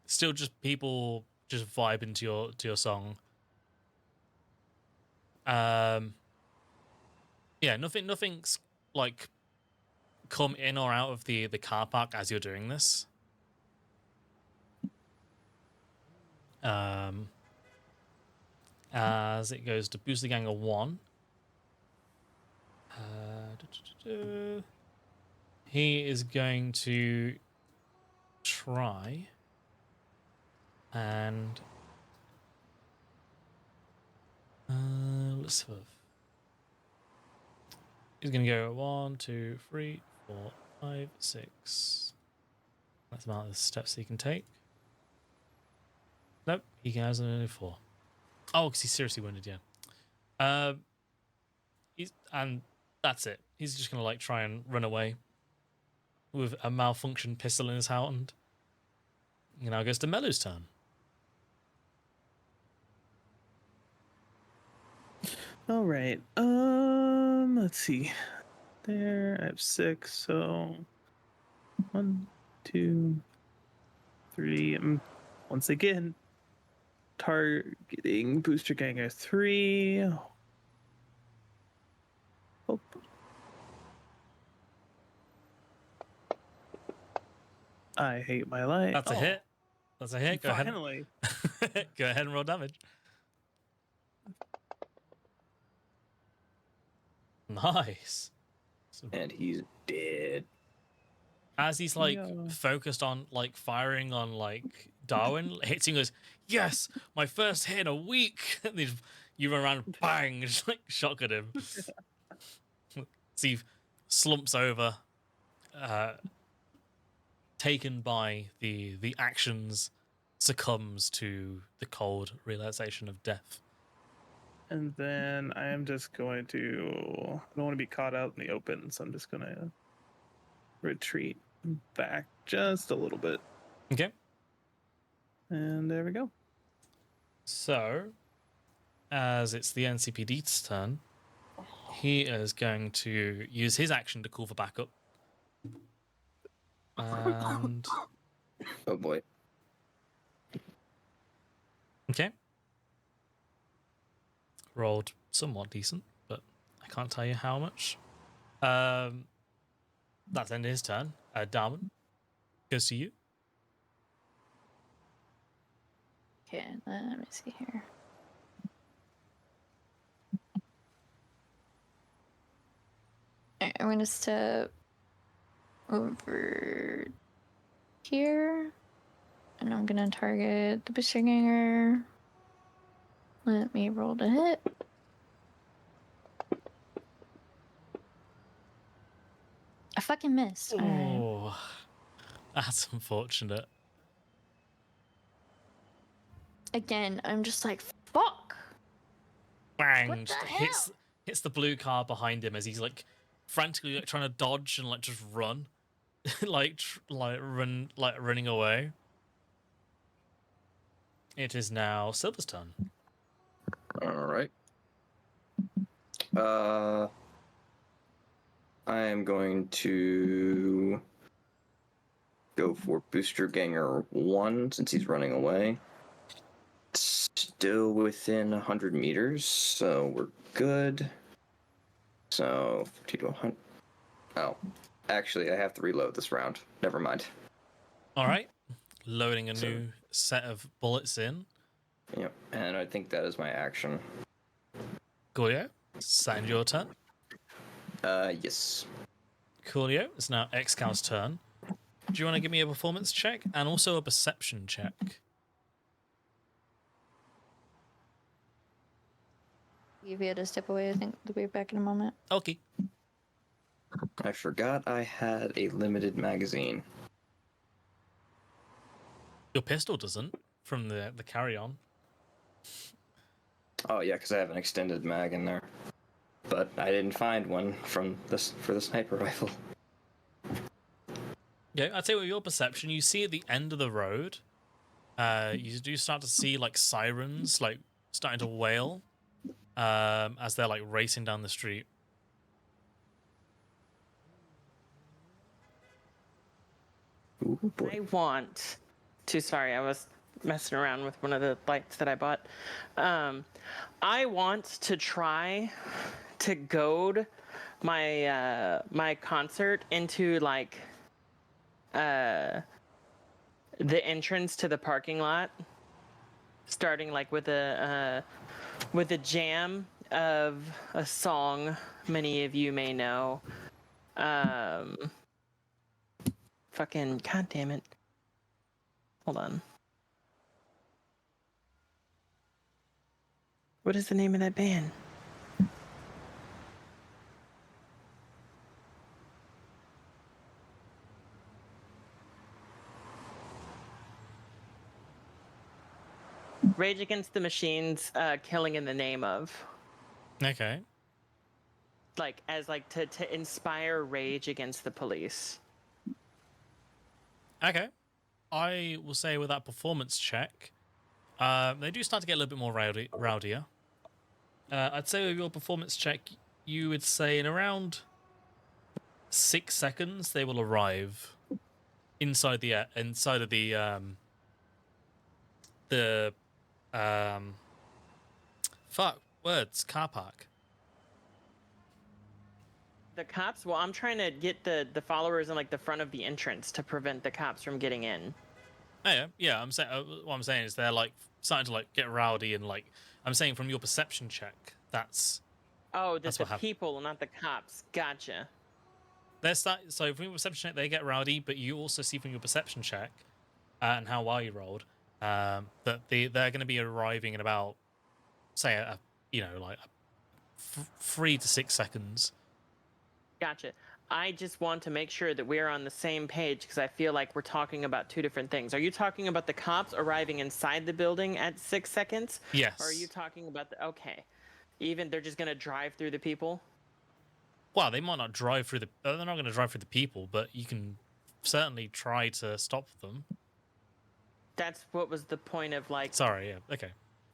Still just people just vibing to your song. Yeah, nothing's like come in or out of the car park as you're doing this. As it goes to Booster Ganger 1. He is going to try and let's have. He's going to go 1, 2, 3, 4, 5, 6. That's the amount of steps he can take. Nope, he has only 4. Oh, because he's seriously wounded, yeah. And that's it. He's just gonna like try and run away with a malfunctioned pistol in his hand. And now it goes to Mellow's turn. All right. Let's see. There, I have 6. So 1, 2, 3. Once again, targeting Booster Ganger 3. Oh. I hate my life. That's a hit. That's a hit. Go Finally. ahead. Go ahead and roll damage. Nice. And he's dead. As he's like Yeah. focused on like firing on like Darwin, hits him and goes, yes, my first hit in a week. And then you run around, bang, just like shock at him. Steve slumps over, taken by the actions, succumbs to the cold realization of death. And then I am just going to. I don't want to be caught out in the open, so I'm just going to retreat back just a little bit. Okay. And there we go. So, as it's the NCPD's turn, he is going to use his action to call for backup. And Oh boy. okay. Rolled somewhat decent, but I can't tell you how much. That's the end of his turn. Darwin, goes to you. Okay, let me see here. Alright, I'm gonna step over here, and I'm gonna target the booster ganger. Let me roll to hit. I fucking missed. Alright. Oh, that's unfortunate. Again, I'm just like, fuck! Bang! What the Just hell? hits the blue car behind him as he's like frantically like trying to dodge and like just run, running away. It is now Silver's turn. All right. I am going to go for Booster Ganger 1 since he's running away. Still within 100 meters, so we're good. So 50 to 100. Oh, actually, I have to reload this round. Never mind. All right, loading a So- new set of bullets in. Yep, and I think that is my action. Coolio, it's your turn. Yes. Coolio, it's now X.Cal's turn. Do you want to give me a performance check and also a perception check? You'll be able to step away. I think we'll be back in a moment. Okay. I forgot I had a limited magazine. Your pistol doesn't from the carry-on. Oh yeah, because I have an extended mag in there, but I didn't find one for the sniper rifle. Yeah, I'd say with your perception, you see at the end of the road, you do start to see like sirens like starting to wail as they're like racing down the street. Ooh boy. I want to. Sorry, I was messing around with one of the lights that I bought. I want to try to goad my my concert into like the entrance to the parking lot, starting like with a jam of a song many of you may know. Fucking god damn it. Hold on. What is the name of that band? Rage Against the Machines, killing in the name of. Okay. Like, as like to inspire rage against the police. Okay. I will say with that performance check, they do start to get a little bit more rowdier. I'd say with your performance check, you would say in around 6 seconds they will arrive inside of the car park. The cops. Well, I'm trying to get the followers in like the front of the entrance to prevent the cops from getting in. Oh yeah. I'm saying what I'm saying is they're like starting to like get rowdy and like I'm saying from your perception check. That's Oh, That's the what happened. people, not the cops. Gotcha. so from your perception check they get rowdy, but you also see from your perception check and how well you rolled that they're going to be arriving in about say like 3 to 6 seconds. Gotcha. I just want to make sure that we're on the same page because I feel like we're talking about two different things. Are you talking about the cops arriving inside the building at 6 seconds? Yes. Or are you talking about the okay? Even they're just gonna drive through the people? Well, they might not drive through they're not going to drive through the people, but you can certainly try to stop them. That's what was the point of like Sorry, yeah, okay.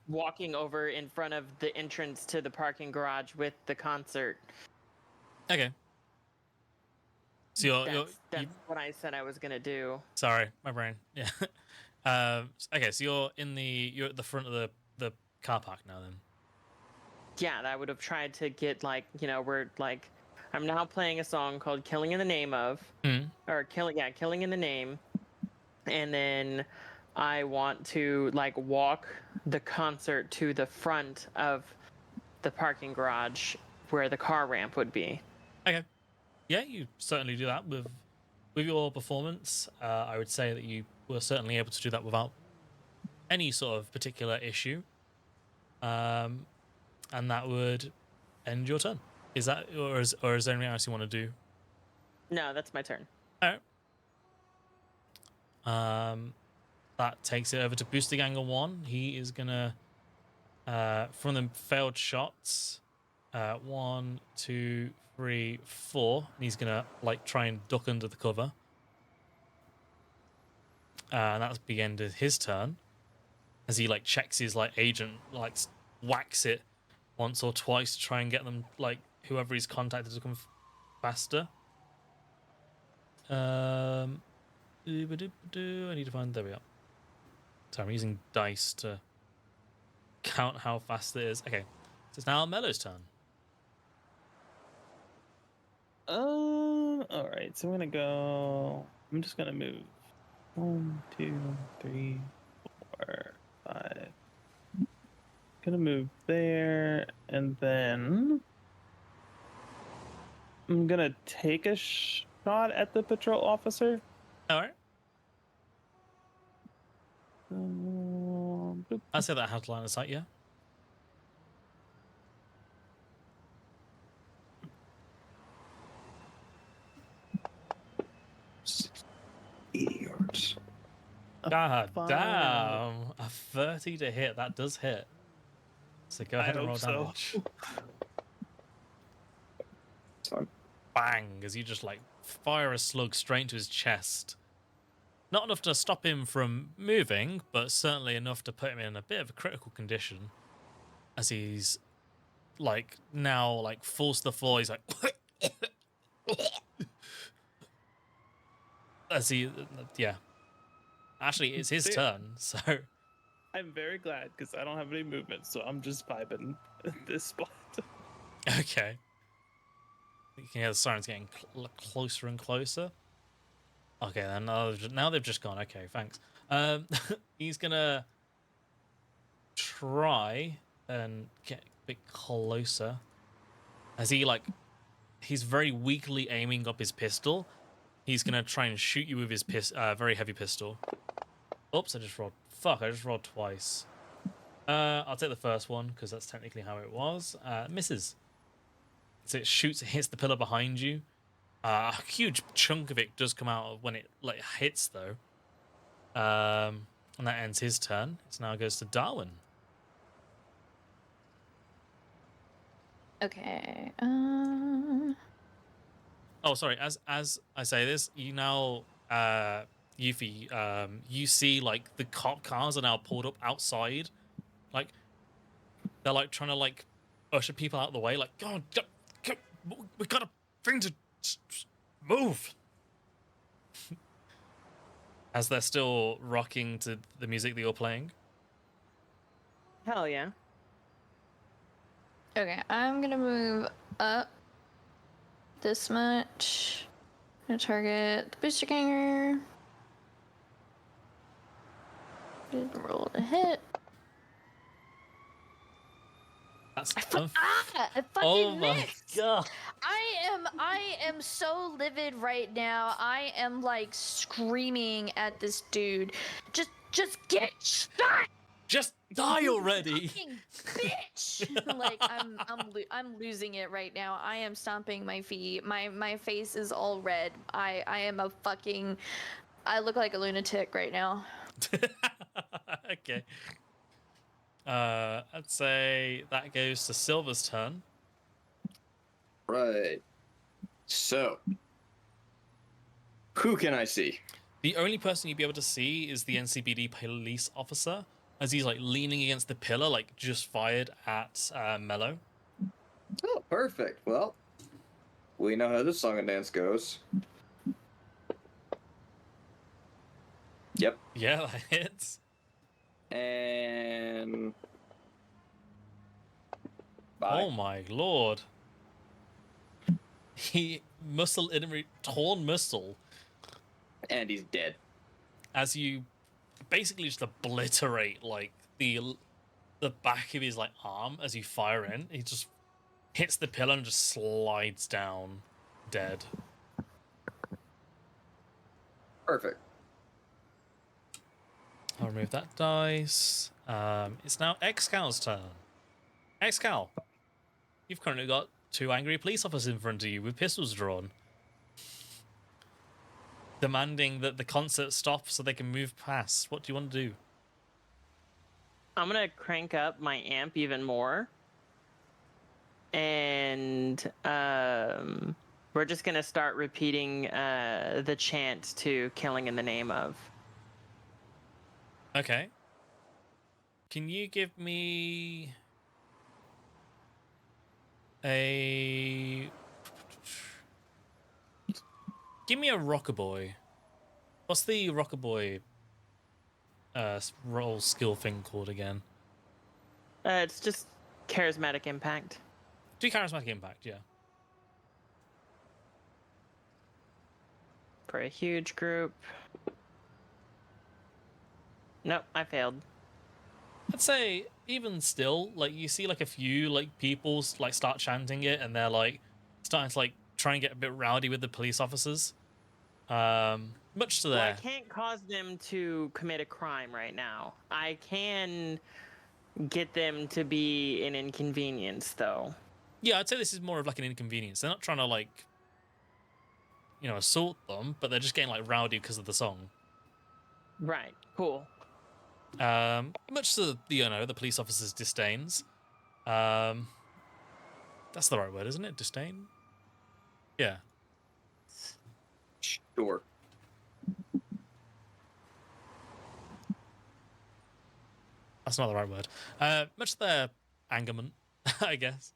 walking over in front of the entrance to the parking garage with the concert. Okay. So That's what I said I was gonna do. sorry, my brain. Yeah. Okay, so you're at the front of the car park now then. Yeah, I would have tried to get like, we're like, I'm now playing a song called "Killing in the Name of," or killing in the name, and then I want to like walk the concert to the front of the parking garage where the car ramp would be. Okay. Yeah, you certainly do that with your performance. I would say that you were certainly able to do that without any sort of particular issue. And that would end your turn. Is that or is there anything else you want to do? No, that's my turn. All right. That takes it over to boosting angle 1. He is gonna from the failed shots, 1, 2, 3, 4. And he's gonna like try and duck under the cover. And that's the end of his turn. As he like checks his like agent, like whacks it once or twice to try and get them like whoever he's contacted to come faster. I need to find. There we go. So I'm using dice to count how fast it is. Okay, so it's now Mellow's turn. All right. So I'm gonna go. I'm just gonna move 1, 2, 3, 4, 5. Gonna move there, and then I'm gonna take a shot at the patrol officer. All right. Boop. I'd say that has line of sight. Yeah. Yards. God Fine. damn! A 30 to hit. That does hit. So go ahead and roll damage. So, Bang! As you just like fire a slug straight into his chest. Not enough to stop him from moving, but certainly enough to put him in a bit of a critical condition. As he's like now like falls to the floor. He's like as he yeah. Actually, it's his turn, so I'm very glad because I don't have any movement, so I'm just vibing at this spot. okay. You can hear the sirens getting closer and closer. Okay, then now they've just gone. Okay, thanks. He's gonna try and get a bit closer as he's very weakly aiming up his pistol. He's gonna try and shoot you with his very heavy pistol. Oops, I just rolled twice. I'll take the first one because that's technically how it was. Misses. So it hits the pillar behind you. A huge chunk of it does come out when it like hits though. And that ends his turn. It now goes to Darwin. Okay. Oh, sorry. As I say this, you now, Yuffie, you see like the cop cars are now pulled up outside, like they're like trying to like usher people out of the way. Like, God, we got a thing to move. As they're still rocking to the music that you're playing. Hell yeah. Okay, I'm gonna move up this much. I'm gonna target the booster ganger. Roll to hit. That's I fucking oh my missed. God. I am so livid right now. I am like screaming at this dude. Just get shot. Just die already. Fucking bitch. Like I'm losing it right now. I am stomping my feet. My face is all red. I am a fucking I look like a lunatic right now. Okay. I'd say that goes to Silver's turn. Right. So, who can I see? The only person you'd be able to see is the NCPD police officer, as he's like leaning against the pillar, like just fired at Mellow. Oh, perfect. Well, we know how this song and dance goes. Yep. Yeah, that hits. And bye. Oh my lord. He torn muscle And he's dead. as you basically just obliterate like the back of his like arm as you fire in. He just hits the pillar and just slides down dead. Perfect. I'll remove that dice. It's now X.Cal's turn. X.Cal, you've currently got 2 angry police officers in front of you with pistols drawn, demanding that the concert stop so they can move past. What do you want to do? I'm gonna crank up my amp even more, and we're just gonna start repeating the chant to "Killing in the Name of." Okay. Can you give me a Rockaboy? What's the Rockaboy roll skill thing called again? It's just charismatic impact. Do charismatic impact, yeah. For a huge group. Nope, I failed. I'd say even still, like you see like a few like people like start chanting it, and they're like starting to like try and get a bit rowdy with the police officers. Much to Well, I their can't cause them to commit a crime right now. I can get them to be an inconvenience, though. yeah, I'd say this is more of like an inconvenience. They're not trying to like assault them, but they're just getting like rowdy because of the song. Right. Cool. Much to the police officers' disdains. That's the right word, isn't it? Disdain? Yeah. Sure. That's not the right word. Much to their angerment, I guess.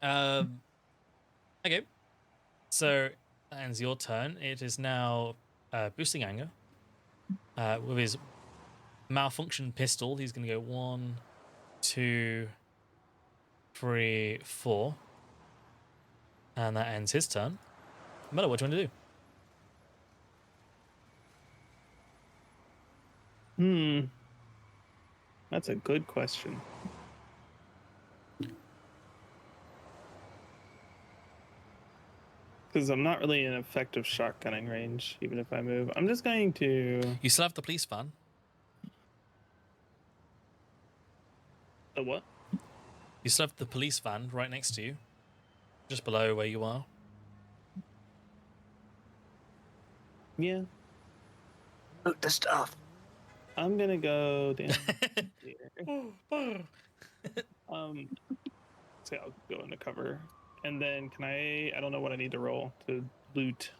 Okay. So that ends your turn. It is now boosting anger. With his malfunction pistol, he's going to go 1, 2, 3, 4. And that ends his turn. Mellow, what do you want to do? That's a good question. Because I'm not really in effective shotgunning range, even if I move. I'm just going to... You still have the police van. The what? You still have the police van right next to you. Just below where you are. Yeah. Look the stuff. I'm gonna go down here. So I'll go into cover, and then can I don't know what I need to roll to loot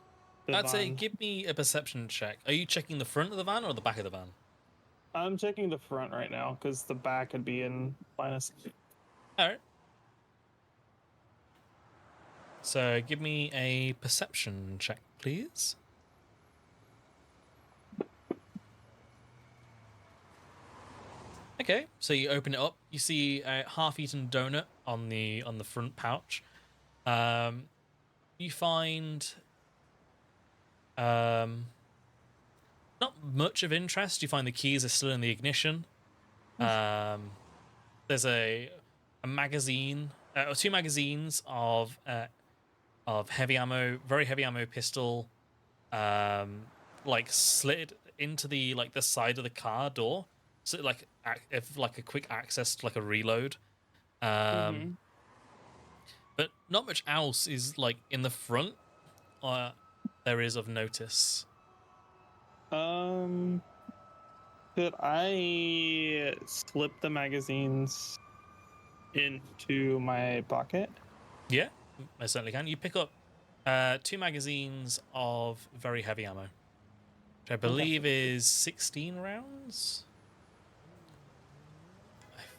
the I'd say van. give me a perception check. Are you checking the front of the van or the back of the van? I'm checking the front right now because the back could be in minus. All right. So give me a perception check, please. Okay, so you open it up. You see a half-eaten donut on the front pouch. You find not much of interest. You find the keys are still in the ignition. There's a magazine, or two magazines of heavy ammo, very heavy ammo pistol, like slid into the side of the car door, so if a quick access to a reload. But not much else is in the front. There is of notice. Could I slip the magazines into my pocket? Yeah, I certainly can. You pick up two magazines of very heavy ammo, which I believe is 16 rounds.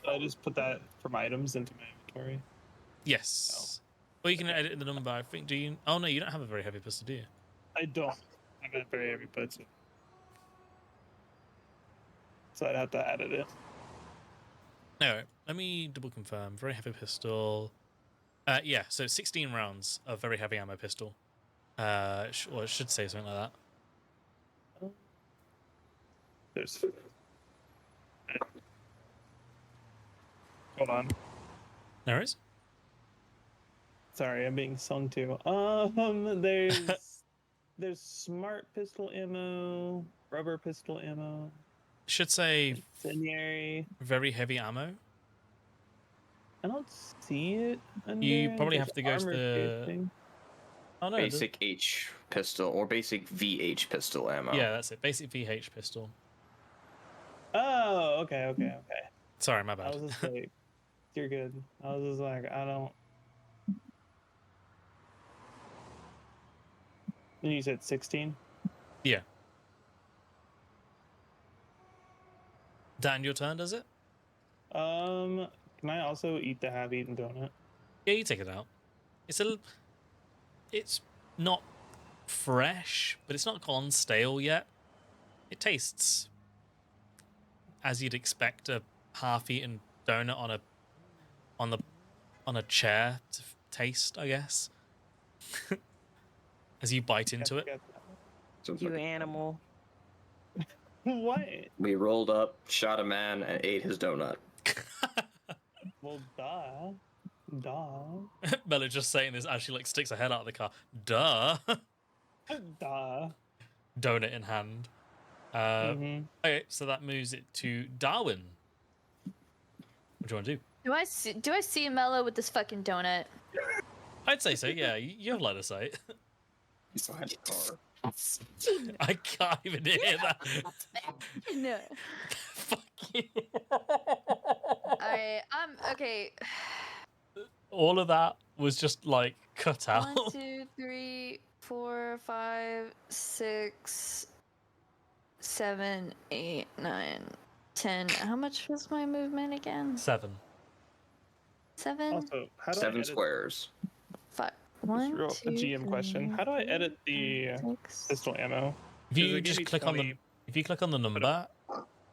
I just put that from items into my inventory. Yes. Or you can edit the number. I think. Do you? Oh no, you don't have a very heavy pistol, do you? I don't. I'm not very heavy pistol, so I'd have to edit it. No, let me double confirm. Very heavy pistol. Yeah, so 16 rounds of very heavy ammo pistol. Or it should say something like that. There's. Hold on. No worries. Sorry, I'm being sung to. There's smart pistol ammo, rubber pistol ammo. Should say incendiary. Very heavy ammo. I don't see it. You probably have to go to armor the. casing. Oh no. Basic H pistol or basic VH pistol ammo. Yeah, that's it. Basic VH pistol. Oh, okay. Sorry, my bad. I was just like, you're good. I was just like, I don't. And you said 16? Yeah. Dan, your turn, does it? Can I also eat the half-eaten donut? Yeah, you take it out. It's not fresh, but it's not gone stale yet. It tastes as you'd expect a half-eaten donut on a chair to taste, I guess. As you bite into it. You animal. What? We rolled up, shot a man, and ate his donut. Well, duh. Mellow just saying this as she sticks her head out of the car. Duh. Duh. Donut in hand. Okay, so that moves it to Darwin. What do you want to do? Do I see Mellow with this fucking donut? I'd say so, yeah. You have line of sight. He's behind the car. I can't even hear that. No. Fuck you. I'm okay. All of that was just cut out. 1, 2, 3, 4, 5, 6, 7, 8, 9, 10. How much was my movement again? 7. 7? Also, how do I 7 edit? squares. 5. Just 1, real, 2, a GM question. How do I edit the 6. pistol ammo? If Does you it give just me click 20? if you click on the number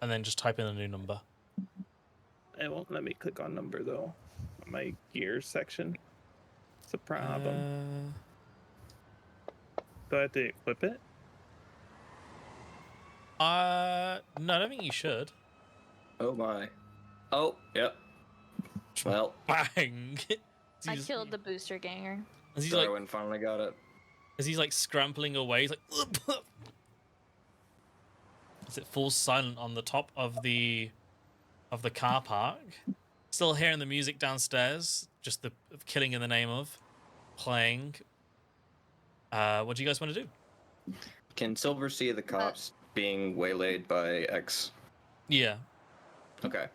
and then just type in a new number. It won't let me click on number though. On my gear section. It's a problem. Do I have to equip it? No, I don't think you should. Oh my. Oh, yep. Well, Bang! I killed the booster ganger. As he's Darwin finally got it. as he's scrambling away, he's as it falls silent on the top of the car park. Still hearing the music downstairs, just the killing in the name of playing. What do you guys want to do? Can Silver see the cops being waylaid by X? Yeah. Okay.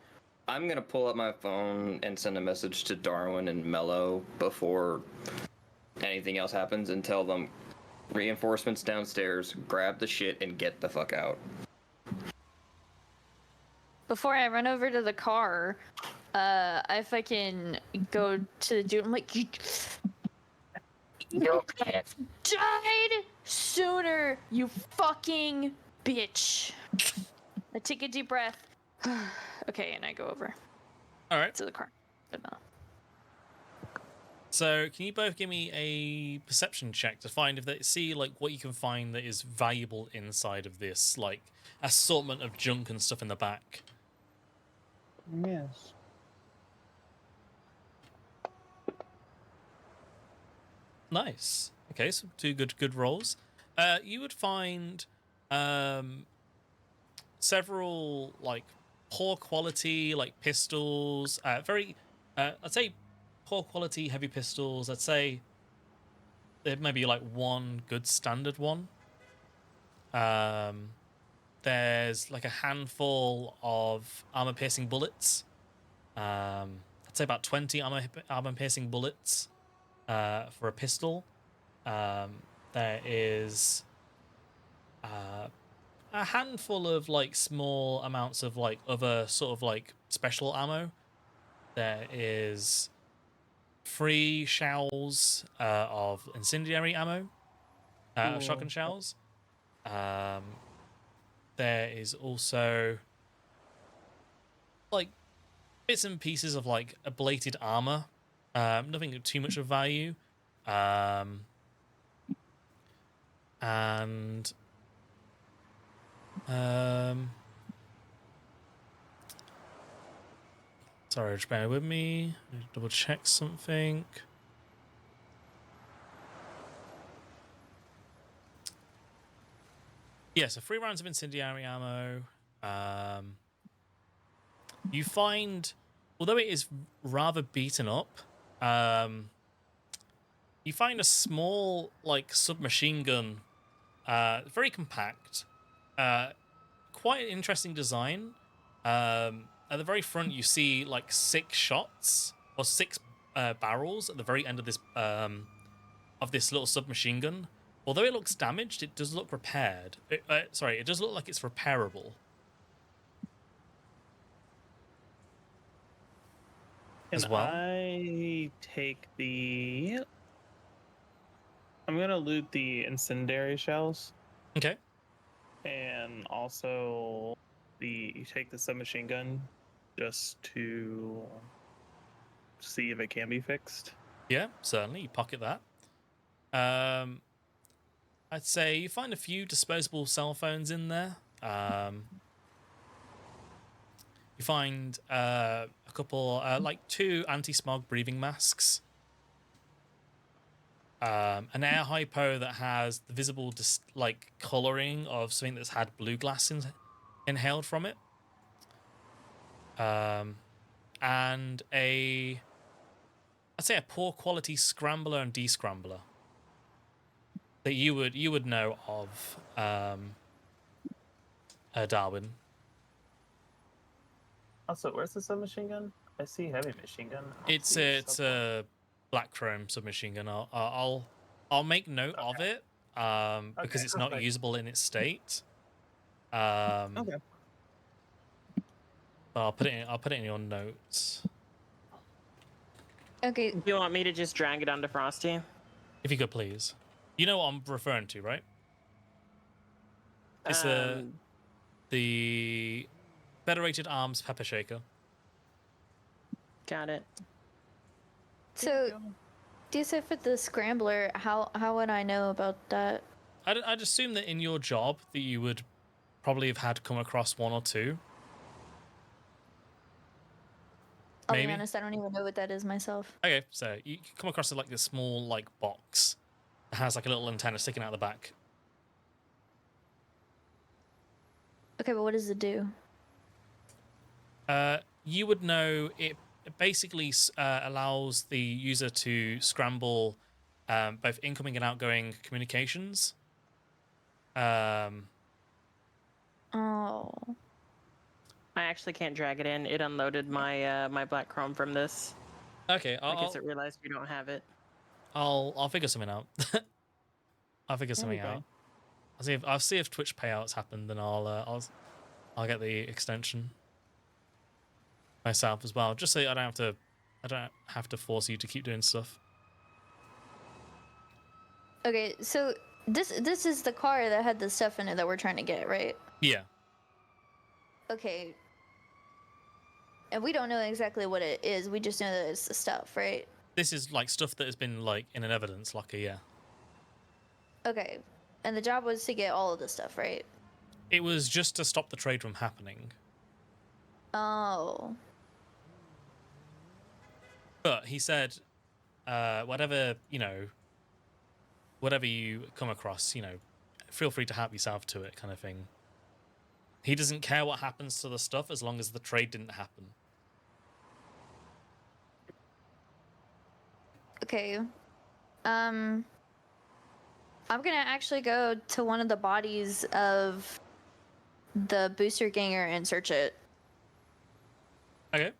I'm gonna pull up my phone and send a message to Darwin and Mellow before anything else happens and tell them reinforcements downstairs, grab the shit and get the fuck out. Before I run over to the car, I fucking go to the dude. I'm like, you could have died sooner, you fucking bitch. I take a deep breath. Okay, and I go over All right. to the car. But no. So, can you both give me a perception check to find if they see like what you can find that is valuable inside of this like assortment of junk and stuff in the back? Yes. Nice. Okay, so two good rolls. You would find several like poor quality like pistols. Very, I'd say poor quality heavy pistols. I'd say there may be like one good standard one. There's like a handful of armor-piercing bullets. I'd say about 20 armor-piercing bullets for a pistol. There is a handful of like small amounts of like other sort of like special ammo. There is 3 shells of incendiary ammo, shotgun shells. There is also like bits and pieces of like a bladed armor, nothing of too much of value, and sorry, just bear with me. Double check something. Yeah, so 3 rounds of incendiary ammo. You find, although it is rather beaten up, you find a small, like, submachine gun, very compact, quite an interesting design. At the very front, you see, like, 6 shots, or 6 barrels at the very end of this little submachine gun. Although it looks damaged, it does look repaired. It does look like it's repairable. As well. I take the. I'm gonna loot the incendiary shells Okay. and also take the submachine gun just to see if it can be fixed. Yeah, certainly. You pocket that. I'd say you find a few disposable cell phones in there. You find a couple, like 2 anti-smog breathing masks. An air hypo that has the visible, like, coloring of something that's had blue glass inhaled from it. And I'd say a poor quality scrambler and descrambler that you would know of, Darwin. Also, where's the submachine gun? I see heavy machine gun. It's a black chrome submachine gun. I'll make note of it because it's not usable in its state. Okay. But I'll put it in your notes Okay. Do you want me to just drag it onto Frosty? if you could, please. You know what I'm referring to, right? It's the Federated Arms pepper shaker. Got it. So, do you say for the scrambler? How would I know about that? I'd assume that in your job that you would probably have had come across 1 or 2. I'll Maybe. be honest, I don't even know what that is myself. Okay, so you come across like this small like box that has like a little antenna sticking out the back. Okay, but what does it do? You would know it basically allows the user to scramble both incoming and outgoing communications. Oh. I actually can't drag it in. It unloaded my my black chrome from this. Okay, I guess it realized we don't have it. I'll figure something out. I'll figure There we something go. out. I'll see if Twitch payouts happen, then I'll get the extension myself as well, just so I don't have to force you to keep doing stuff. Okay, so this is the car that had the stuff in it that we're trying to get, right? Yeah. Okay. And we don't know exactly what it is. We just know that it's the stuff, right? This is like stuff that has been like in an evidence locker, yeah. Okay. And the job was to get all of the stuff, right? It was just to stop the trade from happening. Oh. But he said, whatever you come across, feel free to help yourself to it, kind of thing. He doesn't care what happens to the stuff as long as the trade didn't happen. Okay. I'm gonna actually go to one of the bodies of the booster ganger and search it. Okay.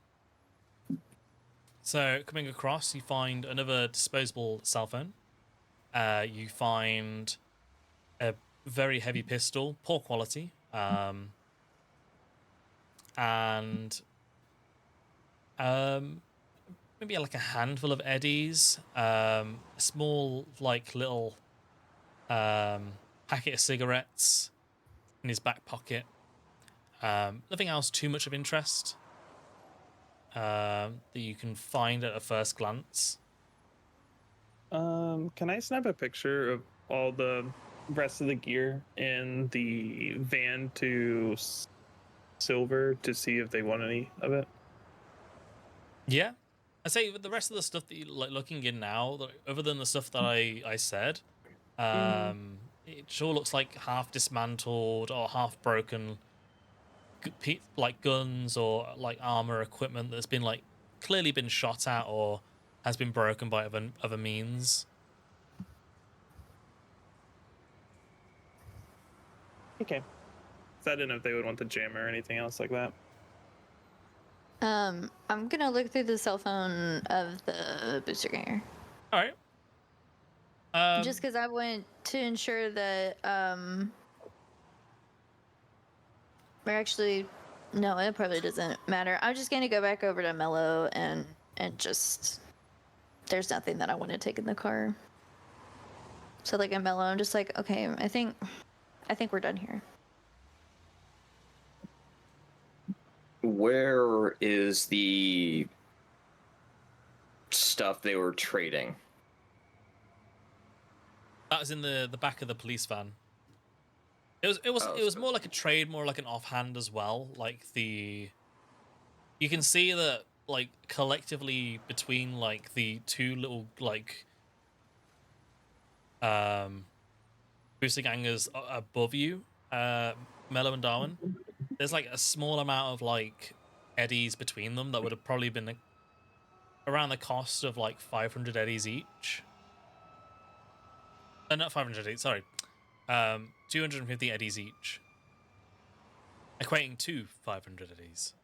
So coming across, you find another disposable cell phone. You find a very heavy pistol, poor quality, and maybe like a handful of eddies, a small like little packet of cigarettes in his back pocket. Nothing else too much of interest that you can find at a first glance. Can I snap a picture of all the rest of the gear in the van to Silver to see if they want any of it? Yeah, I say with the rest of the stuff that you like looking in now, other than the stuff that I said, it sure looks like half dismantled or half broken, like guns or like armor equipment that's been like clearly been shot at or has been broken by other means. Okay. So I didn't know if they would want the jammer or anything else like that. I'm gonna look through the cell phone of the booster ganger. All right. Just because I want to ensure that or actually, no, it probably doesn't matter. I'm just gonna go back over to Mellow and just there's nothing that I want to take in the car. So like in Mellow, I'm just like, okay, I think we're done here. Where is the stuff they were trading? That was in the back of the police van. It was more like a trade, more like an offhand as well. Like you can see that like collectively between like the two little like booster gangers above you, Mellow and Darwin, there's like a small amount of like eddies between them that would have probably been around the cost of like 500 eddies each. Not 500 eddies, sorry. 250 eddies each, equating to 500 eddies.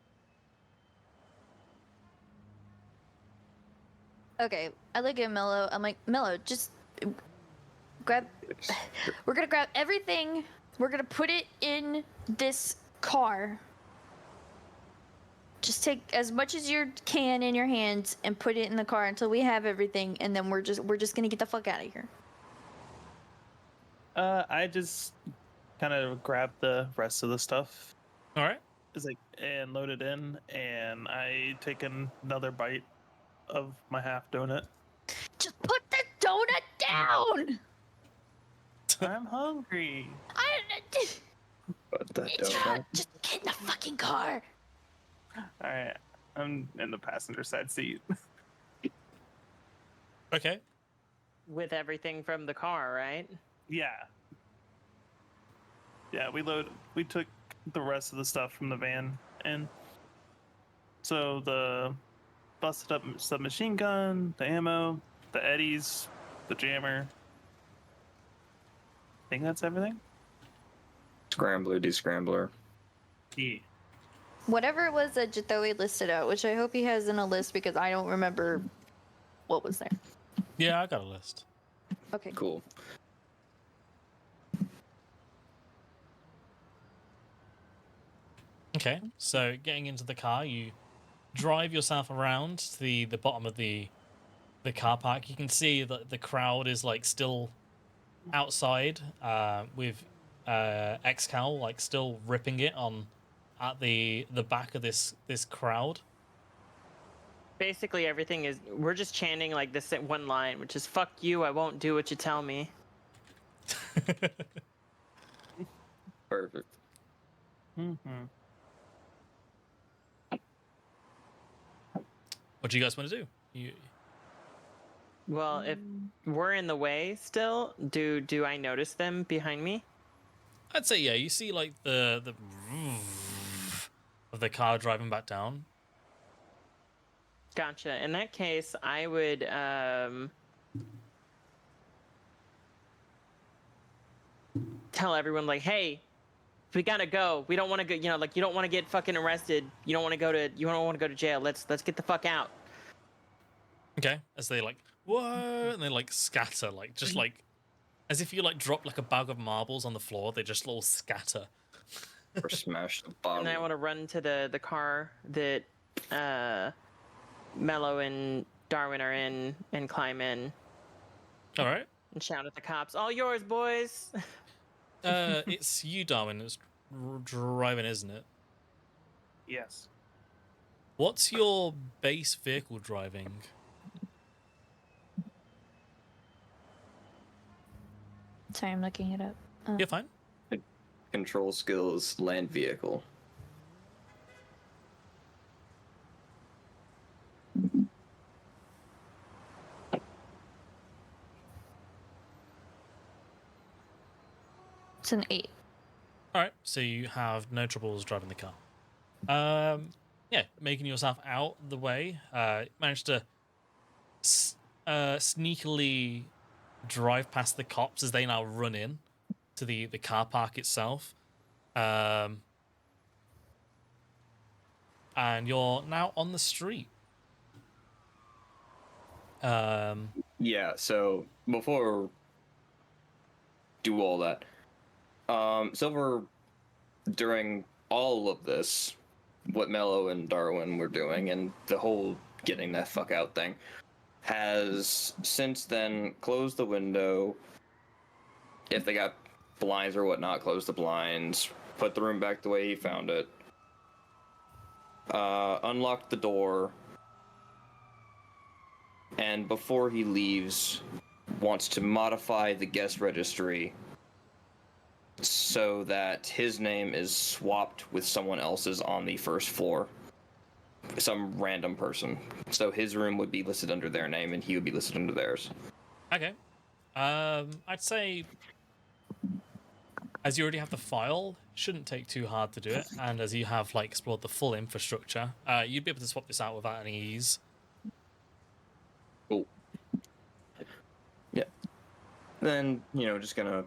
Okay, I look at Mellow. I'm like, Mellow, just grab. We're gonna grab everything. We're gonna put it in this car. Just take as much as you can in your hands and put it in the car until we have everything, and then we're just gonna get the fuck out of here. I just kind of grab the rest of the stuff. All right. And load it in, and I take another bite of my half donut. Just put the donut down. I'm hungry. But the It's donut. not. Just get in the fucking car. All right, I'm in the passenger side seat. Okay. With everything from the car, right? Yeah, we took the rest of the stuff from the van, and so the busted up submachine gun, the ammo, the eddies, the jammer. I think that's everything. Scrambler, descrambler. Yeah. whatever it was that Jthowi listed out, which I hope he has in a list because I don't remember what was there. Yeah, I got a list. Okay. Cool. Okay, so getting into the car, you drive yourself around to the bottom of the car park. You can see that the crowd is like still outside, with X.Cal like still ripping it on at the back of this crowd. Basically, everything is. We're just chanting like this one line, which is "fuck you, I won't do what you tell me." Perfect. Mm-hmm. What do you guys want to do? Well, if we're in the way still, do I notice them behind me? I'd say yeah. You see like the of the car driving back down. Gotcha. In that case, I would tell everyone like, "Hey, we gotta go. We don't want to go. You know, like you don't want to get fucking arrested. You don't want to go to. You don't want to go to jail. Let's get the fuck out." Okay, as they like whoa, and they like scatter, like just like as if you like drop like a bag of marbles on the floor. They just all scatter. Or smash the And bottom. then I want to run to the car that Mellow and Darwin are in and climb in All right. and shout at the cops, "All yours, boys!" It's you, Darwin, that's driving, isn't it? Yes. What's your base vehicle driving? Sorry, I'm looking it up. You're fine. Control skills, land vehicle. It's an 8. All right, so you have no troubles driving the car. Yeah, making yourself out the way. Managed to sneakily drive past the cops as they now run in to the car park itself. And you're now on the street. Yeah, so before do all that, Silver, during all of this, what Mellow and Darwin were doing and the whole getting that fuck out thing, has since then closed the window. If they got blinds or whatnot, closed the blinds, put the room back the way he found it, unlocked the door, and before he leaves, wants to modify the guest registry so that his name is swapped with someone else's on the first floor. Some random person. So his room would be listed under their name and he would be listed under theirs. Okay. I'd say, as you already have the file, shouldn't take too hard to do it, and as you have like explored the full infrastructure, you'd be able to swap this out without any ease. Cool. Yeah. Then, just gonna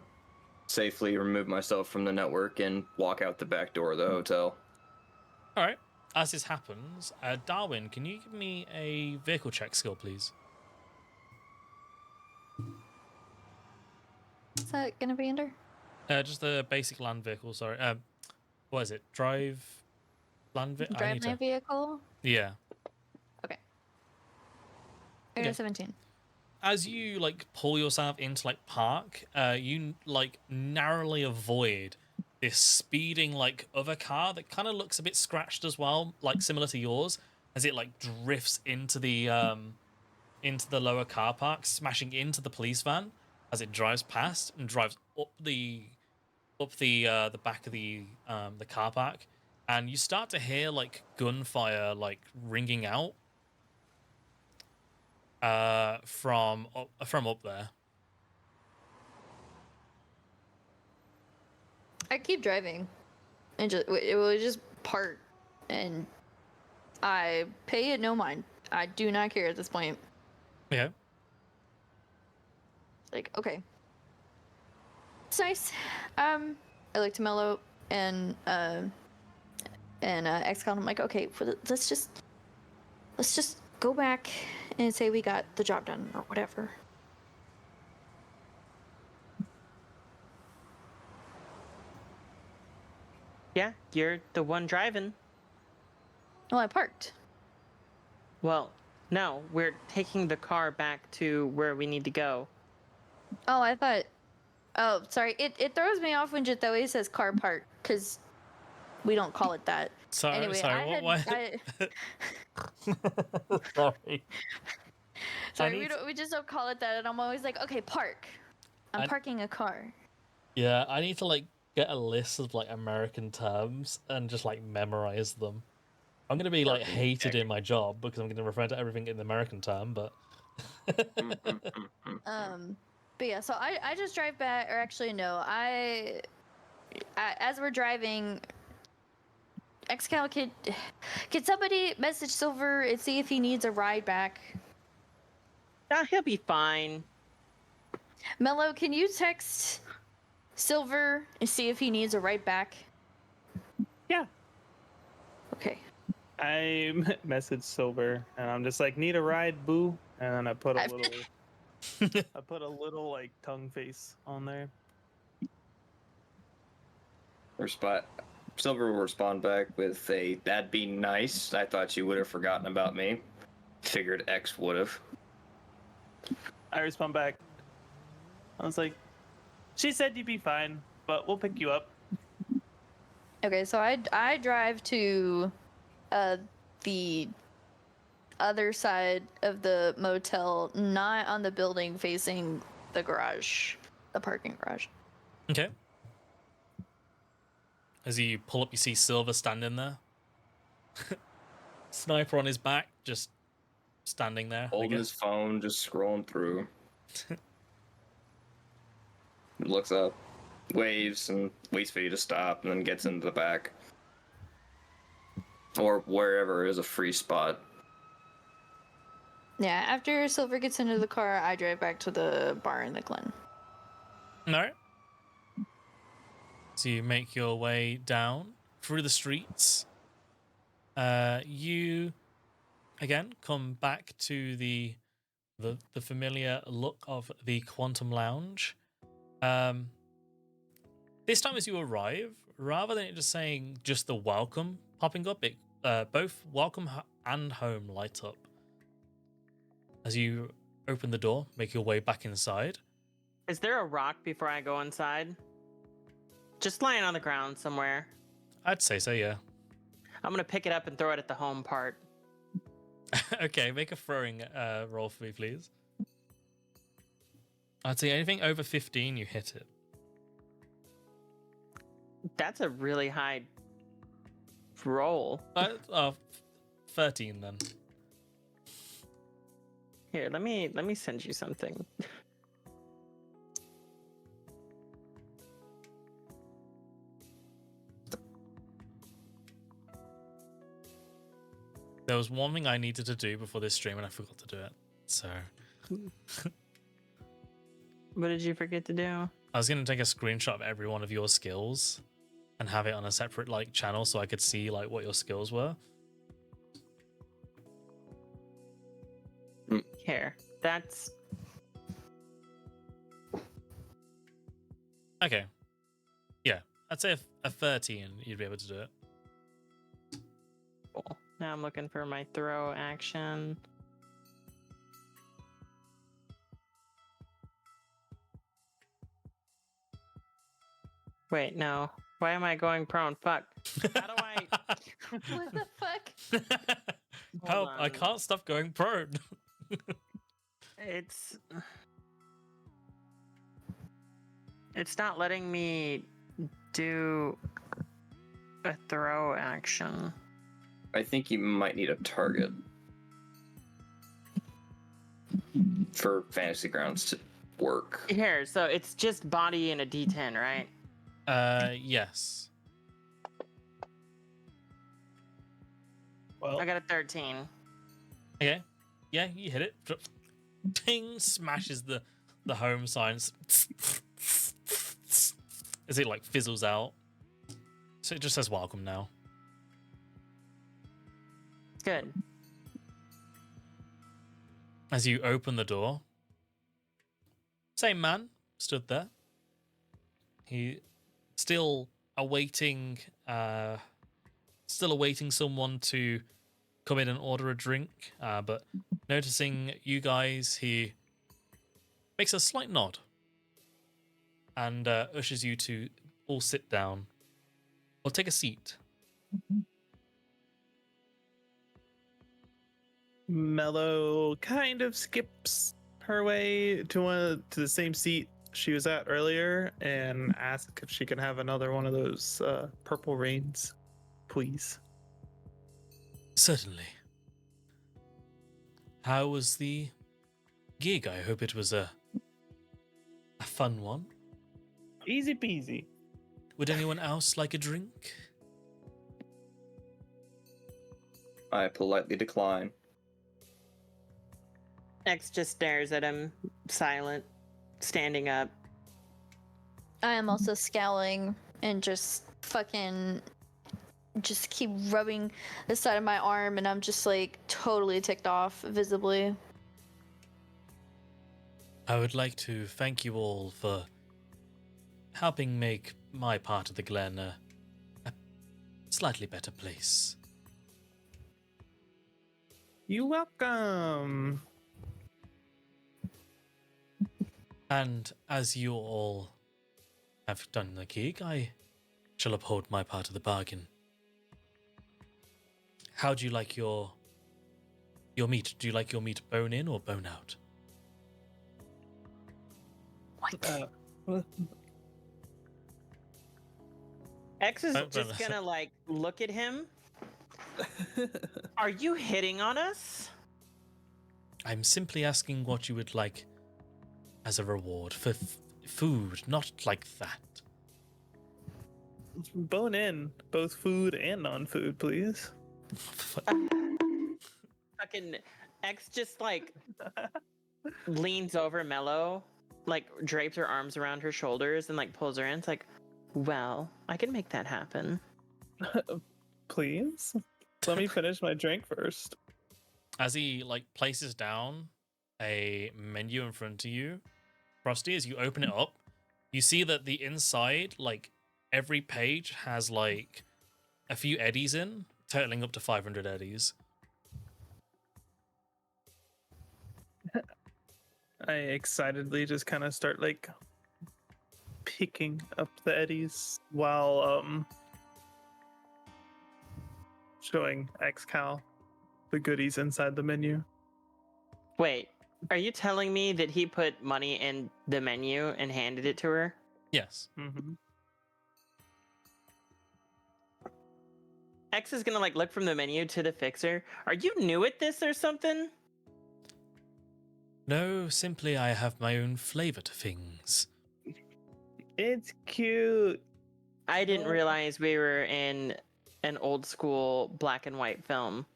safely remove myself from the network and walk out the back door of the hotel. All right. As this happens, Darwin, can you give me a vehicle check skill, please? Is that gonna be under? Just the basic land vehicle. Sorry. What is it? Drive land vehicle. Drive my vehicle? Yeah. Okay. I got Okay. a 17. As you like pull yourself into like park, you like narrowly avoid this speeding like other car that kind of looks a bit scratched as well, like similar to yours, as it like drifts into the lower car park, smashing into the police van as it drives past and drives up the back of the car park, and you start to hear like gunfire like ringing out from up there. I keep driving, and it will just park, and I pay it no mind. I do not care at this point. Yeah. Like, okay, it's nice. I like to Mellow and And X.Cal, I'm like, okay, let's just go back and say we got the job done or whatever. Yeah, you're the one driving. Well, I parked. Well, no, we're taking the car back to where we need to go. Oh, I thought. Oh, sorry. It throws me off when Jthowi says car park because we don't call it that. Sorry, Anyway, sorry. What? Sorry. Sorry, we just don't call it that, and I'm always like, okay, park. I'm parking a car. Yeah, I need to like get a list of like American terms and just like memorize them. I'm gonna be like hated in my job because I'm gonna refer to everything in the American term, but But yeah, so I just drive back, or actually no, I as we're driving, X.Cal, could somebody message Silver and see if he needs a ride back? He'll be fine. Mellow, can you text Silver and see if he needs a ride back? Yeah. Okay. I messaged Silver and I'm just like, need a ride, boo. And then I put a little like tongue face on there. Silver will respond back with a, "That'd be nice. I thought you would have forgotten about me. Figured X would have." I respond back. I was like, she said you'd be fine, but we'll pick you up. Okay, so I drive to the other side of the motel, not on the building facing the garage, the parking garage. okay. As you pull up, you see Silver standing there, sniper on his back, just standing there. Holding his phone, just scrolling through. Looks up, waves, and waits for you to stop, and then gets into the back. Or wherever is a free spot. Yeah, after Silver gets into the car, I drive back to the bar in the Glen. All right. So you make your way down through the streets. You again come back to the familiar look of the Quantum Lounge. This time as you arrive, rather than it just saying just the welcome popping up, it both welcome and home light up. As you open the door, make your way back inside. Is there a rock before I go inside? Just lying on the ground somewhere. I'd say so, yeah. I'm gonna pick it up and throw it at the home part. Okay, make a throwing roll for me, please. I'd say anything over 15, you hit it. That's a really high roll. 13 then. Here, let me send you something. There was one thing I needed to do before this stream and I forgot to do it. So What did you forget to do? I was going to take a screenshot of every one of your skills and have it on a separate like channel so I could see like what your skills were. Here, that's Okay. Yeah, I'd say a 13 you'd be able to do it. cool. Now I'm looking for my throw action. Wait, no. Why am I going prone? Fuck. How do I? What the fuck? Help, I on. can't stop going prone. It's not letting me do a throw action. I think you might need a target for Fantasy Grounds to work. Here, so it's just body and a D10, right? Yes. Well, I got a 13. Okay. Yeah, you hit it. Ting, smashes the home signs. As it like fizzles out. So it just says welcome now. Good. As you open the door, same man stood there. He still awaiting someone to come in and order a drink, but noticing you guys, he makes a slight nod and ushers you to all sit down or take a seat. Mellow kind of skips her way to the same seat she was at earlier and asks if she can have another one of those purple rains, please. Certainly. How was the gig? I hope it was a fun one. Easy peasy. Would anyone else like a drink? I politely decline. X just stares at him, silent, standing up. I am also scowling and just keep rubbing the side of my arm, and I'm just like totally ticked off visibly. I would like to thank you all for helping make my part of the Glen a slightly better place. You're welcome. And as you all have done the gig, I shall uphold my part of the bargain. How do you like your meat? Do you like your meat bone in or bone out? What? X is Oh, just gonna like look at him. Are you hitting on us? I'm simply asking what you would like as a reward for food, not like that. Bone in, both food and non-food, please. Fucking X just like leans over Mellow, like drapes her arms around her shoulders and like pulls her in. It's like, well, I can make that happen. Please? Let me finish my drink first. As he like places down a menu in front of you, Frosty, as you open it up, you see that the inside, like every page has like a few eddies in, totaling up to 500 eddies. I excitedly just kind of start like picking up the eddies while showing X.Cal the goodies inside the menu. Wait, are you telling me that he put money in the menu and handed it to her? Yes. Mm-hmm. X is gonna like look from the menu to the fixer. Are you new at this or something? No, simply I have my own flavor to things. It's cute. I didn't realize we were in an old school black and white film.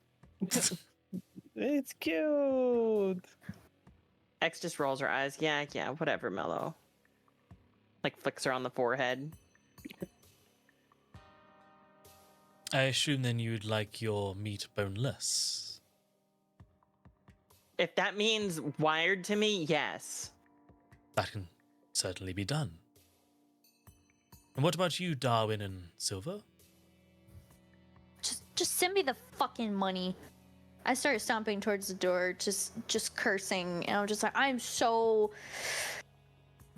It's cute. X just rolls her eyes. Yeah, whatever, Mellow. Like flicks her on the forehead. I assume then you'd like your meat boneless. If that means wired to me, yes. That can certainly be done. And what about you, Darwin and Silver? Just send me the fucking money. I started stomping towards the door, just cursing, and I'm just like, I'm so.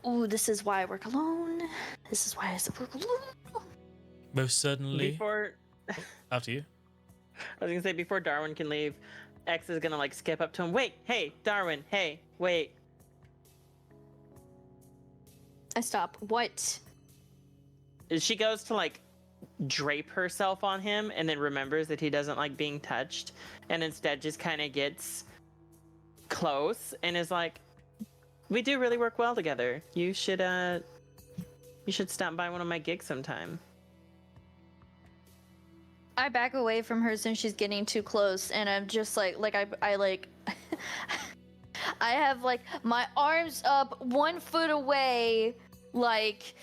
Ooh, this is why I work alone. This is why I work alone. Most certainly. Before After you. I was gonna say before Darwin can leave, X is gonna like skip up to him. Wait, hey, Darwin, hey, wait. I stop. What? She goes to like drape herself on him and then remembers that he doesn't like being touched and instead just kind of gets close and is like, we do really work well together. You should stop by one of my gigs sometime. I back away from her since she's getting too close, and I'm just like I like I have like my arms up 1 foot away, like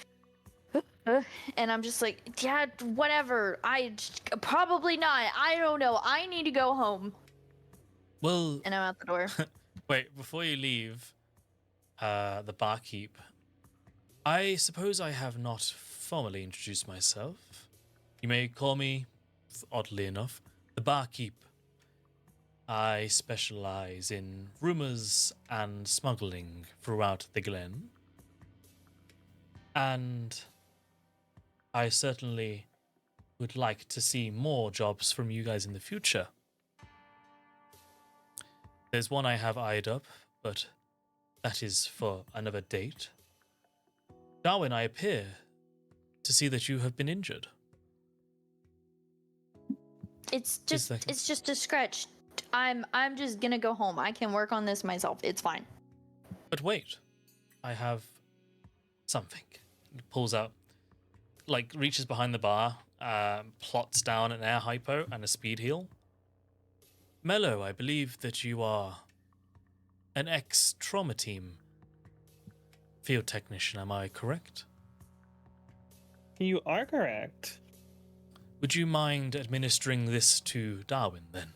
And I'm just like, yeah, whatever. Probably not. I don't know. I need to go home. Well, And I'm out the door. wait, before you leave, the barkeep, I suppose I have not formally introduced myself. You may call me, oddly enough, the barkeep. I specialize in rumors and smuggling throughout the Glen. And I certainly would like to see more jobs from you guys in the future. There's one I have eyed up, but that is for another date. Darwin, I appear to see that you have been injured. It's just a scratch. I'm just gonna go home. I can work on this myself. It's fine. But wait, I have something. He pulls out, reaches behind the bar, plots down an air hypo and a speed heal. Mellow, I believe that you are an ex-trauma team field technician, am I correct? You are correct. Would you mind administering this to Darwin then?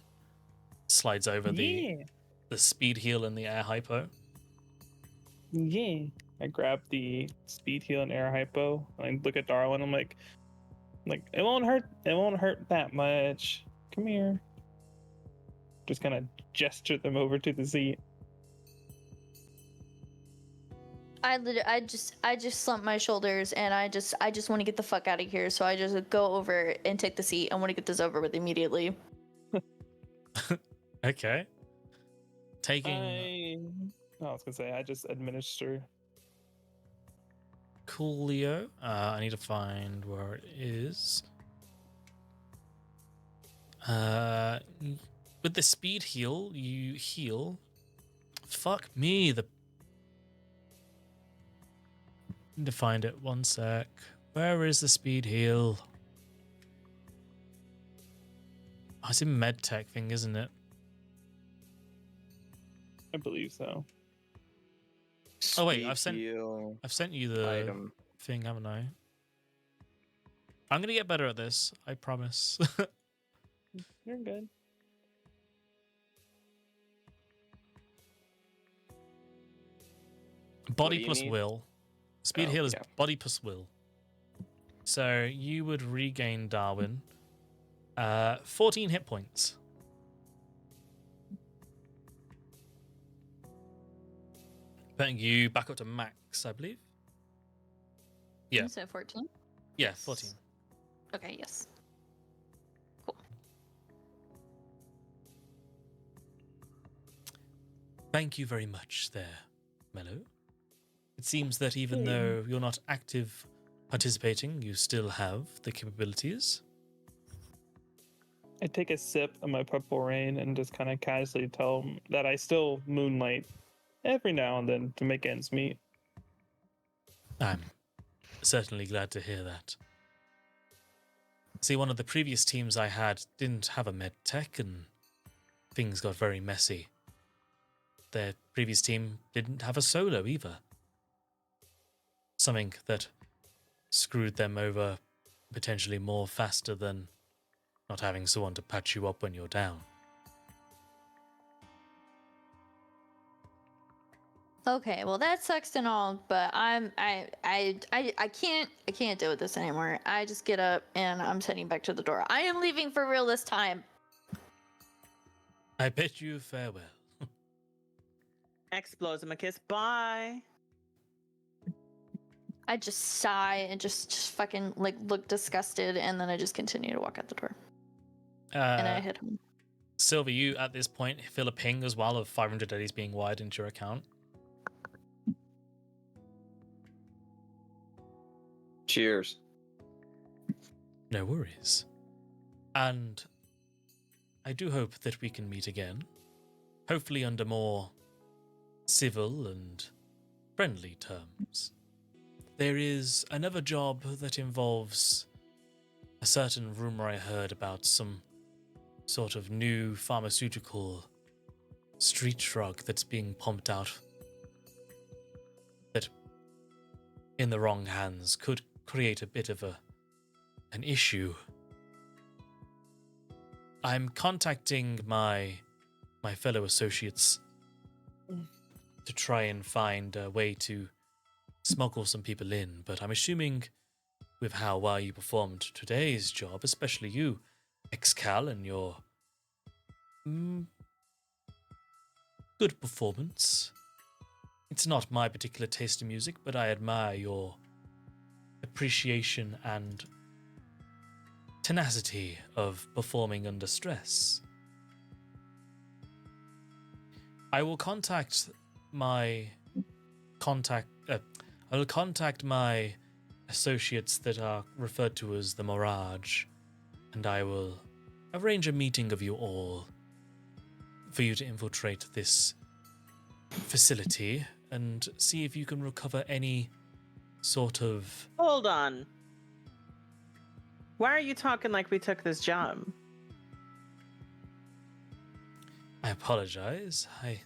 Slides over the speed heal and the air hypo. Yeah. I grab the speed heal and air hypo. I look at Darwin. I'm like, it won't hurt. It won't hurt that much. Come here. Just kind of gesture them over to the seat. I just slump my shoulders and I just want to get the fuck out of here. So I just go over and take the seat. I want to get this over with immediately. Okay. I was gonna say I just administer. Coolio. I need to find where it is. With the speed heal, you heal. Fuck me. Need to find it. One sec. Where is the speed heal? Oh, it's in medtech thing, isn't it? I believe so. Oh wait, I've Speed sent heal you the item. thing, haven't I? I'm gonna get better at this. I promise. You're good. Body do you plus need? will. Speed Oh, heal is yeah. body plus will. So you would regain Darwin 14 hit points. Putting you back up to max, I believe. Yeah. You said 14? Yeah, 14. Okay, yes. Cool. Thank you very much there, Mellow. It seems that even though you're not active participating, you still have the capabilities. I take a sip of my purple rain and just kind of casually tell them that I still moonlight every now and then to make ends meet. I'm certainly glad to hear that. See, one of the previous teams I had didn't have a med tech and things got very messy. Their previous team didn't have a solo either. Something that screwed them over potentially more faster than not having someone to patch you up when you're down. Okay, well that sucks and all, but I can't deal with this anymore. I just get up and I'm heading back to the door. I am leaving for real this time. I bid you farewell. X blows him a kiss. Bye. I just sigh and just fucking look disgusted, and then I just continue to walk out the door. And I hit him. Silver, you at this point feel a ping as well of 500 eddies being wired into your account. Cheers. No worries. And I do hope that we can meet again. Hopefully under more civil and friendly terms. There is another job that involves a certain rumor I heard about some sort of new pharmaceutical street drug that's being pumped out that in the wrong hands could create a bit of an issue. I'm contacting my fellow associates to try and find a way to smuggle some people in, but I'm assuming with how well you performed today's job, especially you, X.Cal, and your good performance. It's not my particular taste in music, but I admire your appreciation and tenacity of performing under stress. I will contact my associates that are referred to as the Mirage, and I will arrange a meeting of you all for you to infiltrate this facility and see if you can recover any sort of... Hold on. Why are you talking like we took this job? I apologize. I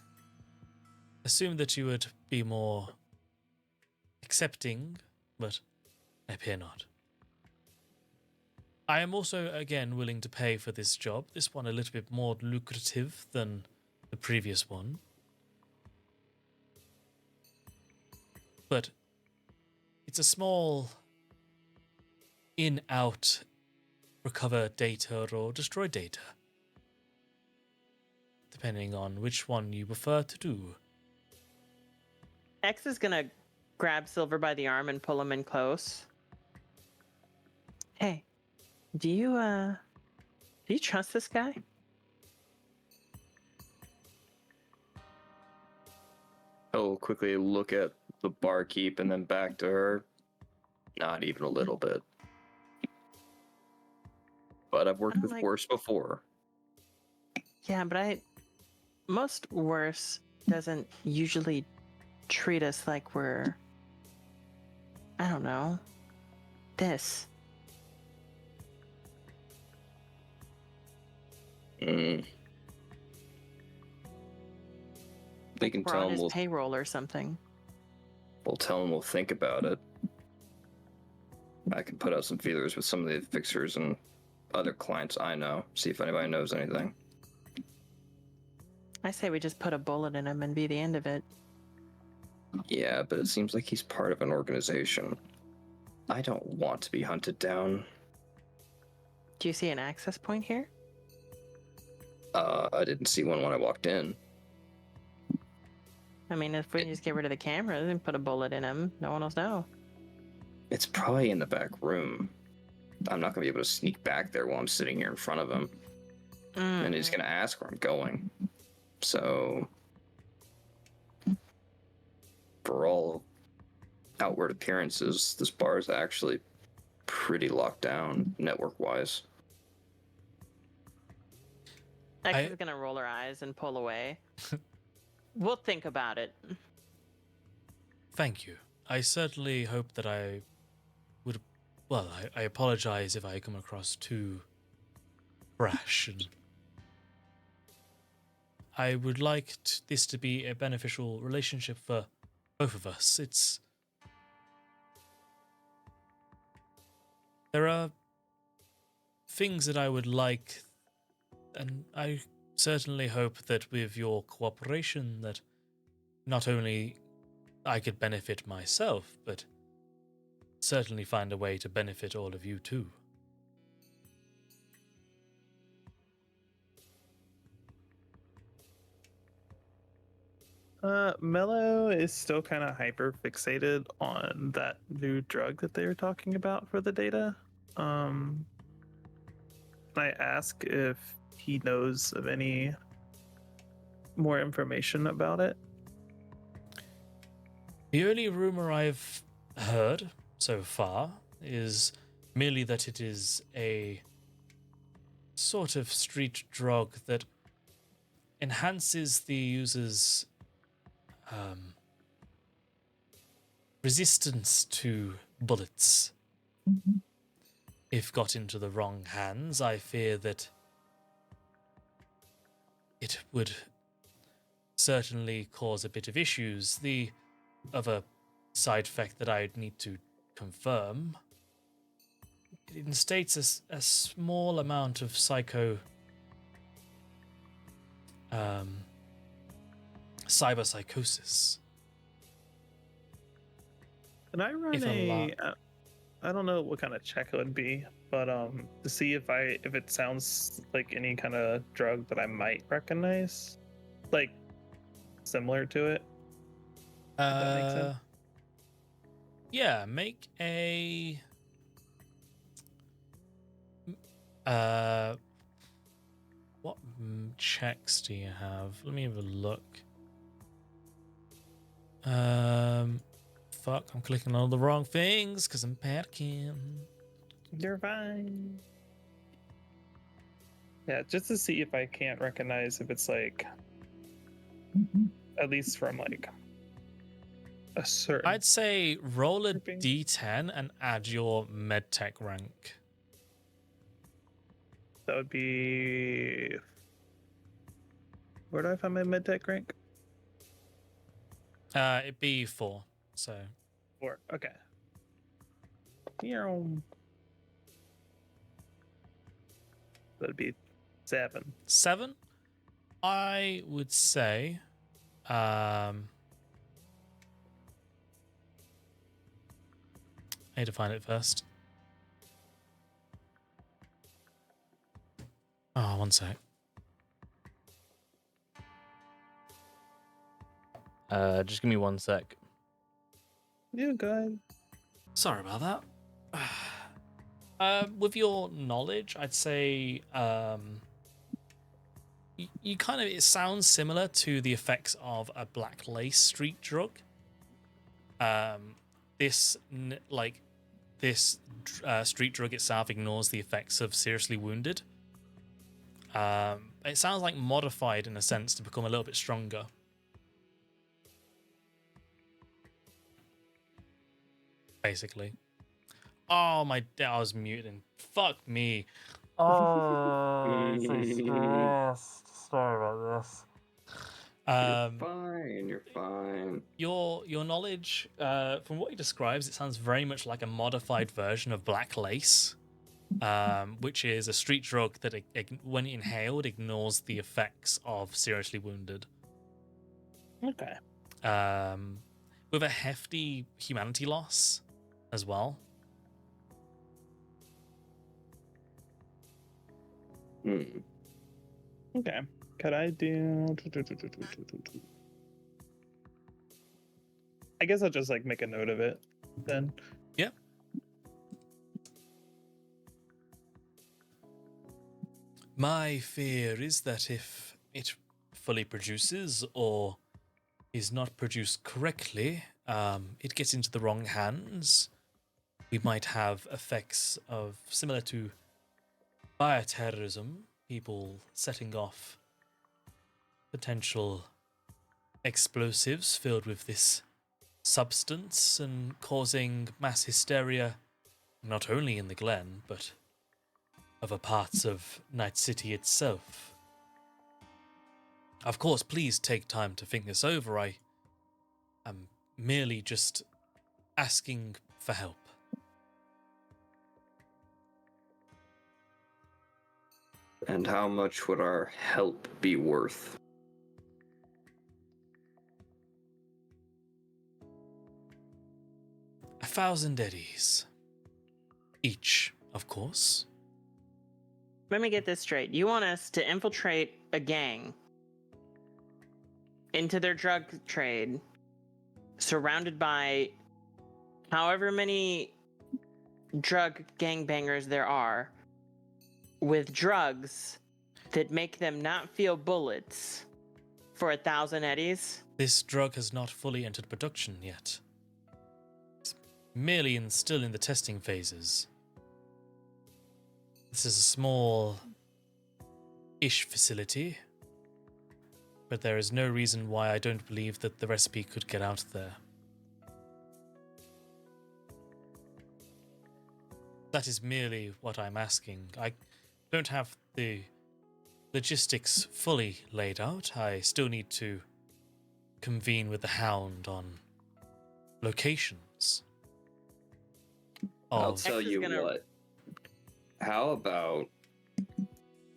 assumed that you would be more accepting, but I appear not. I am also, again, willing to pay for this job. This one a little bit more lucrative than the previous one. But it's a small in-out recover data or destroy data, depending on which one you prefer to do. X is gonna grab Silver by the arm and pull him in close. Hey, do you trust this guy? He'll quickly look at the barkeep and then back to her. Not even a little bit. But I've worked I'm with like- worse before. Yeah, but most worse doesn't usually treat us like we're, I don't know, this. Mm. They can We're tell on him his we'll payroll or something. tell him we'll think about it. I can put out some feelers with some of the fixers and other clients I know, see if anybody knows anything. I say we just put a bullet in him and be the end of it. Yeah, but it seems like he's part of an organization. I don't want to be hunted down. Do you see an access point here? I didn't see one when I walked in. I mean, if we just get rid of the cameras and put a bullet in him, no one will know. It's probably in the back room. I'm not going to be able to sneak back there while I'm sitting here in front of him. And he's going to ask where I'm going. So, for all outward appearances, this bar is actually pretty locked down network-wise. X is gonna roll her eyes and pull away. We'll think about it. Thank you. I certainly hope that I would... Well, I apologize if I come across too brash, and I would like this to be a beneficial relationship for both of us. There are things that I would like, and I certainly hope that with your cooperation that not only I could benefit myself, but certainly find a way to benefit all of you too. Mellow is still kind of hyper fixated on that new drug that they were talking about for the data. Can I ask if he knows of any more information about it? The only rumor I've heard so far is merely that it is a sort of street drug that enhances the user's resistance to bullets. If got into the wrong hands, I fear that it would certainly cause a bit of issues. The other side effect that I'd need to confirm it instates a small amount of cyberpsychosis. Can I run If a I don't know what kind of check it would be, but to see if it sounds like any kind of drug that I might recognize, like similar to it. That makes sense. Yeah, make a what checks do you have? Let me have a look. Fuck, I'm clicking on all the wrong things because I'm packing. You're fine. Yeah, just to see if I can't recognize if it's like, at least from like a certain. I'd say roll a grouping. d10 and add your medtech rank. That would be. Where do I find my medtech rank? It'd be 4. So 4. Okay. That'd be 7. 7. I would say, I need to find it first. Oh, one sec. Just give me one sec. Yeah, go ahead. Sorry about that. With your knowledge, I'd say you kind of, it sounds similar to the effects of a black lace street drug. This street drug itself ignores the effects of seriously wounded. It sounds like modified in a sense to become a little bit stronger. Basically. Oh, I was muted. Fuck me. Oh, so stressed. Sorry about this. You're fine. Your knowledge, from what he describes, it sounds very much like a modified version of black lace, which is a street drug that, when inhaled, ignores the effects of seriously wounded. Okay. With a hefty humanity loss as well. Okay. Could I do? I guess I'll just like make a note of it then. Yeah. My fear is that if it fully produces or is not produced correctly, it gets into the wrong hands. We might have effects of similar to bioterrorism, people setting off potential explosives filled with this substance and causing mass hysteria not only in the Glen, but other parts of Night City itself. Of course, please take time to think this over. I am merely just asking for help. And how much would our help be worth? $1,000 eddies. Each, of course. Let me get this straight. You want us to infiltrate a gang into their drug trade, surrounded by however many drug gangbangers there are, with drugs that make them not feel bullets for 1,000 eddies? This drug has not fully entered production yet. It's merely still in the testing phases. This is a small-ish facility, but there is no reason why I don't believe that the recipe could get out there. That is merely what I'm asking. I don't have the logistics fully laid out. I still need to convene with the Hound on locations. I'll tell you gonna- what. how about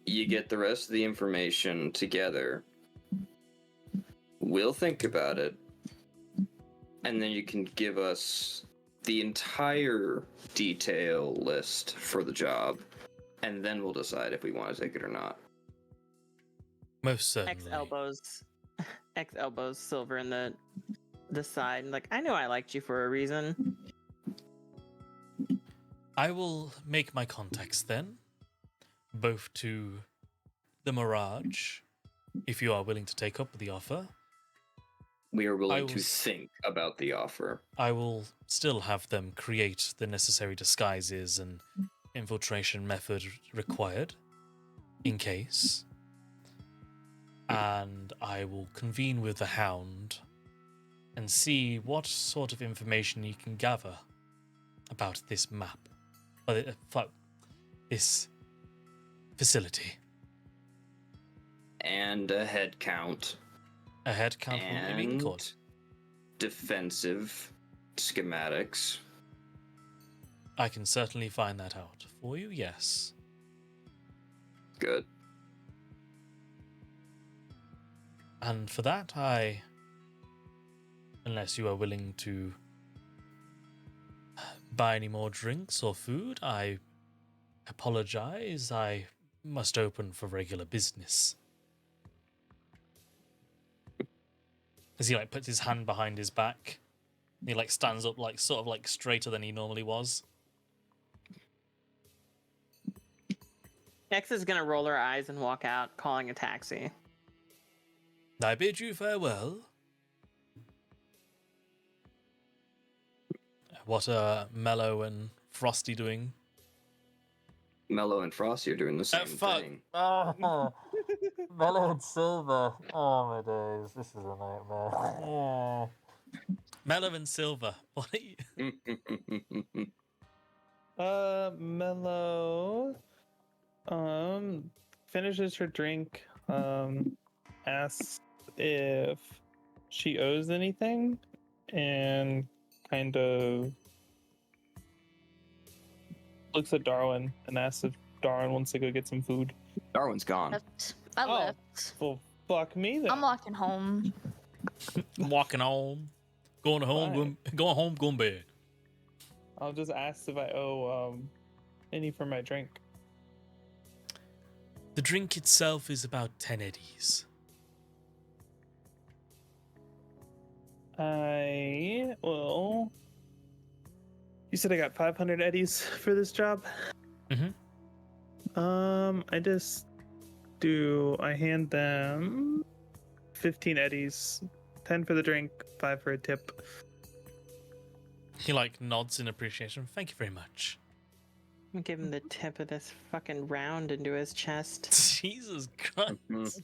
you get the rest of the information together? We'll think about it, and then you can give us the entire detail list for the job, and then we'll decide if we want to take it or not. Most certainly. X elbows Silver in the side, and like, I know I liked you for a reason. I will make my contacts then, both to the Mirage, if you are willing to take up the offer. We are willing will to think about the offer. I will still have them create the necessary disguises and infiltration method required, in case. And I will convene with the Hound and see what sort of information you can gather about this map, or this facility. And a head count. A head count will be in court. Defensive schematics. I can certainly find that out for you, yes. Good. And for that, unless you are willing to buy any more drinks or food, I apologize. I must open for regular business. As he puts his hand behind his back, he stands up sort of straighter than he normally was. X is gonna roll her eyes and walk out, calling a taxi. I bid you farewell. What are Mellow and Frosty doing? Mellow and Frosty are doing the same thing. Oh, Mellow and Silver. Oh my days, this is a nightmare. Yeah. Mellow and Silver. What are you? Mellow finishes her drink, asks if she owes anything, and kind of looks at Darwin and asks if Darwin wants to go get some food. Darwin's gone. I left. Well, fuck me then. I'm walking home. Walking home. Going home, going bed. I'll just ask if I owe any for my drink. The drink itself is about 10 eddies. You said I got 500 eddies for this job? Mm-hmm. I hand them 15 eddies, 10 for the drink, 5 for a tip. He nods in appreciation. Thank you very much. Give him the tip of this fucking round into his chest. Jesus Christ.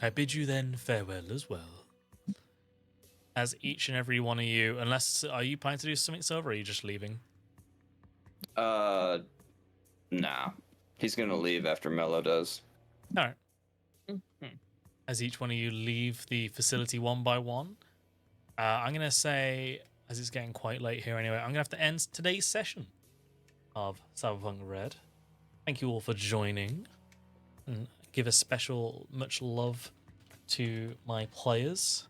I bid you then farewell as well. As each and every one of you, are you planning to do something, Silver, or are you just leaving? Nah. He's gonna leave after Mellow does. Alright. As each one of you leave the facility one by one, I'm gonna say, as it's getting quite late here anyway, I'm gonna have to end today's session of Cyberpunk Red. Thank you all for joining, and give a special much love to my players.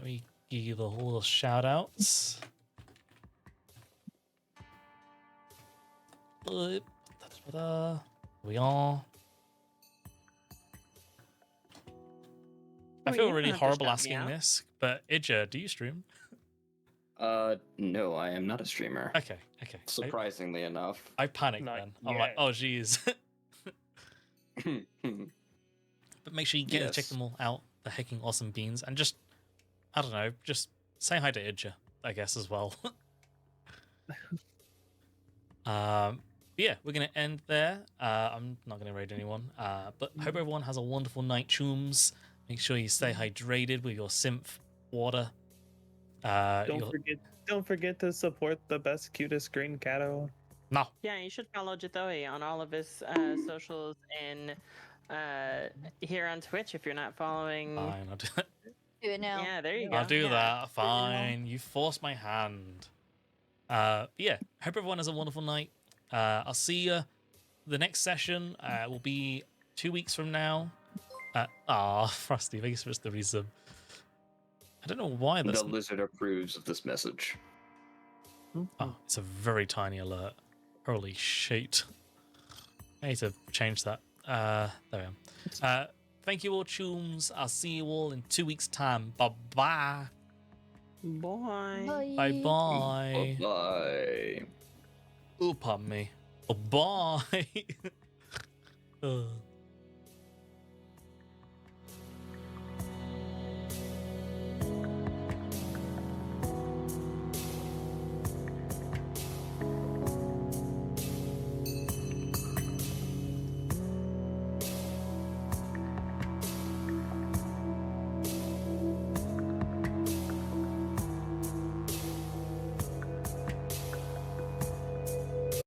We give you the whole shout outs. We are. I feel really horrible asking this, but Idja, do you stream? No, I am not a streamer. Okay. Surprisingly enough. I panicked Not then. I'm yet. like, oh geez. But make sure you get to check them all out. The hecking awesome beans, and just, I don't know, just say hi to Idja, I guess, as well. Yeah, we're gonna end there. I'm not gonna raid anyone. But hope everyone has a wonderful night, chooms. Make sure you stay hydrated with your synth water. Don't forget to support the best, cutest green catto. No. Yeah, you should follow Jthowi on all of his socials and here on Twitch if you're not following. Fine, I'll do that. Do it now. Yeah, there you go. I'll do Yeah. that. Fine. You forced my hand. Yeah, hope everyone has a wonderful night. I'll see you. The next session will be 2 weeks from now. Frosty, thanks for the resub. I don't know why that's. The lizard approves of this message. Oh, it's a very tiny alert. Holy shit. I need to change that. There we are. Thank you all, Chooms. I'll see you all in 2 weeks' time. Bye-bye. Bye. Bye-bye. Bye. Oh, pardon me. Oh, bye. Ugh.